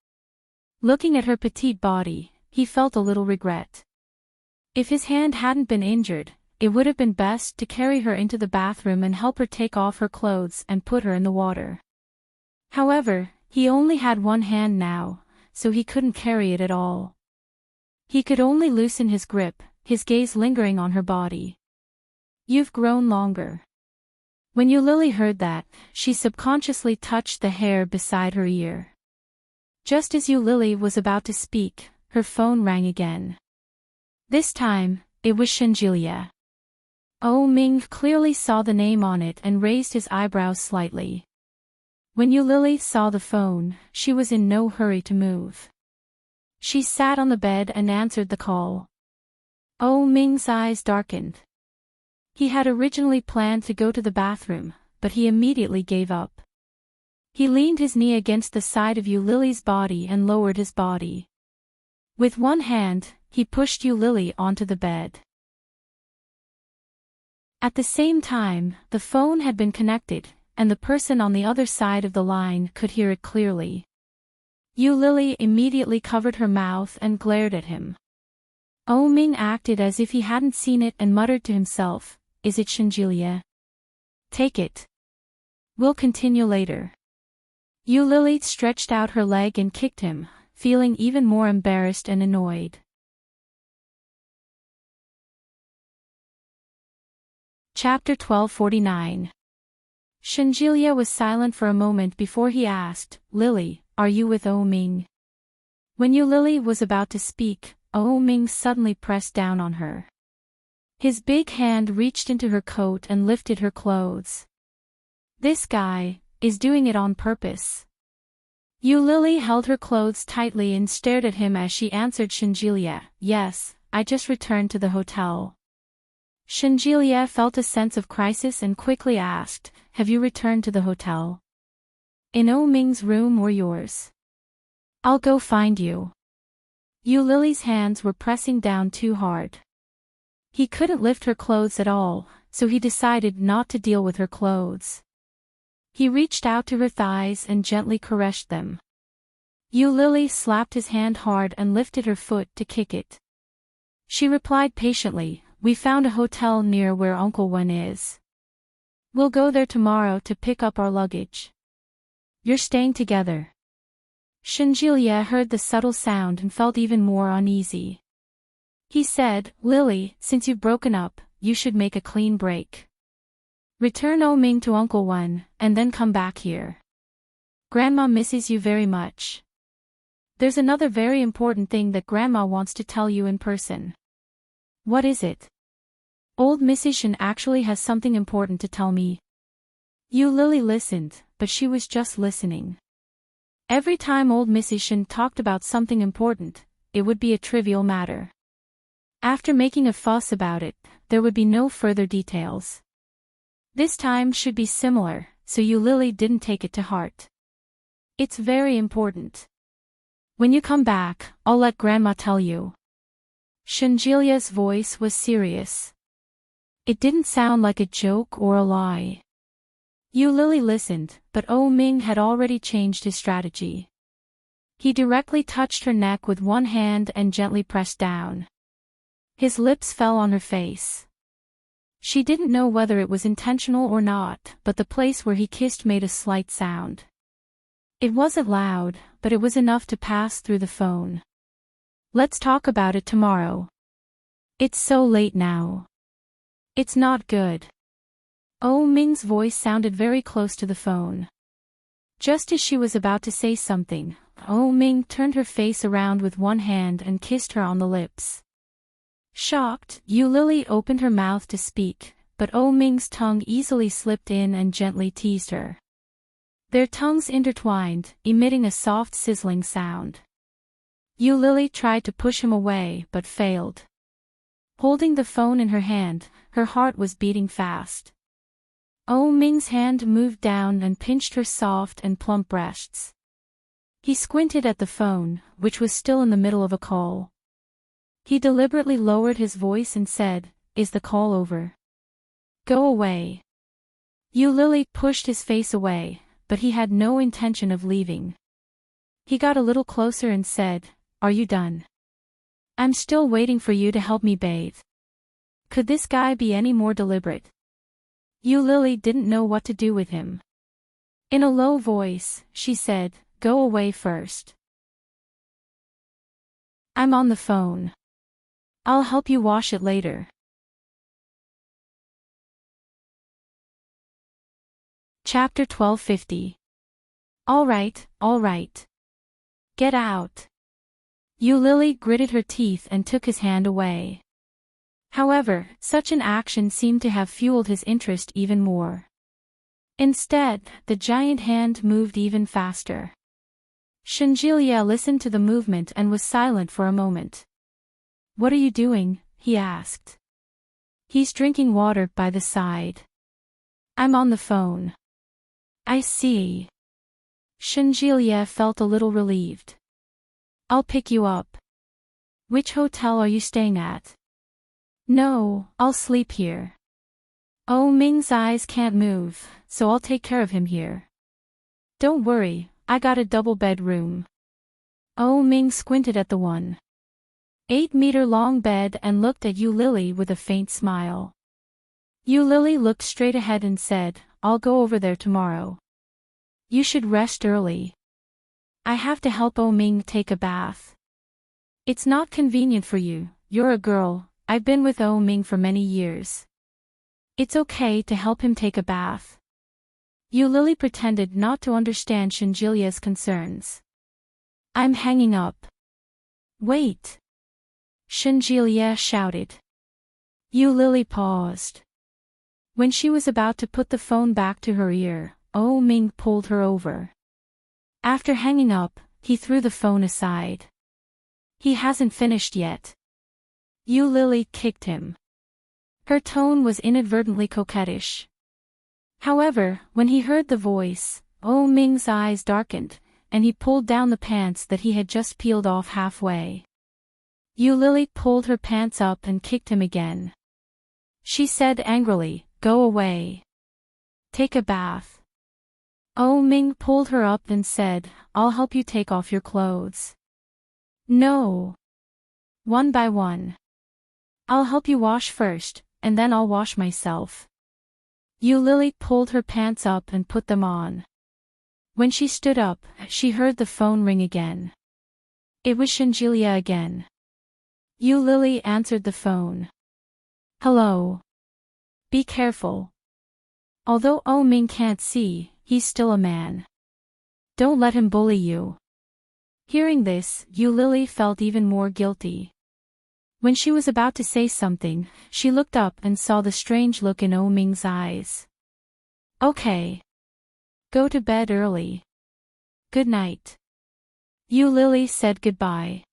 Looking at her petite body, he felt a little regret. If his hand hadn't been injured, it would have been best to carry her into the bathroom and help her take off her clothes and put her in the water. However, he only had one hand now, so he couldn't carry it at all. He could only loosen his grip, his gaze lingering on her body. "You've grown longer." When Yu Lily heard that, she subconsciously touched the hair beside her ear. Just as Yu Lily was about to speak, her phone rang again. This time, it was Shenjilia. Ming clearly saw the name on it and raised his eyebrows slightly. When Yu Lily saw the phone, she was in no hurry to move. She sat on the bed and answered the call. Ming's eyes darkened. He had originally planned to go to the bathroom, but he immediately gave up. He leaned his knee against the side of Yu Lily's body and lowered his body. With one hand, he pushed Yu Lily onto the bed. At the same time, the phone had been connected, and the person on the other side of the line could hear it clearly. Yu Lily immediately covered her mouth and glared at him. Ming acted as if he hadn't seen it and muttered to himself, "Is it Shenjilia? Take it. We'll continue later." Yu Lily stretched out her leg and kicked him, feeling even more embarrassed and annoyed. Chapter 1249. Shenjilia was silent for a moment before he asked, "Lily, are you with Ming?" When Yu Lily was about to speak, Ming suddenly pressed down on her. His big hand reached into her coat and lifted her clothes. "This guy is doing it on purpose." Yu Lily held her clothes tightly and stared at him as she answered Shenjilia, "Yes, I just returned to the hotel." Shenjilia felt a sense of crisis and quickly asked, "Have you returned to the hotel? In Ming's room or yours? I'll go find you." Yu Lily's hands were pressing down too hard. He couldn't lift her clothes at all, so he decided not to deal with her clothes. He reached out to her thighs and gently caressed them. Yu Lily slapped his hand hard and lifted her foot to kick it. She replied patiently, "We found a hotel near where Uncle Wen is. We'll go there tomorrow to pick up our luggage. You're staying together." Shenjilia heard the subtle sound and felt even more uneasy. He said, "Lily, since you've broken up, you should make a clean break. Return Ming to Uncle Wen, and then come back here. Grandma misses you very much. There's another very important thing that Grandma wants to tell you in person." "What is it?" "Old Mrs. Shen actually has something important to tell me." Yu Lily listened, but she was just listening. Every time old Mrs. Shen talked about something important, it would be a trivial matter. After making a fuss about it, there would be no further details. This time should be similar, so Yu Lily didn't take it to heart. "It's very important. When you come back, I'll let Grandma tell you." Shenjilia's voice was serious. It didn't sound like a joke or a lie. Yu Lily listened, but Ming had already changed his strategy. He directly touched her neck with one hand and gently pressed down. His lips fell on her face. She didn't know whether it was intentional or not, but the place where he kissed made a slight sound. It wasn't loud, but it was enough to pass through the phone. Let's talk about it tomorrow. It's so late now. It's not good. Oh Ming's voice sounded very close to the phone. Just as she was about to say something, Oh Ming turned her face around with one hand and kissed her on the lips. Shocked, Yu Lily opened her mouth to speak, but Oh Ming's tongue easily slipped in and gently teased her. Their tongues intertwined, emitting a soft sizzling sound. Yu Lily tried to push him away but failed. Holding the phone in her hand, her heart was beating fast. Oh Ming's hand moved down and pinched her soft and plump breasts. He squinted at the phone, which was still in the middle of a call. He deliberately lowered his voice and said, "Is the call over?" "Go away." Yu Lily pushed his face away, but he had no intention of leaving. He got a little closer and said, "Are you done? I'm still waiting for you to help me bathe." Could this guy be any more deliberate? Yu Lily didn't know what to do with him. In a low voice, she said, "Go away first. I'm on the phone. I'll help you wash it later." Chapter 1250. All right. Get out. Yu Lily gritted her teeth and took his hand away. However, such an action seemed to have fueled his interest even more. Instead, the giant hand moved even faster. Shenjilia listened to the movement and was silent for a moment. "What are you doing?" he asked. "He's drinking water by the side." "I'm on the phone." "I see." Shenjilia felt a little relieved. "I'll pick you up." "Which hotel are you staying at?" "No, I'll sleep here." "Oh Ming's eyes can't move, so I'll take care of him here." "Don't worry, I got a double bedroom." Oh Ming squinted at the 1.8-meter-long bed and looked at Yu Lily with a faint smile. Yu Lily looked straight ahead and said, "I'll go over there tomorrow. You should rest early. I have to help Oh Ming take a bath. It's not convenient for you, you're a girl. I've been with Oh Ming for many years. It's okay to help him take a bath." Yu Lily pretended not to understand Shenjilia's concerns. "I'm hanging up." "Wait!" Shenjilia shouted. Yu Lily paused. When she was about to put the phone back to her ear, Oh Ming pulled her over. After hanging up, he threw the phone aside. "He hasn't finished yet." Yu Lily kicked him. Her tone was inadvertently coquettish. However, when he heard the voice, Oh Ming's eyes darkened, and he pulled down the pants that he had just peeled off halfway. Yu Lily pulled her pants up and kicked him again. She said angrily, "Go away. Take a bath." Oh Ming pulled her up and said, "I'll help you take off your clothes." "No. One by one. I'll help you wash first, and then I'll wash myself." Yu Lily pulled her pants up and put them on. When she stood up, she heard the phone ring again. It was Shenjilia again. Yu Lily answered the phone. "Hello. Be careful. Although Oh Ming can't see, he's still a man. Don't let him bully you." Hearing this, Yu Lily felt even more guilty. When she was about to say something, she looked up and saw the strange look in Oh Ming's eyes. "Okay. Go to bed early. Good night." Yu Lily said goodbye.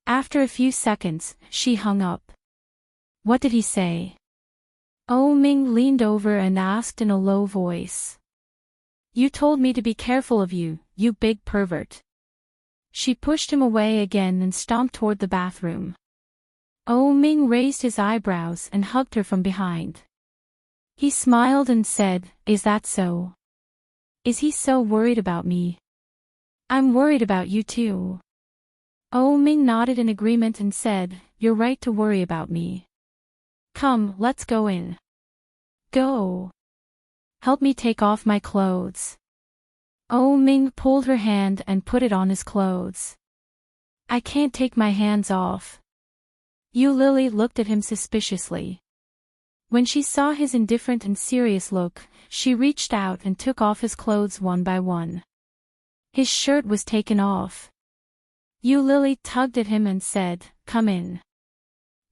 After a few seconds, she hung up. "What did he say?" Oh Ming leaned over and asked in a low voice. "You told me to be careful of you, you big pervert." She pushed him away again and stomped toward the bathroom. Oh Ming raised his eyebrows and hugged her from behind. He smiled and said, "Is that so? Is he so worried about me?" "I'm worried about you too." Oh Ming nodded in agreement and said, "You're right to worry about me. Come, let's go in." "Go. Help me take off my clothes." Oh Ming pulled her hand and put it on his clothes. I can't take my hands off. Yu Lily looked at him suspiciously. When she saw his indifferent and serious look, she reached out and took off his clothes one by one. His shirt was taken off. Yu Lily tugged at him and said, "Come in."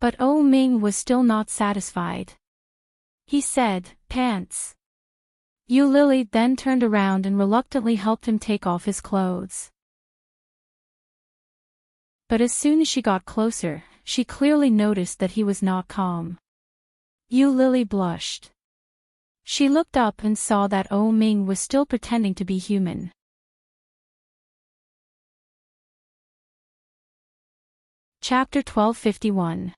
But Oh Ming was still not satisfied. He said, "Pants." Yu Lily then turned around and reluctantly helped him take off his clothes. But as soon as she got closer, she clearly noticed that he was not calm. Yu Lily blushed. She looked up and saw that Oh Ming was still pretending to be human. Chapter 1251.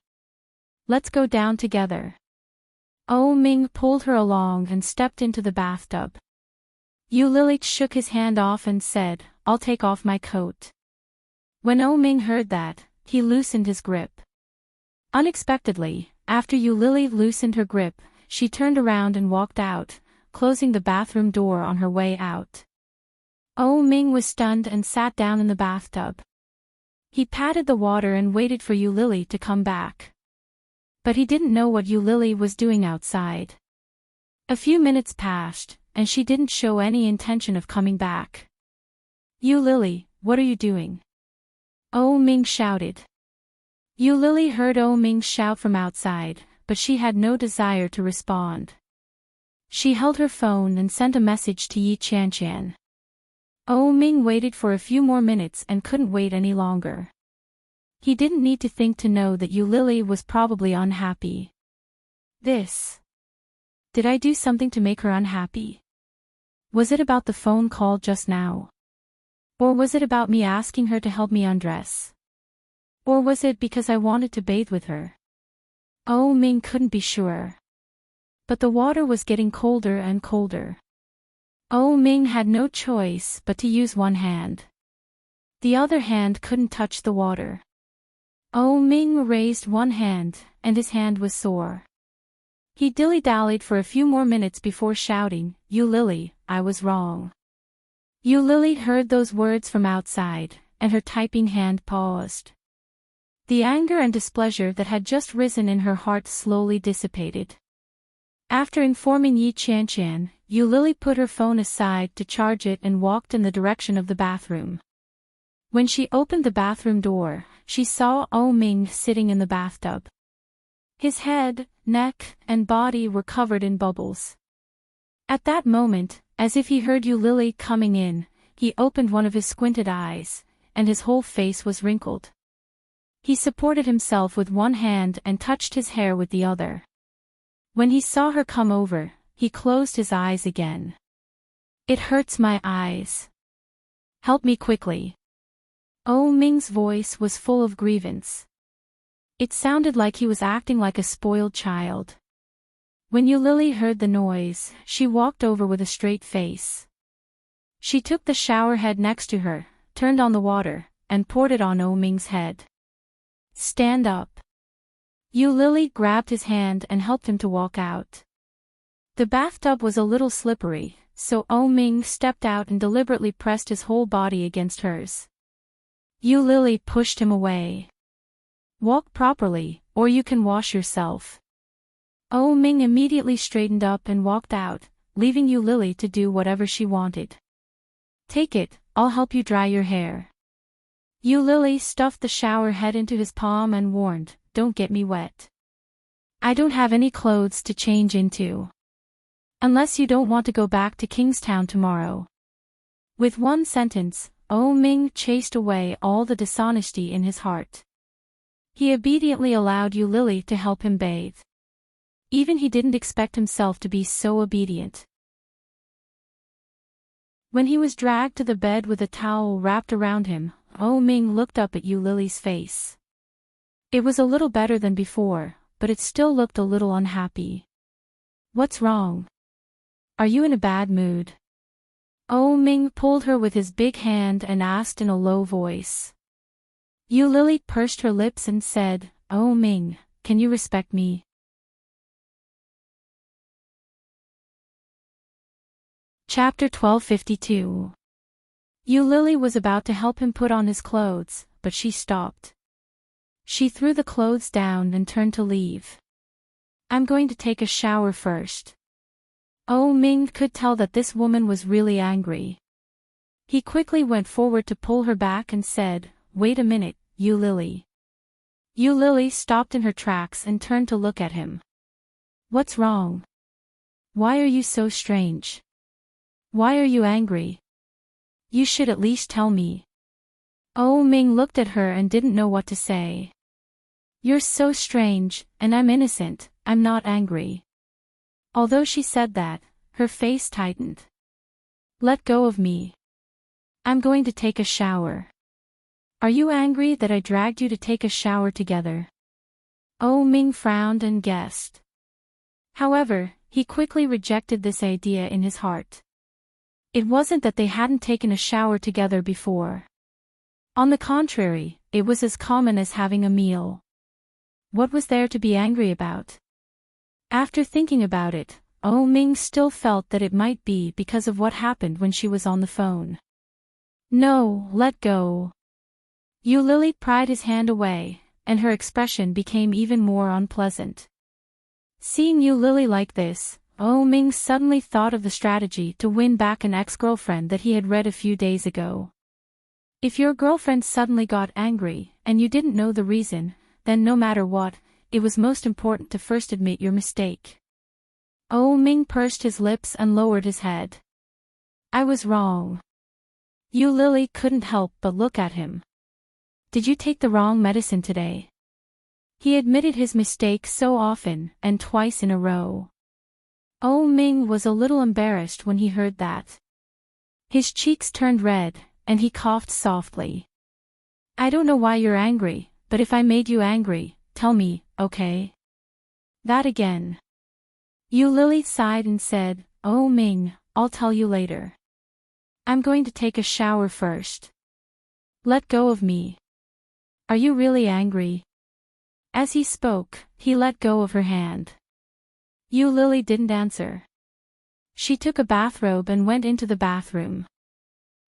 Let's go down together. Oh Ming pulled her along and stepped into the bathtub. Yu Lily shook his hand off and said, "I'll take off my coat." When Oh Ming heard that, he loosened his grip. Unexpectedly, after Yu Lily loosened her grip, she turned around and walked out, closing the bathroom door on her way out. Oh Ming was stunned and sat down in the bathtub. He patted the water and waited for Yu Lily to come back. But he didn't know what Yu Lily was doing outside. A few minutes passed, and she didn't show any intention of coming back. "Yu Lily, what are you doing?" Oh Ming shouted. Yu Lily heard Oh Ming's shout from outside, but she had no desire to respond. She held her phone and sent a message to Yi Qianqian. Oh Ming waited for a few more minutes and couldn't wait any longer. He didn't need to think to know that Yu Lily was probably unhappy. Did I do something to make her unhappy? Was it about the phone call just now? Or was it about me asking her to help me undress? Or was it because I wanted to bathe with her? Oh Ming couldn't be sure. But the water was getting colder and colder. Oh Ming had no choice but to use one hand. The other hand couldn't touch the water. Oh Ming raised one hand, and his hand was sore. He dilly-dallied for a few more minutes before shouting, "Yu Lily, I was wrong." Yu Lily heard those words from outside, and her typing hand paused. The anger and displeasure that had just risen in her heart slowly dissipated. After informing Yi Qianqian, Yu Lily put her phone aside to charge it and walked in the direction of the bathroom. When she opened the bathroom door, she saw Oh Ming sitting in the bathtub. His head, neck, and body were covered in bubbles. At that moment, as if he heard Yu Lily coming in, he opened one of his squinted eyes, and his whole face was wrinkled. He supported himself with one hand and touched his hair with the other. When he saw her come over, he closed his eyes again. "It hurts my eyes. Help me quickly." Oh Ming's voice was full of grievance. It sounded like he was acting like a spoiled child. When Yu Lily heard the noise, she walked over with a straight face. She took the shower head next to her, turned on the water, and poured it on Oh Ming's head. "Stand up." Yu Lily grabbed his hand and helped him to walk out. The bathtub was a little slippery, so Oh Ming stepped out and deliberately pressed his whole body against hers. Yu Lily pushed him away. "Walk properly, or you can wash yourself." Oh Ming immediately straightened up and walked out, leaving Yu Lily to do whatever she wanted. "Take it, I'll help you dry your hair." Yu Lily stuffed the shower head into his palm and warned, "Don't get me wet. I don't have any clothes to change into. Unless you don't want to go back to Kingstown tomorrow." With one sentence, Oh Ming chased away all the dishonesty in his heart. He obediently allowed Yu Lily to help him bathe. Even he didn't expect himself to be so obedient. When he was dragged to the bed with a towel wrapped around him, Oh Ming looked up at Yu Lily's face. It was a little better than before, but it still looked a little unhappy. "What's wrong? Are you in a bad mood?" Oh Ming pulled her with his big hand and asked in a low voice. Yu Lily pursed her lips and said, "Oh Ming, can you respect me?" Chapter 1252. Yu Lily was about to help him put on his clothes, but she stopped. She threw the clothes down and turned to leave. I'm going to take a shower first. Oh Ming could tell that this woman was really angry. He quickly went forward to pull her back and said, Wait a minute, Yu Lily. Yu Lily stopped in her tracks and turned to look at him. What's wrong? Why are you so strange? Why are you angry? You should at least tell me. Oh Ming looked at her and didn't know what to say. You're so strange, and I'm innocent, I'm not angry. Although she said that, her face tightened. Let go of me. I'm going to take a shower. Are you angry that I dragged you to take a shower together? Oh Ming frowned and guessed. However, he quickly rejected this idea in his heart. It wasn't that they hadn't taken a shower together before. On the contrary, it was as common as having a meal. What was there to be angry about? After thinking about it, Oh Ming still felt that it might be because of what happened when she was on the phone. No, let go. Yu Lily pried his hand away, and her expression became even more unpleasant. Seeing Yu Lily like this, Oh Ming suddenly thought of the strategy to win back an ex-girlfriend that he had read a few days ago. If your girlfriend suddenly got angry, and you didn't know the reason, then no matter what, it was most important to first admit your mistake. Oh Ming pursed his lips and lowered his head. I was wrong. Yu Lily couldn't help but look at him. Did you take the wrong medicine today? He admitted his mistake so often, and twice in a row. Oh Ming was a little embarrassed when he heard that. His cheeks turned red, and he coughed softly. I don't know why you're angry, but if I made you angry, tell me, okay? That again. Yu Lily sighed and said, Oh Ming, I'll tell you later. I'm going to take a shower first. Let go of me. Are you really angry? As he spoke, he let go of her hand. Yu Lily didn't answer. She took a bathrobe and went into the bathroom.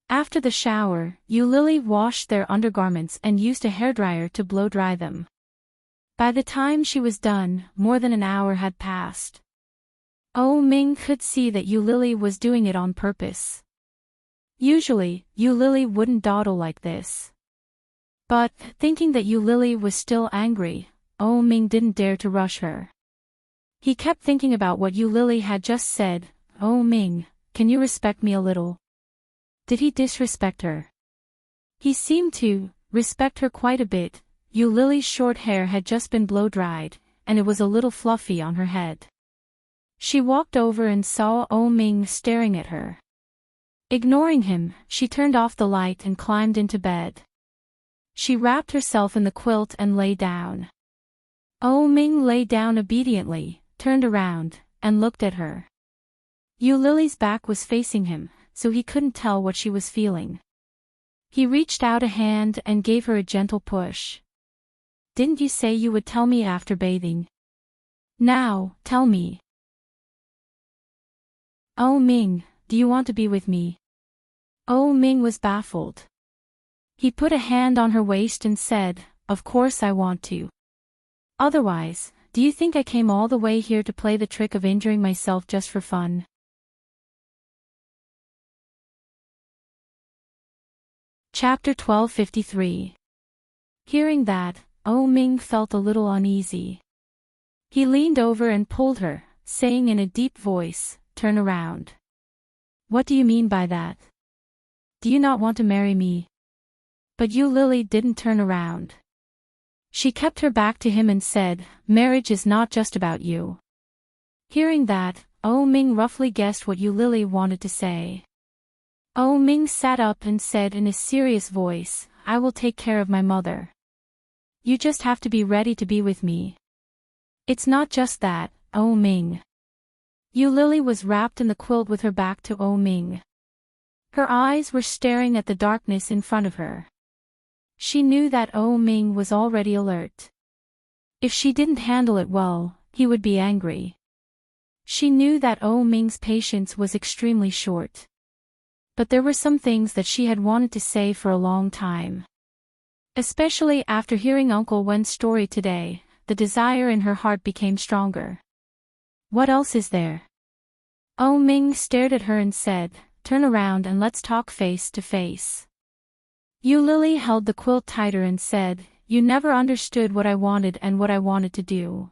After the shower, Yu Lily washed their undergarments and used a hairdryer to blow-dry them. By the time she was done, more than an hour had passed. Oh Ming could see that Yu Lily was doing it on purpose. Usually, Yu Lily wouldn't dawdle like this. But, thinking that Yu Lily was still angry, Oh Ming didn't dare to rush her. He kept thinking about what Yu Lily had just said. Oh Ming, can you respect me a little? Did he disrespect her? He seemed to respect her quite a bit. Yu Lily's short hair had just been blow-dried, and it was a little fluffy on her head. She walked over and saw Oh Ming staring at her. Ignoring him, she turned off the light and climbed into bed. She wrapped herself in the quilt and lay down. Oh Ming lay down obediently, turned around, and looked at her. Yu Lily's back was facing him, so he couldn't tell what she was feeling. He reached out a hand and gave her a gentle push. Didn't you say you would tell me after bathing? Now, tell me. Oh Ming, do you want to be with me? Oh Ming was baffled. He put a hand on her waist and said, Of course I want to. Otherwise, do you think I came all the way here to play the trick of injuring myself just for fun? Chapter 1253. Hearing that, Oh Ming felt a little uneasy. He leaned over and pulled her, saying in a deep voice, Turn around. What do you mean by that? Do you not want to marry me? But Yu Lily didn't turn around. She kept her back to him and said, Marriage is not just about you. Hearing that, Oh Ming roughly guessed what Yu Lily wanted to say. Oh Ming sat up and said in a serious voice, I will take care of my mother. You just have to be ready to be with me. It's not just that, Oh Ming. Yu Lily was wrapped in the quilt with her back to Oh Ming. Her eyes were staring at the darkness in front of her. She knew that Oh Ming was already alert. If she didn't handle it well, he would be angry. She knew that Oh Ming's patience was extremely short. but there were some things that she had wanted to say for a long time. Especially after hearing Uncle Wen's story today, the desire in her heart became stronger. What else is there? Oh Ming stared at her and said, "Turn around and let's talk face to face." Yu Lily held the quilt tighter and said, "You never understood what I wanted and what I wanted to do.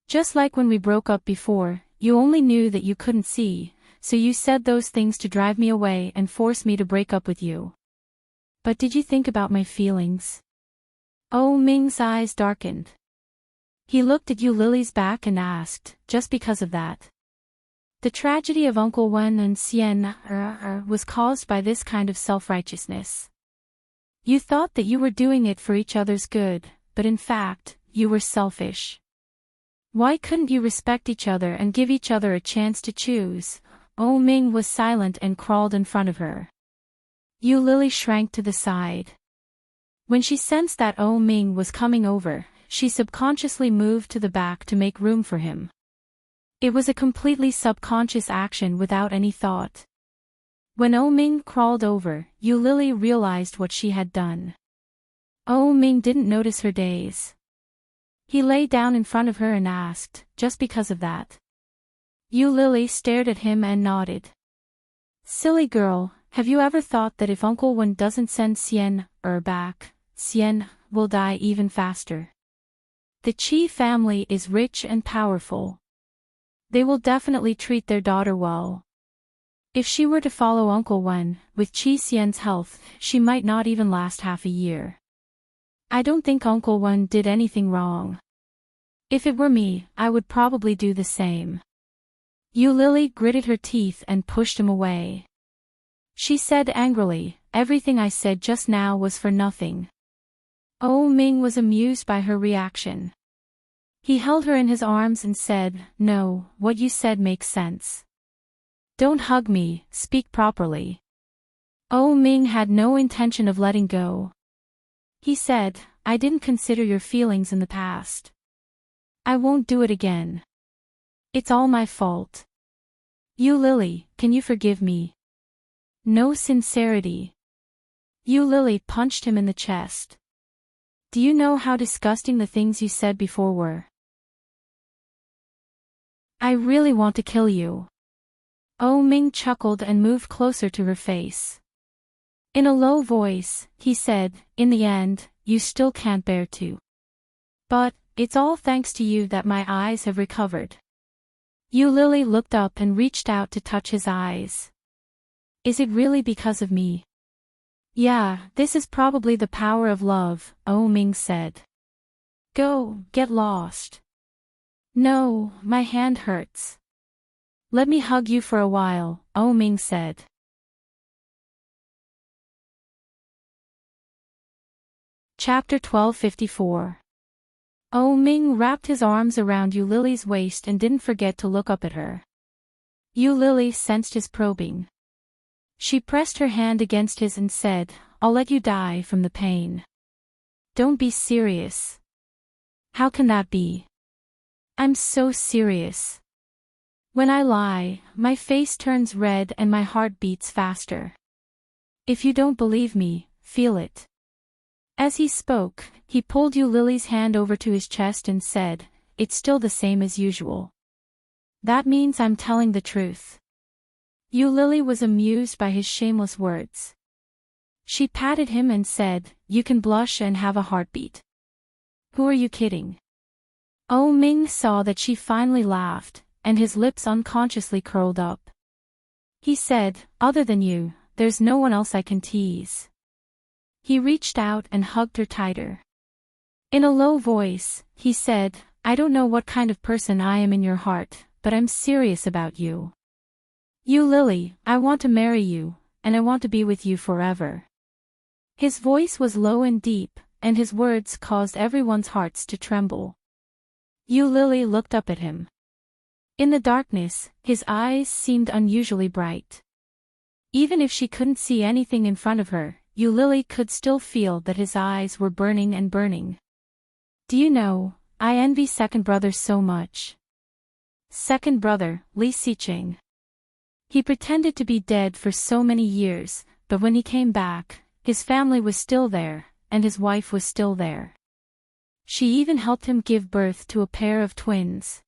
Just like when we broke up before, you only knew that you couldn't see, so you said those things to drive me away and force me to break up with you. But did you think about my feelings?" Oh Ming's eyes darkened. He looked at Yu Lily's back and asked, "Just because of that?" The tragedy of Uncle Wen and Xian was caused by this kind of self-righteousness. You thought that you were doing it for each other's good, but in fact, you were selfish. Why couldn't you respect each other and give each other a chance to choose? Oh Ming was silent and crawled in front of her. Yu Lily shrank to the side. When she sensed that Oh Ming was coming over, she subconsciously moved to the back to make room for him. It was a completely subconscious action without any thought. When Oh Ming crawled over, Yu Lily realized what she had done. Oh Ming didn't notice her daze. He lay down in front of her and asked, "Just because of that?" Yu Lily stared at him and nodded. "Silly girl, have you ever thought that if Uncle Wen doesn't send Xian back, Xian will die even faster? The Qi family is rich and powerful. They will definitely treat their daughter well. If she were to follow Uncle Wen, with Qi Xian's health, she might not even last half a year. I don't think Uncle Wen did anything wrong. If it were me, I would probably do the same." Yu Lily gritted her teeth and pushed him away. She said angrily, "Everything I said just now was for nothing." Oh Ming was amused by her reaction. He held her in his arms and said, "No, what you said makes sense. Don't hug me, speak properly." Oh Ming had no intention of letting go. He said, "I didn't consider your feelings in the past. I won't do it again. It's all my fault. Yu Lily, can you forgive me?" No sincerity. Yu Lily punched him in the chest. "Do you know how disgusting the things you said before were? I really want to kill you." Oh Ming chuckled and moved closer to her face. In a low voice, he said, "In the end, you still can't bear to. But, it's all thanks to you that my eyes have recovered." Yu Lily looked up and reached out to touch his eyes. "Is it really because of me?" "Yeah, this is probably the power of love," Oh Ming said. "Go, get lost." "No, my hand hurts." "Let me hug you for a while," Oh Ming said. Chapter 1254. Oh Ming wrapped his arms around Yu Lily's waist and didn't forget to look up at her. Yu Lily sensed his probing. She pressed her hand against his and said, "I'll let you die from the pain." "Don't be serious." "How can that be?" "I'm so serious. When I lie, my face turns red and my heart beats faster. If you don't believe me, feel it." As he spoke, he pulled Yu Lily's hand over to his chest and said, "It's still the same as usual. That means I'm telling the truth." Yu Lily was amused by his shameless words. She patted him and said, "You can blush and have a heartbeat. Who are you kidding?" Oh Ming saw that she finally laughed, and his lips unconsciously curled up. He said, "Other than you, there's no one else I can tease." He reached out and hugged her tighter. In a low voice, he said, "I don't know what kind of person I am in your heart, but I'm serious about you. Yu Lily, I want to marry you, and I want to be with you forever." His voice was low and deep, and his words caused everyone's hearts to tremble. Yu Lily looked up at him. In the darkness, his eyes seemed unusually bright. Even if she couldn't see anything in front of her, Yu Lily could still feel that his eyes were burning and burning. "Do you know, I envy second brother so much." "Second brother, Li Xiqing." He pretended to be dead for so many years, but when he came back, his family was still there, and his wife was still there. She even helped him give birth to a pair of twins.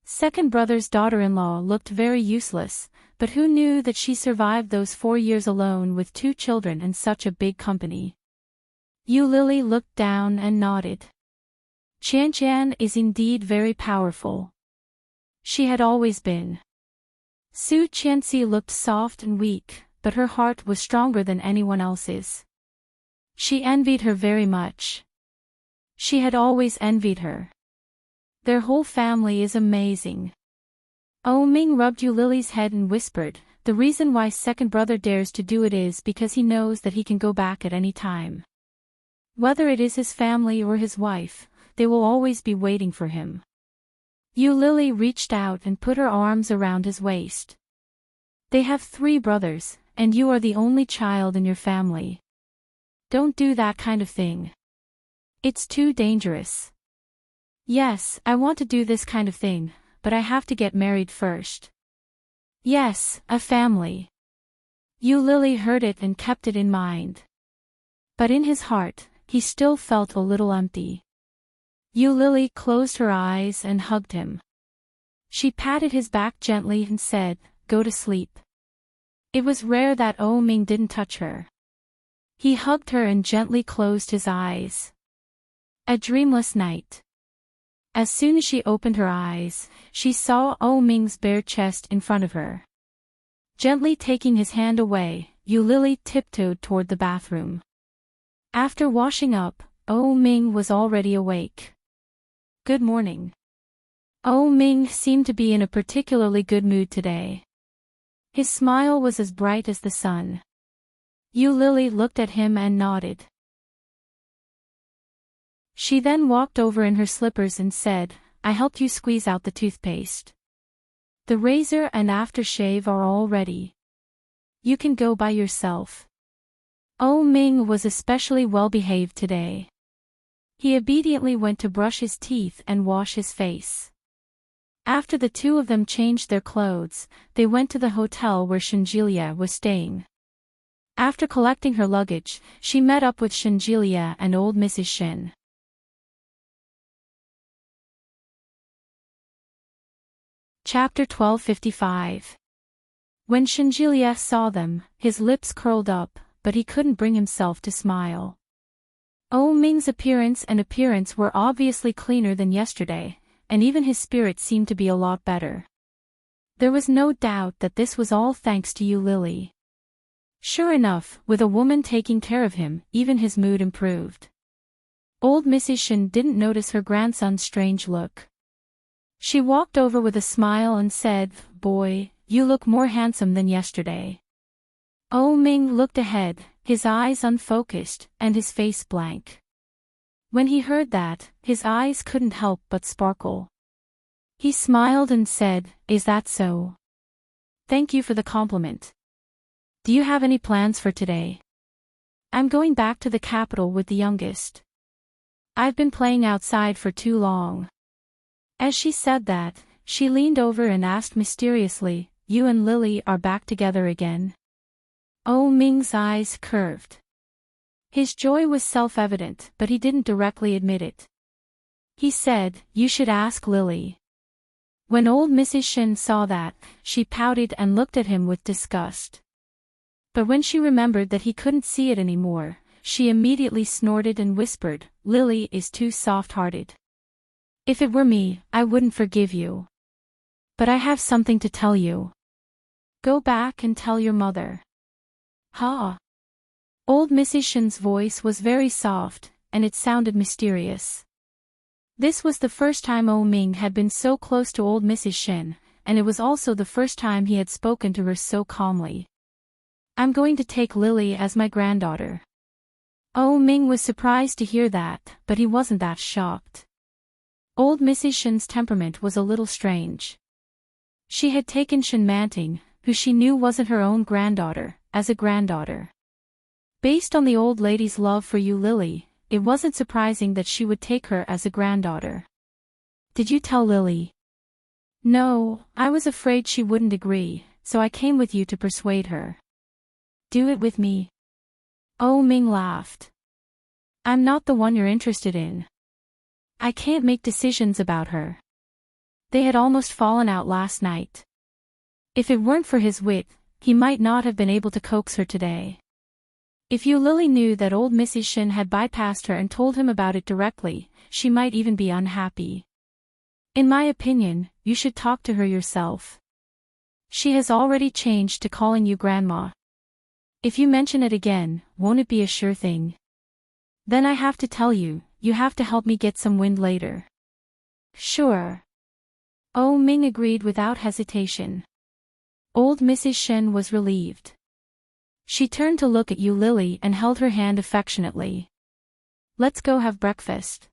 Second brother's daughter-in-law looked very useless, but who knew that she survived those 4 years alone with 2 children and such a big company? Lily looked down and nodded. Qian is indeed very powerful. She had always been. Su Qianxi looked soft and weak, but her heart was stronger than anyone else's. She envied her very much. She had always envied her. Their whole family is amazing. Ming rubbed Lily's head and whispered, the reason why second brother dares to do it is because he knows that he can go back at any time. Whether it is his family or his wife, they will always be waiting for him. Lily reached out and put her arms around his waist. They have 3 brothers, and you are the only child in your family. Don't do that kind of thing. It's too dangerous. Yes, I want to do this kind of thing, but I have to get married first. Yes, a family. Lily heard it and kept it in mind. But in his heart, he still felt a little empty. Lily closed her eyes and hugged him. She patted his back gently and said, "Go to sleep." It was rare that Ming didn't touch her. He hugged her and gently closed his eyes. A dreamless night. As soon as she opened her eyes, she saw Ming's bare chest in front of her. Gently taking his hand away, Lily tiptoed toward the bathroom. After washing up, Ming was already awake. Good morning. Ming seemed to be in a particularly good mood today. His smile was as bright as the sun. Lily looked at him and nodded. She then walked over in her slippers and said, "I helped you squeeze out the toothpaste. The razor and aftershave are all ready. You can go by yourself." Ming was especially well behaved today. He obediently went to brush his teeth and wash his face. After the 2 of them changed their clothes, they went to the hotel where Shenjilia was staying. After collecting her luggage, she met up with Shenjilia and old Mrs. Shen. Chapter 1255. When Shenjilia saw them, his lips curled up, but he couldn't bring himself to smile. Ming's appearance were obviously cleaner than yesterday, and even his spirit seemed to be a lot better. There was no doubt that this was all thanks to Lily. Sure enough, with a woman taking care of him, even his mood improved. Old Mrs. Shen didn't notice her grandson's strange look. She walked over with a smile and said, "Boy, you look more handsome than yesterday." Ming looked ahead, his eyes unfocused, and his face blank. When he heard that, his eyes couldn't help but sparkle. He smiled and said, "Is that so? Thank you for the compliment. Do you have any plans for today?" "I'm going back to the capital with the youngest. I've been playing outside for too long." As she said that, she leaned over and asked mysteriously, "You and Lily are back together again?" Ming's eyes curved. His joy was self-evident, but he didn't directly admit it. He said, "You should ask Lily." When old Mrs. Shen saw that, she pouted and looked at him with disgust. But when she remembered that he couldn't see it anymore, she immediately snorted and whispered, "Lily is too soft-hearted. If it were me, I wouldn't forgive you. But I have something to tell you. Go back and tell your mother." "Huh?" Old Mrs. Shen's voice was very soft, and it sounded mysterious. This was the first time Ming had been so close to old Mrs. Shen, and it was also the first time he had spoken to her so calmly. "I'm going to take Lily as my granddaughter." Ming was surprised to hear that, but he wasn't that shocked. Old Mrs. Shen's temperament was a little strange. She had taken Enchanting, who she knew wasn't her own granddaughter, as a granddaughter. Based on the old lady's love for Lily, it wasn't surprising that she would take her as a granddaughter. "Did you tell Lily?" "No, I was afraid she wouldn't agree, so I came with you to persuade her. Do it with me. Oh Ming laughed. I'm not the one you're interested in. I can't make decisions about her. They had almost fallen out last night. If it weren't for his wit, he might not have been able to coax her today. If Yu Lily knew that old Mrs. Shin had bypassed her and told him about it directly, she might even be unhappy. In my opinion, you should talk to her yourself. She has already changed to calling you grandma. If you mention it again, won't it be a sure thing? Then I have to tell you, you have to help me get some wind later. Sure. Oh Ming agreed without hesitation. Old Mrs. Shen was relieved. She turned to look at Yu Lily and held her hand affectionately. Let's go have breakfast.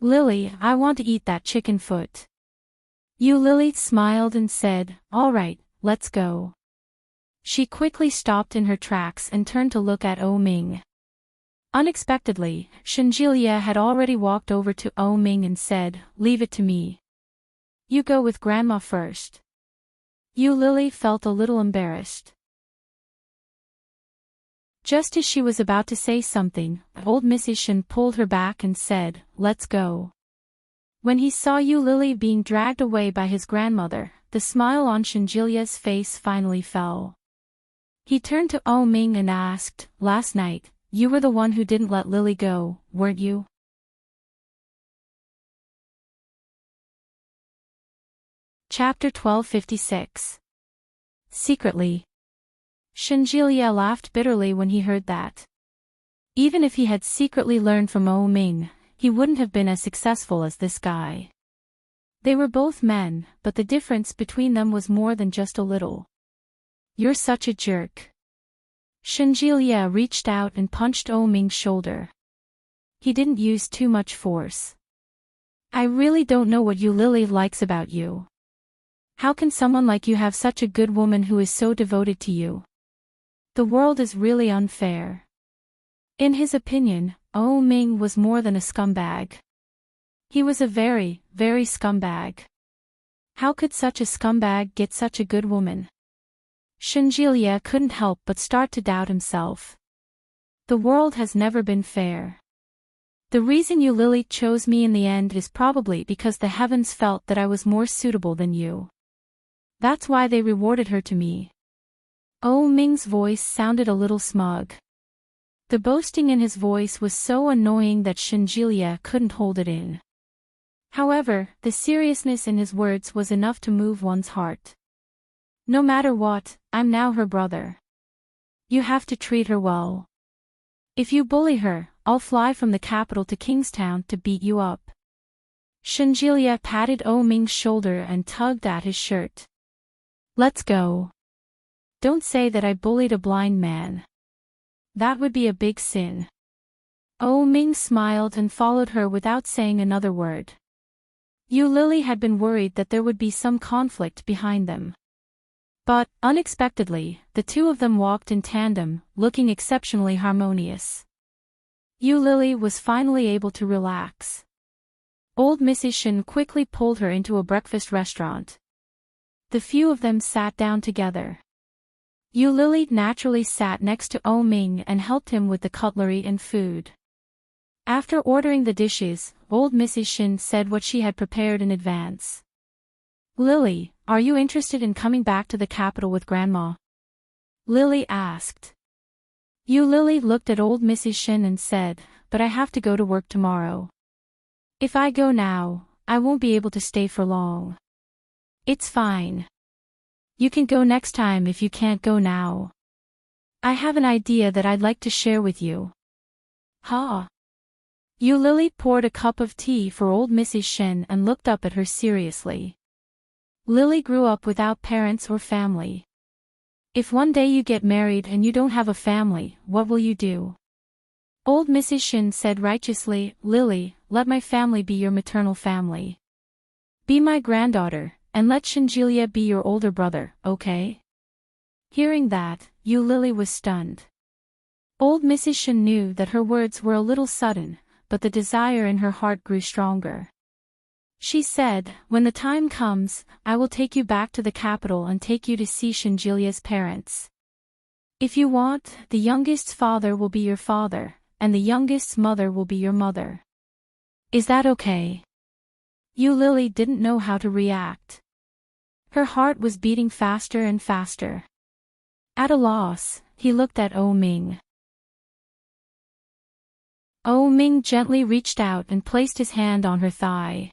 Lily, I want to eat that chicken foot. Yu Lily smiled and said, all right, let's go. She quickly stopped in her tracks and turned to look at Oh Ming. Unexpectedly, Shinjilia had already walked over to Oh Ming and said, leave it to me. You go with grandma first. Yu Lily felt a little embarrassed. Just as she was about to say something, old Mrs. Shin pulled her back and said, let's go. When he saw Yu Lily being dragged away by his grandmother, the smile on Shinjilia's face finally fell. He turned to Oh Ming and asked, last night, you were the one who didn't let Lily go, weren't you? Chapter 1256. Secretly. Shinjilia laughed bitterly when he heard that. Even if he had secretly learned from Oh Ming, he wouldn't have been as successful as this guy. They were both men, but the difference between them was more than just a little. You're such a jerk. Shinjilia reached out and punched Oh Ming's shoulder. He didn't use too much force. I really don't know what Yu Lily likes about you. How can someone like you have such a good woman who is so devoted to you? The world is really unfair. In his opinion, Oh Ming was more than a scumbag. He was a very, very scumbag. How could such a scumbag get such a good woman? Shinjilia couldn't help but start to doubt himself. The world has never been fair. The reason Yu Lily chose me in the end is probably because the heavens felt that I was more suitable than you. That's why they rewarded her to me. Oh Ming's voice sounded a little smug. The boasting in his voice was so annoying that Shinjilia couldn't hold it in. However, the seriousness in his words was enough to move one's heart. No matter what, I'm now her brother. You have to treat her well. If you bully her, I'll fly from the capital to Kingstown to beat you up. Shinjilia patted Oh Ming's shoulder and tugged at his shirt. Let's go. Don't say that I bullied a blind man. That would be a big sin. Oh Ming smiled and followed her without saying another word. Yu Lily had been worried that there would be some conflict behind them. But, unexpectedly, the two of them walked in tandem, looking exceptionally harmonious. Yu Lily was finally able to relax. Old Mrs. Shin quickly pulled her into a breakfast restaurant. The few of them sat down together. Yu Lily naturally sat next to Oh Ming and helped him with the cutlery and food. After ordering the dishes, old Mrs. Shin said what she had prepared in advance. Lily, are you interested in coming back to the capital with Grandma? Lily asked. Yu Lily looked at old Mrs. Shin and said, but I have to go to work tomorrow. If I go now, I won't be able to stay for long. It's fine. You can go next time if you can't go now. I have an idea that I'd like to share with you. Huh? Yu Lily poured a cup of tea for old Mrs. Shen and looked up at her seriously. Lily grew up without parents or family. If one day you get married and you don't have a family, what will you do? Old Mrs. Shin said righteously, Lily, let my family be your maternal family. Be my granddaughter, and let Shinjilia be your older brother, okay? Hearing that, Yu Lily was stunned. Old Mrs. Shin knew that her words were a little sudden, but the desire in her heart grew stronger. She said, when the time comes, I will take you back to the capital and take you to see Shinjilia's parents. If you want, the youngest's father will be your father, and the youngest's mother will be your mother. Is that okay? Lily didn't know how to react. Her heart was beating faster and faster. At a loss, he looked at Ming. Ming gently reached out and placed his hand on her thigh.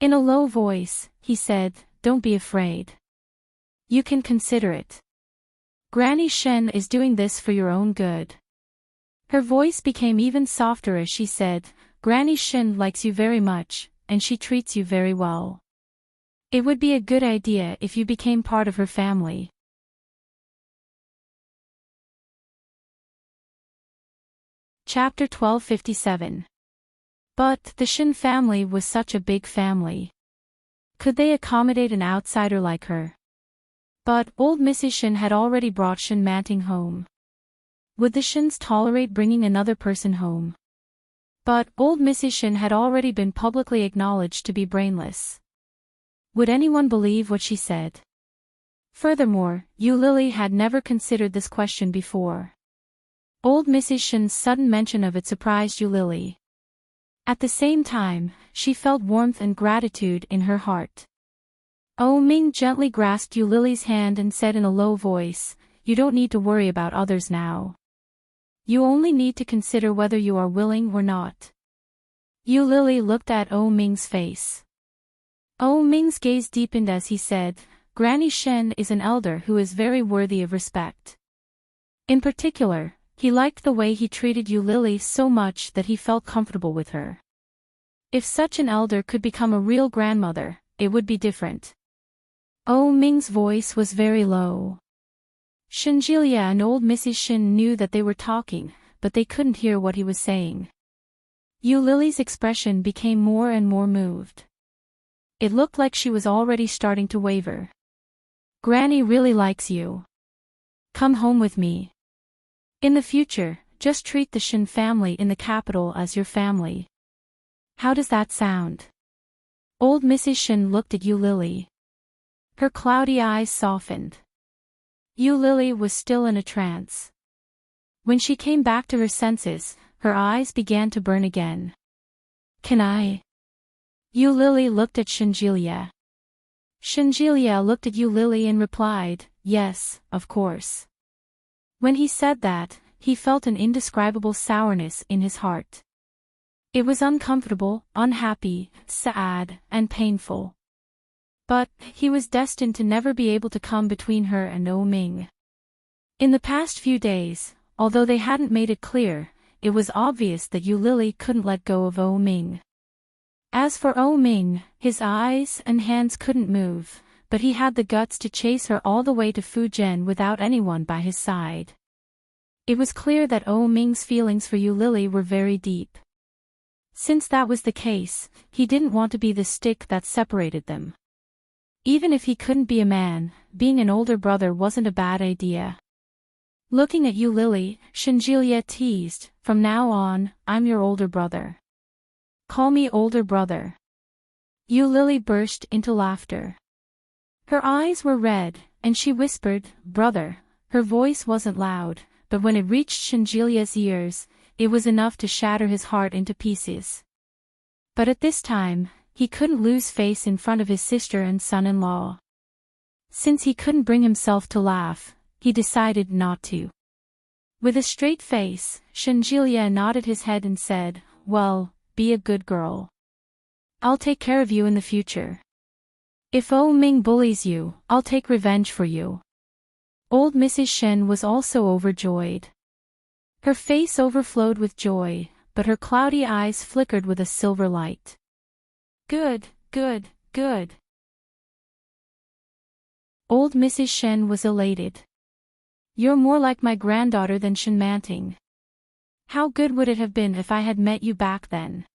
In a low voice, he said, don't be afraid. You can consider it. Granny Shen is doing this for your own good. Her voice became even softer as she said, Granny Shen likes you very much, and she treats you very well. It would be a good idea if you became part of her family. Chapter 1257. But the Shen family was such a big family. Could they accommodate an outsider like her? But old Mrs. Shen had already brought Enchanting home. Would the Shens tolerate bringing another person home? But old Mrs. Shen had already been publicly acknowledged to be brainless. Would anyone believe what she said? Furthermore, Lily had never considered this question before. Old Mrs. Shen's sudden mention of it surprised Lily. At the same time, she felt warmth and gratitude in her heart. Ming gently grasped Lily's hand and said in a low voice, you don't need to worry about others now. You only need to consider whether you are willing or not. Lily looked at Ming's face. Ming's gaze deepened as he said, Granny Shen is an elder who is very worthy of respect. In particular, he liked the way he treated Lily so much that he felt comfortable with her. If such an elder could become a real grandmother, it would be different. Ming's voice was very low. Shinjilia and old Mrs. Shen knew that they were talking, but they couldn't hear what he was saying. Lily's expression became more and more moved. It looked like she was already starting to waver. Granny really likes you. Come home with me. In the future, just treat the Shen family in the capital as your family. How does that sound? Old Mrs. Shen looked at Lily. Her cloudy eyes softened. Lily was still in a trance. When she came back to her senses, her eyes began to burn again. Can I? Lily looked at Shinjilia. Shinjilia looked at Lily and replied, yes, of course. When he said that, he felt an indescribable sourness in his heart. It was uncomfortable, unhappy, sad, and painful. But he was destined to never be able to come between her and Ming. In the past few days, although they hadn't made it clear, it was obvious that Lily couldn't let go of Ming. As for Ming, his eyes and hands couldn't move, but he had the guts to chase her all the way to Fujian without anyone by his side. It was clear that Ming's feelings for Lily were very deep. Since that was the case, he didn't want to be the stick that separated them. Even if he couldn't be a man, being an older brother wasn't a bad idea. Looking at Lily, Shinjilia teased, from now on, I'm your older brother. Call me older brother. Lily burst into laughter. Her eyes were red, and she whispered, brother. Her voice wasn't loud, but when it reached Shinjilia's ears, it was enough to shatter his heart into pieces. But at this time, he couldn't lose face in front of his sister and son-in-law. Since he couldn't bring himself to laugh, he decided not to. With a straight face, Shinjilia nodded his head and said, well, be a good girl. I'll take care of you in the future. If Ming bullies you, I'll take revenge for you. Old Mrs. Shen was also overjoyed. Her face overflowed with joy, but her cloudy eyes flickered with a silver light. Good, good, good. Old Mrs. Shen was elated. You're more like my granddaughter than Enchanting. How good would it have been if I had met you back then?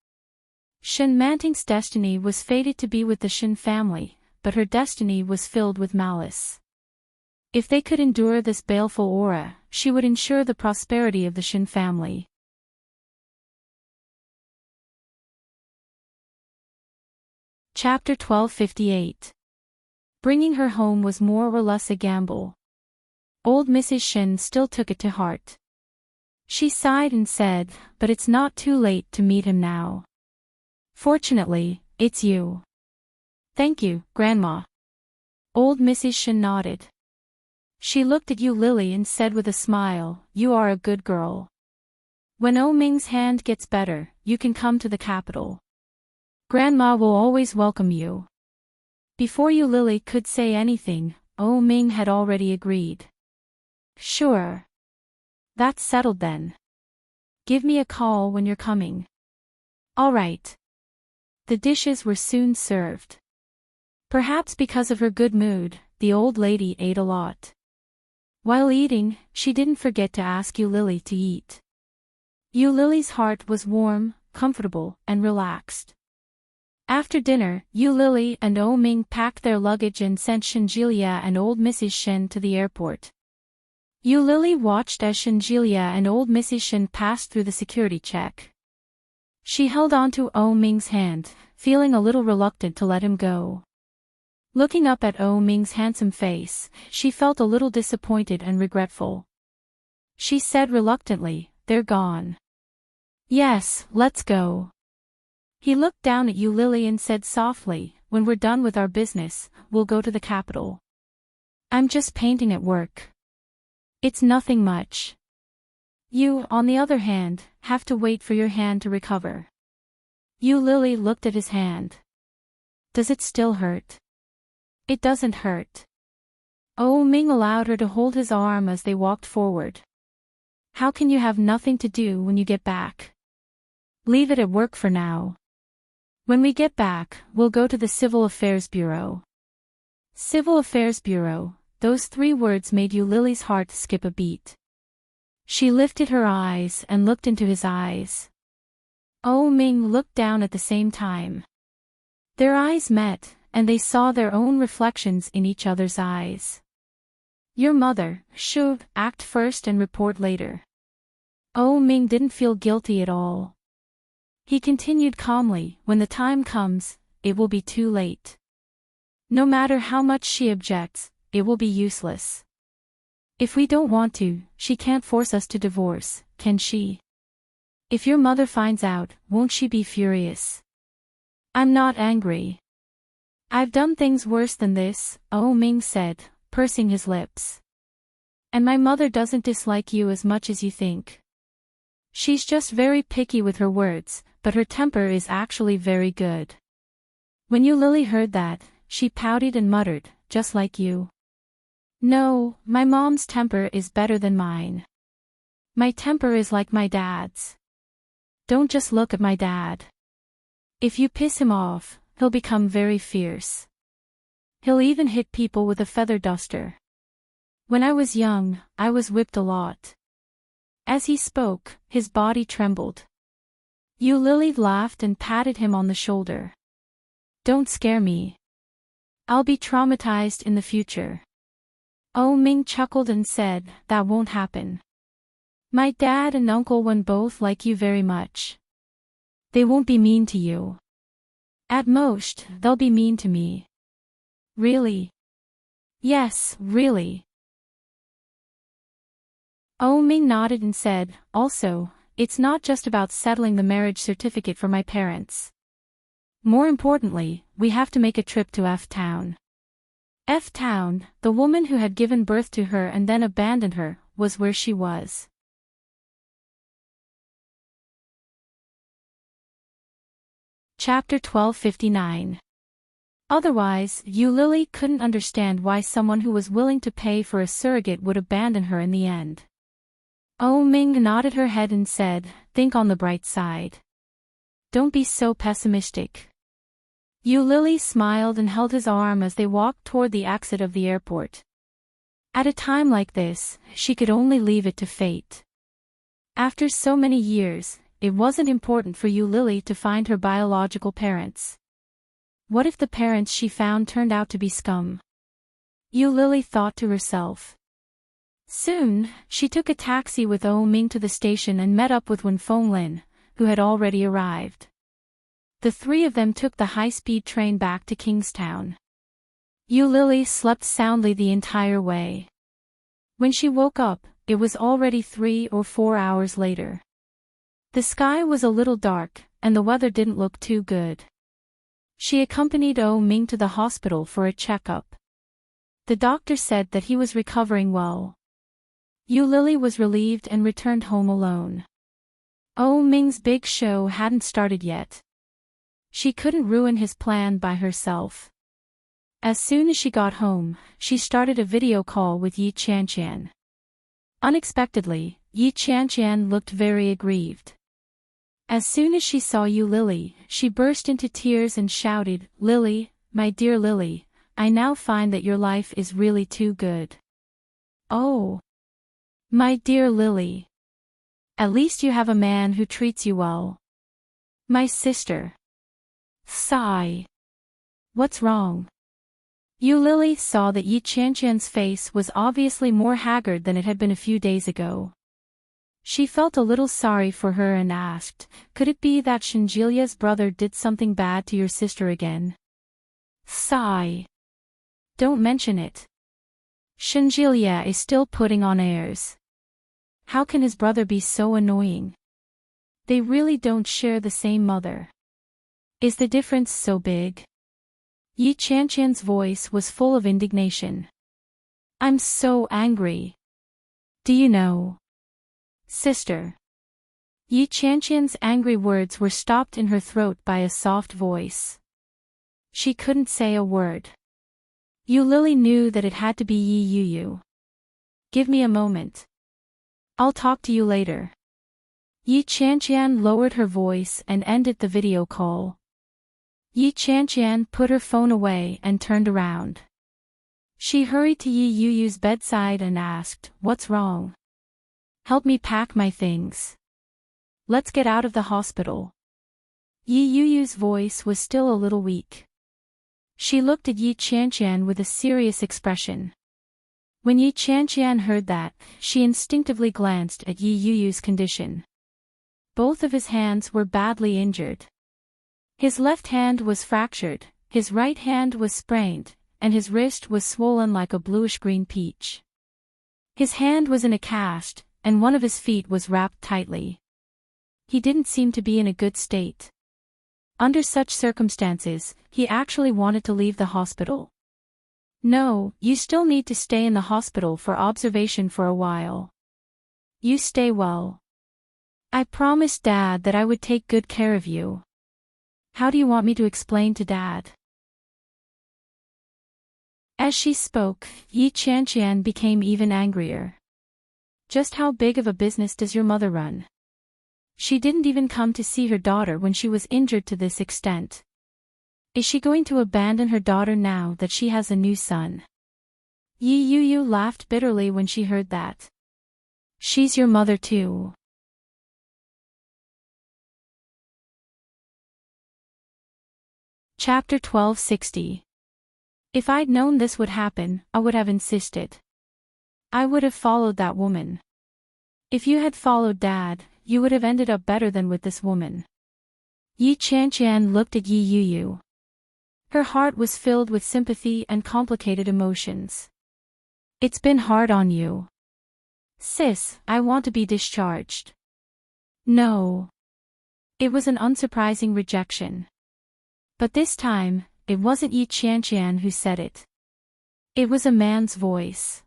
Enchanting's destiny was fated to be with the Shen family, but her destiny was filled with malice. If they could endure this baleful aura, she would ensure the prosperity of the Shen family. Chapter 1258. Bringing her home was more or less a gamble. Old Mrs. Shin still took it to heart. She sighed and said, "But it's not too late to meet him now. Fortunately, it's you." "Thank you, Grandma." Old Mrs. Shin nodded. She looked at you, Lily, and said with a smile, "You are a good girl. When O Ming's hand gets better, you can come to the capital. Grandma will always welcome you." Before you Lily could say anything, O Ming had already agreed. "Sure. That's settled then. Give me a call when you're coming." "All right." The dishes were soon served. Perhaps because of her good mood, the old lady ate a lot. While eating, she didn't forget to ask you Lily to eat. You Lily's heart was warm, comfortable, and relaxed. After dinner, you Lily and O Ming packed their luggage and sent Shinjilia and old Mrs. Shin to the airport. You Lily watched as Shinjilia and old Mrs. Shin passed through the security check. She held on to O Ming's hand, feeling a little reluctant to let him go. Looking up at O Ming's handsome face, she felt a little disappointed and regretful. She said reluctantly, "They're gone." "Yes, let's go." He looked down at you Lily and said softly, "When we're done with our business, we'll go to the capital. I'm just painting at work. It's nothing much. You, on the other hand, have to wait for your hand to recover." You Lily looked at his hand. "Does it still hurt?" "It doesn't hurt." O Ming allowed her to hold his arm as they walked forward. "How can you have nothing to do when you get back? Leave it at work for now. When we get back, we'll go to the Civil Affairs Bureau." Civil Affairs Bureau, those 3 words made you Lily's heart skip a beat. She lifted her eyes and looked into his eyes. O Ming looked down at the same time. Their eyes met, and they saw their own reflections in each other's eyes. "Your mother should act first and report later." O Ming didn't feel guilty at all. He continued calmly, "When the time comes, it will be too late. No matter how much she objects, it will be useless. If we don't want to, she can't force us to divorce, can she? If your mother finds out, won't she be furious?" "I'm not angry. I've done things worse than this," O Ming said, pursing his lips. "And my mother doesn't dislike you as much as you think. She's just very picky with her words, but her temper is actually very good." When you Lily heard that, she pouted and muttered, "Just like you." "No, my mom's temper is better than mine. My temper is like my dad's. Don't just look at my dad. If you piss him off, he'll become very fierce. He'll even hit people with a feather duster. When I was young, I was whipped a lot." As he spoke, his body trembled. You Lily laughed and patted him on the shoulder. "Don't scare me. I'll be traumatized in the future." O Ming chuckled and said, "That won't happen. My dad and Uncle Wen both like you very much. They won't be mean to you. At most, they'll be mean to me." "Really?" "Yes, really." O Ming nodded and said, "Also, it's not just about settling the marriage certificate for my parents. More importantly, we have to make a trip to F-Town." F-Town, the woman who had given birth to her and then abandoned her, was where she was. Chapter 1259. Otherwise, you Lily couldn't understand why someone who was willing to pay for a surrogate would abandon her in the end. O Ming nodded her head and said, "Think on the bright side. Don't be so pessimistic." You Lily smiled and held his arm as they walked toward the exit of the airport. At a time like this, she could only leave it to fate. After so many years, it wasn't important for you Lily to find her biological parents. What if the parents she found turned out to be scum? You Lily thought to herself. Soon, she took a taxi with O Ming to the station and met up with Wen Fenglin, who had already arrived. The three of them took the high-speed train back to Kingstown. Lily slept soundly the entire way. When she woke up, it was already 3 or 4 hours later. The sky was a little dark, and the weather didn't look too good. She accompanied Ming to the hospital for a checkup. The doctor said that he was recovering well. Lily was relieved and returned home alone. Ming's big show hadn't started yet. She couldn't ruin his plan by herself. As soon as she got home, she started a video call with Yi Qianqian. Unexpectedly, Yi Qianqian looked very aggrieved. As soon as she saw Lily, she burst into tears and shouted, "Lily, my dear Lily, I now find that your life is really too good. Oh, my dear Lily. At least you have a man who treats you well. My sister. Sigh. What's wrong?" Lily saw that Yi Qianqian's face was obviously more haggard than it had been a few days ago. She felt a little sorry for her and asked, "Could it be that Shenjilia's brother did something bad to your sister again?" Sigh. Don't mention it. Shenjilia is still putting on airs. How can his brother be so annoying? They really don't share the same mother. Is the difference so big? Yi Qianqian's voice was full of indignation. I'm so angry. Do you know? Sister. Yi Qianqian's angry words were stopped in her throat by a soft voice. She couldn't say a word. Lily knew that it had to be Yi Yuyu. Give me a moment. I'll talk to you later. Yi Qianqian lowered her voice and ended the video call. Yi Qianqian put her phone away and turned around. She hurried to Yi Yuyu's bedside and asked, "What's wrong? Help me pack my things. Let's get out of the hospital." Yi Yuyu's voice was still a little weak. She looked at Yi Qianqian with a serious expression. When Yi Qianqian heard that, she instinctively glanced at Yi Yuyu's condition. Both of his hands were badly injured. His left hand was fractured, his right hand was sprained, and his wrist was swollen like a bluish-green peach. His hand was in a cast, and one of his feet was wrapped tightly. He didn't seem to be in a good state. Under such circumstances, he actually wanted to leave the hospital. "No, you still need to stay in the hospital for observation for a while. You stay well. I promised Dad that I would take good care of you. How do you want me to explain to Dad?" As she spoke, Yi Qianqian became even angrier. Just how big of a business does your mother run? She didn't even come to see her daughter when she was injured to this extent. Is she going to abandon her daughter now that she has a new son? Yi Yuyu laughed bitterly when she heard that. She's your mother too. Chapter 1260. If I'd known this would happen, I would have insisted. I would have followed that woman. If you had followed Dad, you would have ended up better than with this woman. Yi Qianqian looked at Yi Yuyu. Her heart was filled with sympathy and complicated emotions. It's been hard on you. Sis, I want to be discharged. No. It was an unsurprising rejection. But this time, it wasn't Yi Qianqian who said it. It was a man's voice.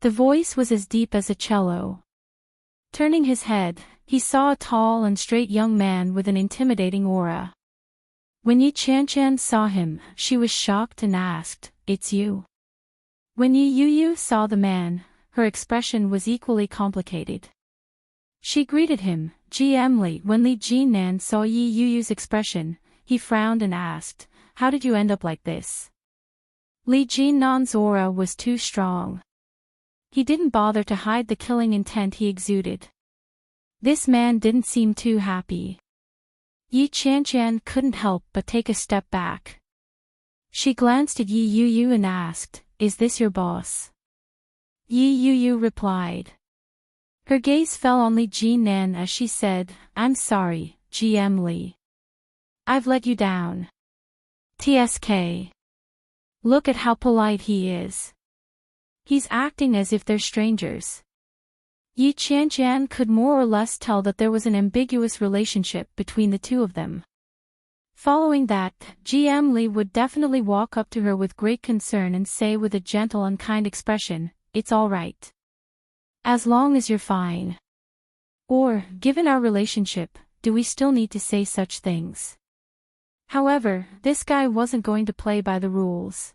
The voice was as deep as a cello. Turning his head, he saw a tall and straight young man with an intimidating aura. When Yi Qianqian saw him, she was shocked and asked, "It's you?" When Yi Yuyu saw the man, her expression was equally complicated. She greeted him, gently. When Li Jinan saw Yi Yuyu's expression, he frowned and asked, "How did you end up like this?" Li Jinan's aura was too strong. He didn't bother to hide the killing intent he exuded. This man didn't seem too happy. Yi Qianqian couldn't help but take a step back. She glanced at Yi Yuyu and asked, "Is this your boss?" Yi Yuyu replied. Her gaze fell on Li Jinan as she said, "I'm sorry, GM Li." I've let you down. TSK. Look at how polite he is. He's acting as if they're strangers. Yi Qianqian could more or less tell that there was an ambiguous relationship between the two of them. Following that, GM Li would definitely walk up to her with great concern and say with a gentle and kind expression, "It's all right. As long as you're fine." Or, given our relationship, do we still need to say such things? However, this guy wasn't going to play by the rules.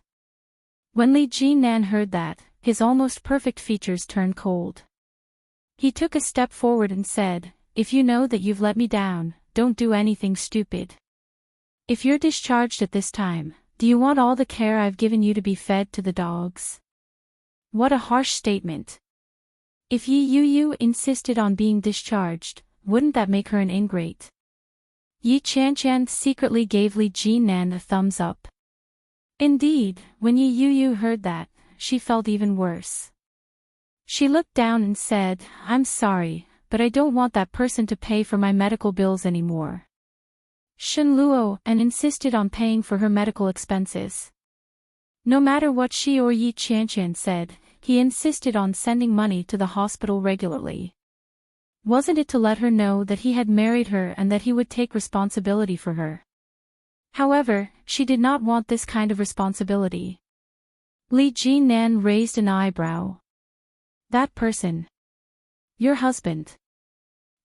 When Li Jinan heard that, his almost perfect features turned cold. He took a step forward and said, "If you know that you've let me down, don't do anything stupid. If you're discharged at this time, do you want all the care I've given you to be fed to the dogs?" What a harsh statement. If Yi Yu insisted on being discharged, wouldn't that make her an ingrate? Yi Qianqian secretly gave Li Jinan a thumbs up. Indeed, when Yi Yu heard that, she felt even worse. She looked down and said, "I'm sorry, but I don't want that person to pay for my medical bills anymore." Shen Luo and insisted on paying for her medical expenses. No matter what she or Yi Qianqian said, he insisted on sending money to the hospital regularly. Wasn't it to let her know that he had married her and that he would take responsibility for her? However, she did not want this kind of responsibility. Li Jinan raised an eyebrow. That person. Your husband.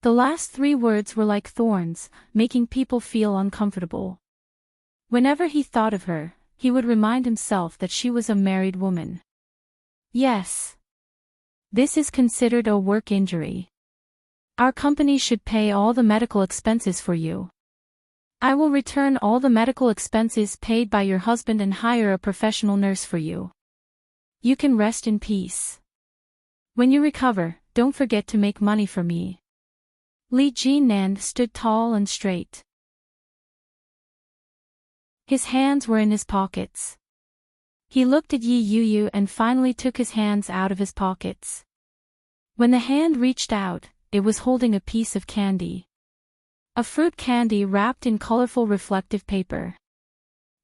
The last three words were like thorns, making people feel uncomfortable. Whenever he thought of her, he would remind himself that she was a married woman. Yes. This is considered a work injury. Our company should pay all the medical expenses for you. I will return all the medical expenses paid by your husband and hire a professional nurse for you. You can rest in peace. When you recover, don't forget to make money for me. Li Jinan stood tall and straight. His hands were in his pockets. He looked at Yi Yu and finally took his hands out of his pockets. When the hand reached out, it was holding a piece of candy. A fruit candy wrapped in colorful reflective paper.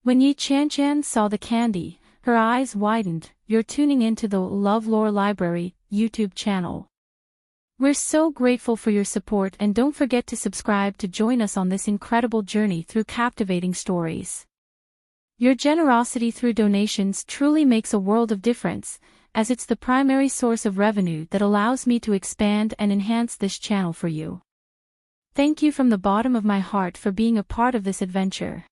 When Yi Qianqian saw the candy, her eyes widened. You're tuning into the LoveLore Library YouTube channel. We're so grateful for your support and don't forget to subscribe to join us on this incredible journey through captivating stories. Your generosity through donations truly makes a world of difference, as it's the primary source of revenue that allows me to expand and enhance this channel for you. Thank you from the bottom of my heart for being a part of this adventure.